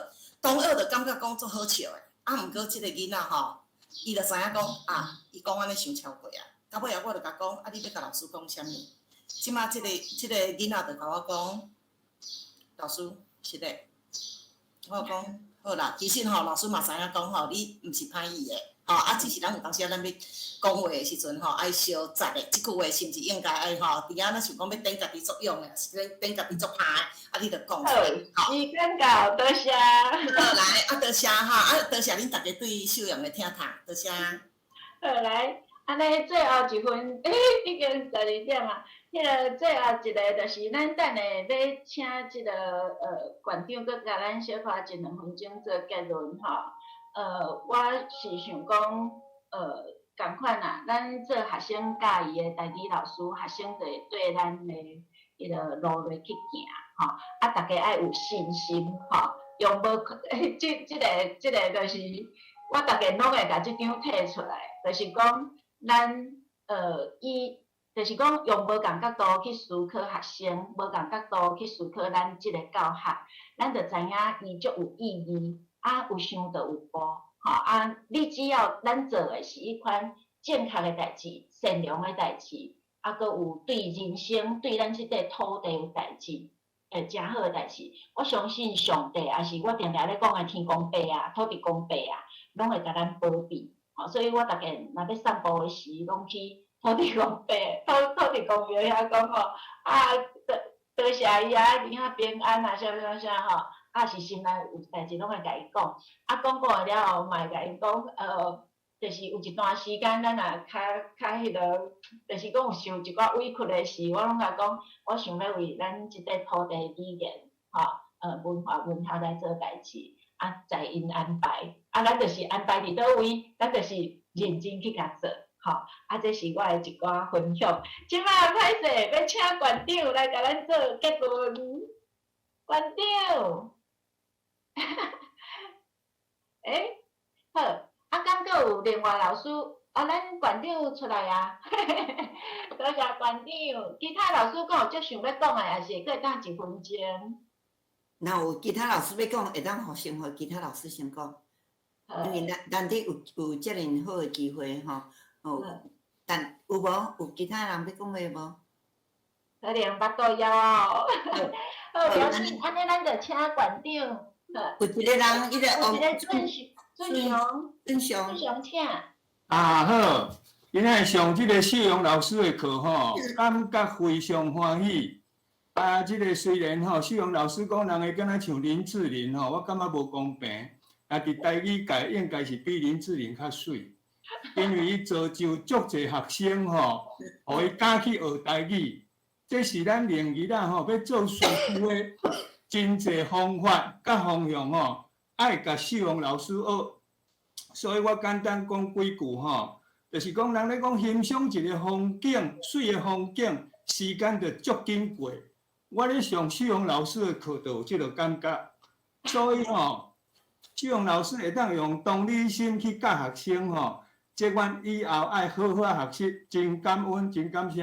同学就感觉讲足好笑的，啊，毋过即个囡仔吼，伊就知影讲伊讲安尼伤超过啊，到尾啊，我就甲讲，你要甲老师讲啥物？即马即个囡仔就甲我讲，老师是的，我讲好啦，其实吼，老师嘛知影讲吼，你毋是歹意的。只是咱有当时咱要讲话的时阵吼，爱小杂的，即句话是毋是应该爱吼？伫遐咱想讲要顶家己作用的，是顶家己作歹的，你着讲出来。好，时间到，多谢。好来，多谢哈，多谢恁大家对秀阳的听读，多谢。好来，安尼最后一分，已经12点啊。迄个最后一个就是咱等下要请即个馆长搁甲咱小可1-2分钟做结论吼。我是想讲，共款啊，咱做学生教育的代理老师，学生就会对咱的迄个路路去行，吼，啊，大家爱有信心，吼，用无即个就是我大家拢会甲即张摕出来，就是讲咱伊就是讲用无共角度去思考学生，无共角度去思考咱即个教学，咱就知影伊足有意义。有想就有报，你只要咱做的是迄款正确的代志、善良的代志，搁有对人生、对咱即块土地有代志，诚好的代志。我相信上帝也是我定定咧讲的天公伯啊、土地公伯啊，拢会甲咱保庇。所以我逐个若要散步的时，拢去土地公伯、土地公庙遐讲吼，多谢伊啊，囡仔平安啊，啥吼。是心内有代志，拢会甲伊讲。讲过了后，嘛会甲伊讲，就是有一段时间，咱若较迄个，就是讲有受一寡委屈的事，我拢甲讲，我想要为咱即块土地理念，文化文化来做代志，在因安排，咱就是安排伫倒位，咱就是认真去甲做，这是我的一寡分享。即摆歹势，要请馆长来甲咱做结论，馆长。好，敢阁有另外老师，咱馆长出来啊，多谢馆长。其他老师敢有足想要讲的，也是可以等1分钟。若有其他老师要讲，会当先互其他老师先讲，因为难得有遮尔好的机会吼，但有无？有其他人要讲话无？可能巴肚枵哦。好，安尼咱就请馆长。有一个人，伊个有一个尊雄，尊雄，请。好，今仔上即个秀荣老师的课吼，感觉非常欢喜。啊，即个虽然吼，秀荣老师讲人会敢若像林志玲吼，我感觉无公平。啊，伫台语界应该是比林志玲较水，因为伊造就足侪学生吼，互伊敢去学台语。这是咱另一仔吼，要做师傅的真侪方法甲方向吼，爱甲秀荣老师学。所以我简单讲几句吼。就是讲，人咧讲欣赏一个风景，水的风景，时间就足紧过。我咧上秀荣老师的课，就有即个感觉。所以吼，秀荣老师会当用同理心去教学生吼，即阮以后爱好好学习，真感恩，真感谢。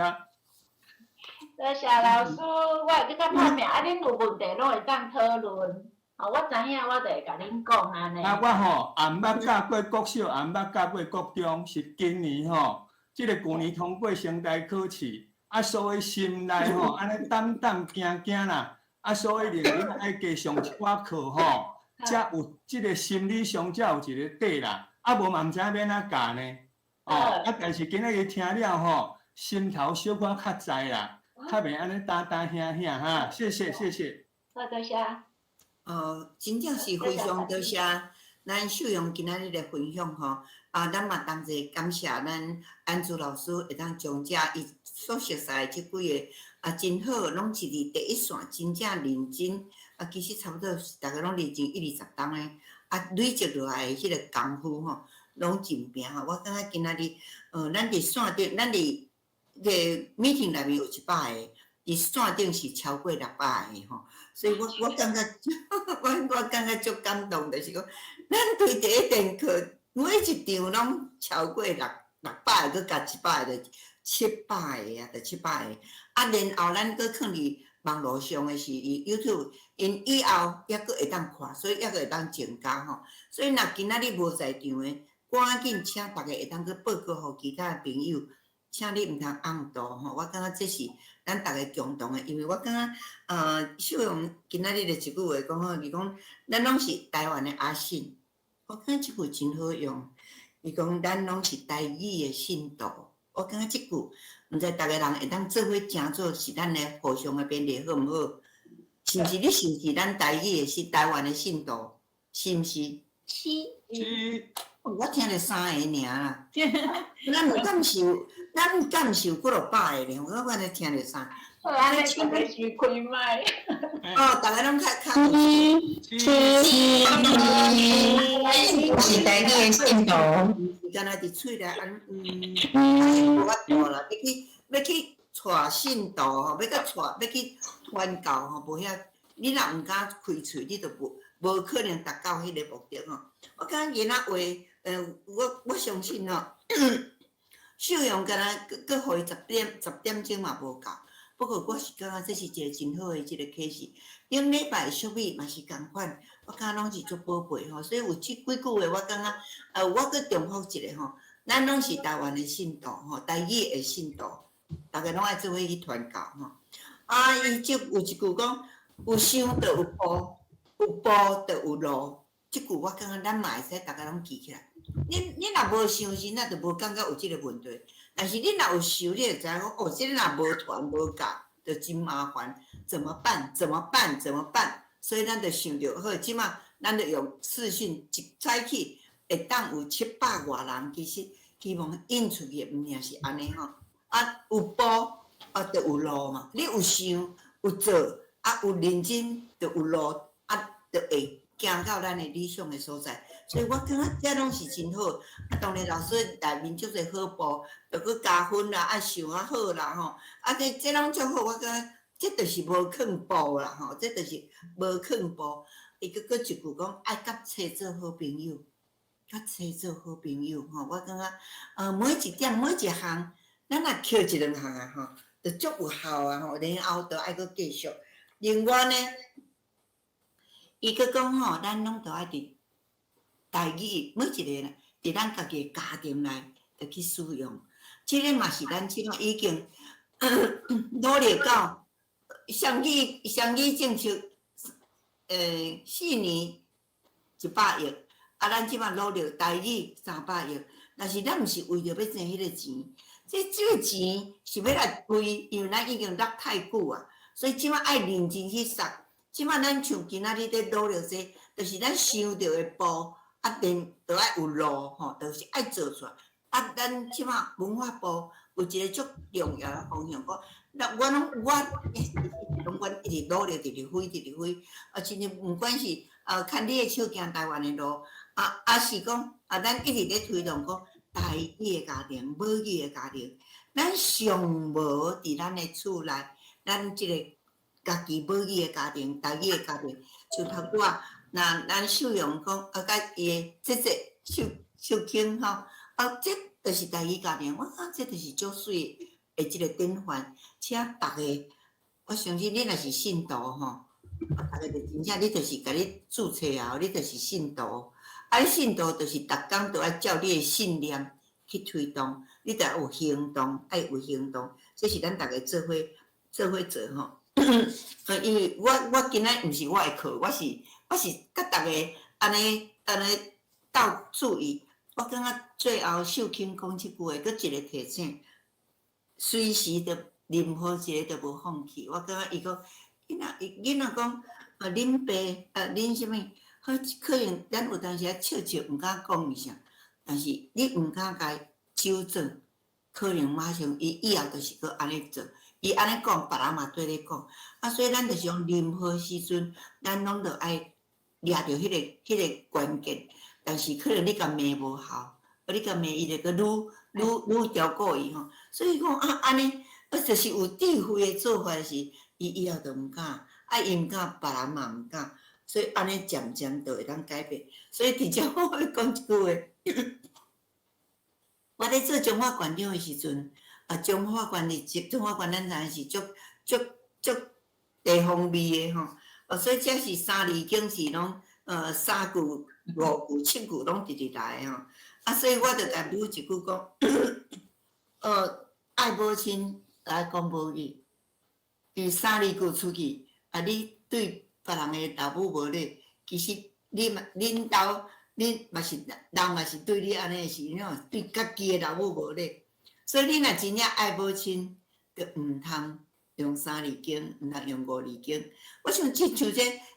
多谢老师，我会去甲拍拼，啊，恁有问题拢会当讨论。哦，我知影，我就会甲恁讲安尼。啊，我吼也毋捌教过国小，也毋捌教过国中，是今年吼，即个去年通过成大考试，啊，所以心内吼安尼胆惊啦，啊，所以另外爱加上一寡课吼，才有即个心理上才有一个底啦，啊，无嘛毋知影要哪教呢？哦，啊，但是今日听了吼，心头小可较知啦，较袂安尼打兄哈，谢谢。好，多谢。真正是非常多谢咱秀荣今仔日的分享吼，啊，咱嘛同齐感谢咱安珠老师会当将遮伊所熟悉的即几个啊真好，拢是伫第一线真正认真，啊，其实差不多大家拢认真1、20档诶，啊，累积落来的迄个功夫吼，拢真拼吼。我感觉今仔日，咱伫线顶，咱伫个 meeting 内面有100个，伫线顶是超过600个吼。所以我感觉，我感觉足感动，就是讲，咱对第一堂课每一场拢超过600个，佮加100个，就700个啊，就700个。啊，然后咱佮放伫网络上的是 YouTube， 因以后抑佮会当看，所以抑佮会当增加吼。所以若今仔日无在场的，赶紧请大家会当佮报告互其他朋友，请你毋通暗度吼。我感觉这是。咱逐个共同的，因为我感觉，秀荣今仔日的一句话讲吼，伊讲咱拢是台湾的阿信，我感觉即句真好用。伊讲咱拢是台语的信徒，我感觉即句，毋知逐个人会当做伙诚做是咱的互相的勉励，好毋好？是毋是？你是毋是咱台语的是台湾的信徒？是毋是？是。我听着3个尔啦，咱敢是有几落百个咧？我安尼听着啥？好，安尼大家先开麦。哦，大家拢较。是台语的信徒。是干那伫喙内无法度啦，要去带信徒吼，要去传教吼，无遐，你若毋敢开喙，你就无可能达到迄个目的吼。我感觉囡仔话，我相信吼，秀荣敢若搁互伊10点钟嘛无够。不过我是感觉这是一个真好的一个启示。顶礼拜淑美嘛是共款，我感觉拢是足宝贝吼。所以有即几句话，我感觉我搁重复一下吼，咱拢是台湾的信徒吼，台语的信徒，大家拢爱做伙去传教吼。啊，伊即有一句讲，有伤就有步，有步就有路。即句我感觉咱嘛会使大家拢记起来。你若无伤心，那就无感觉有即个问题。但是你若有受，你就知影讲，哦，即个若无传无教，就真麻烦。怎么办？所以咱就想着，好，即马咱就用视讯一早起，会当有700外人，其实希望引出去，毋定是安尼吼。啊，有步啊，就有路嘛。你有想有做，啊有认真，就有路，啊，就会行到咱的理想的所在。所以我感觉这拢是真好。啊，当然老师内面足侪好步，着搁加分啦，爱想啊好啦吼。啊，这拢足好，我感觉这就是无劝步啦吼，这就是无劝步。伊搁一句讲，爱甲册做好朋友，甲册做好朋友吼。我感觉每一点每一项，咱若扣1、2项啊吼，就足有效啊吼。然后着爱搁继续。另外呢，伊搁讲吼，咱拢着爱伫台语每一个伫咱家己家庭内，着去使用。即个嘛是咱即马已经努力到双语政策，4年100亿，啊，咱即马努力台语300亿，但是咱毋是为着要挣迄个钱，这个钱是要来为，因为咱已经落太久啊，所以即摆爱认真去杀。即摆咱像今仔日在努力这，就是咱想着的步，啊，连都爱有路吼，就是爱做出来。啊，咱即摆文化部有一个足重要的方向，阮一直努力，直飞，亲像毋管是牵你的手行台湾的路，是讲咱一直咧推动讲台语的家庭、母语的家庭，咱上无伫咱的厝内，咱即个家己母语的家庭、台语的家庭，像头拄仔，那咱秀荣讲甲伊的秀卿吼，这就是台语家庭，这就是足水的即个典范，请逐个，我相信你若是信徒吼，逐个就真正你就是甲你注册后，你就是信徒，你信徒就是逐工都要照你的信念去推动，你得有行动，爱有行动，这是咱逐个做伙做吼。因为我今仔毋是我的课，我是甲逐个安尼斗注意。我感觉最后秀卿讲即句话，搁一个提醒，随时着任何一个着无放弃。我感觉伊讲，囡仔讲，恁爸恁啥物，好可能咱有当时啊笑毋敢讲伊啥，但是你毋敢甲纠正，可能马上伊以后就是搁安尼做。伊安尼讲，别人嘛对咧讲，所以咱就是讲任何时阵，咱拢着爱抓着迄个关键。但是可能你甲骂无效，你甲骂伊就搁愈调顾伊吼。所以讲安尼，就是有智慧的做法是，伊以后就毋敢，伊毋敢，别人嘛毋敢，所以安尼渐渐就会当改变。所以直接我要讲一句话，我咧做中华馆长的时阵，中华馆咱知是足地方味的吼，所以这是三字经是拢3句、5句、7句拢直直来的吼。所以我就甲补一句讲，爱母亲来讲母语，伊3字句出去，你对别人的老母无礼，其实恁兜恁嘛是人嘛是对你安尼是，对家己的老母无礼。所以你若真正爱母亲，就毋通用3字经，毋通用5字经。我想像这，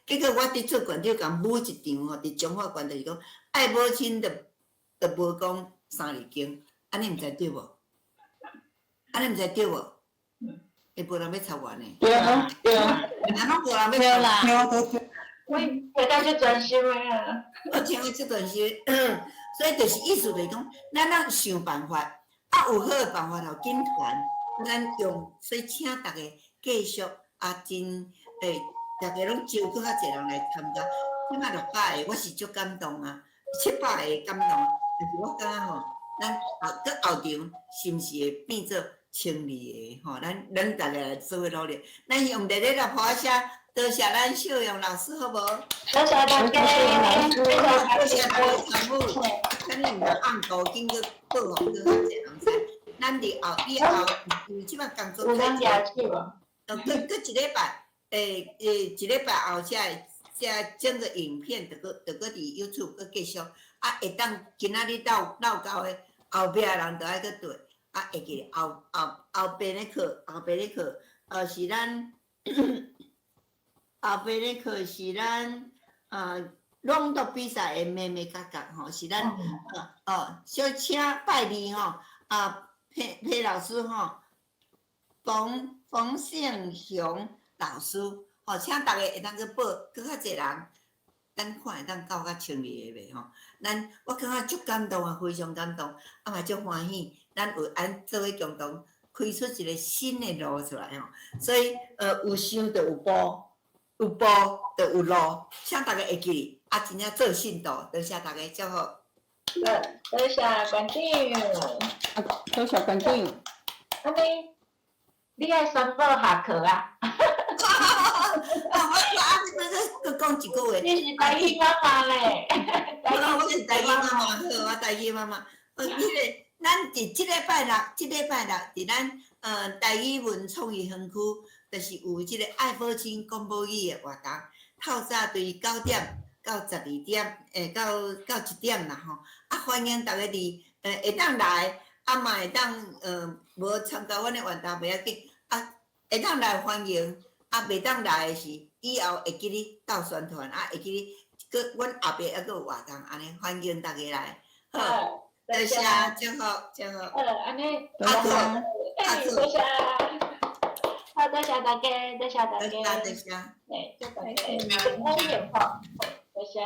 结果我伫做馆长，共舞一场吼，伫中华馆就是讲爱母亲，就无讲3字经，安尼毋知对无？安尼毋知对无？会无人要插我呢？对啊，对啊，啊，拢无人要插我。我大家就专心啊。我听我这段时，所以就是意思就是讲，咱想办法。有好个办法就紧传，咱用，所以请大家继续真大家拢招搁较侪人来参加，即摆600个，我是足感动啊，700个感动，但是我感觉吼，咱搁后场是毋是会变做1200个吼？咱大家来做伙努力，咱用热烈的拍声，多谢咱秀荣老师，好无？多谢大家，多谢大家参与，肯定毋通按图经过报互搁较侪人知。咱以后，因为即摆工作太多，搁一礼拜，一礼拜后才整个影片，就搁伫 YouTube 搁继续，会当今仔日闹到的后壁人，就爱搁对，会记后边咧课，是咱后边咧课是咱朗读比赛的妹妹角角吼，是咱小请拜二吼裴老师吼，冯胜雄老师吼，请大家会当去报，搁较侪人，咱看会当到较12个袂吼。我感觉足感动啊，非常感动，嘛足欢喜，咱有做伙共同开出一个新的路出来吼。所以有想就有步，有步就有路，请大家会记，真正做信徒，多谢大家，祝福。多谢馆长。多谢馆长。安尼，你爱宣布下课啊？我讲一句话。你是台语妈妈咧？我是台语妈妈，好，我台语妈妈。咱伫即礼拜六，伫咱台语文创意园区，就是有即个爱母亲讲母语的活动，透早对9点到12点，到1点啦吼。欢迎大家伫会当来，嘛会当无参加阮的元旦袂要紧，会当来欢迎，袂当来的是以后会记你斗宣传，会记你，阮后壁还佫有活动，安尼欢迎大家来。好，多谢，祝福，祝福。安尼，多谢，多谢，好，多谢大家，多谢大家，多谢，对，祝大家平安幸福，多谢。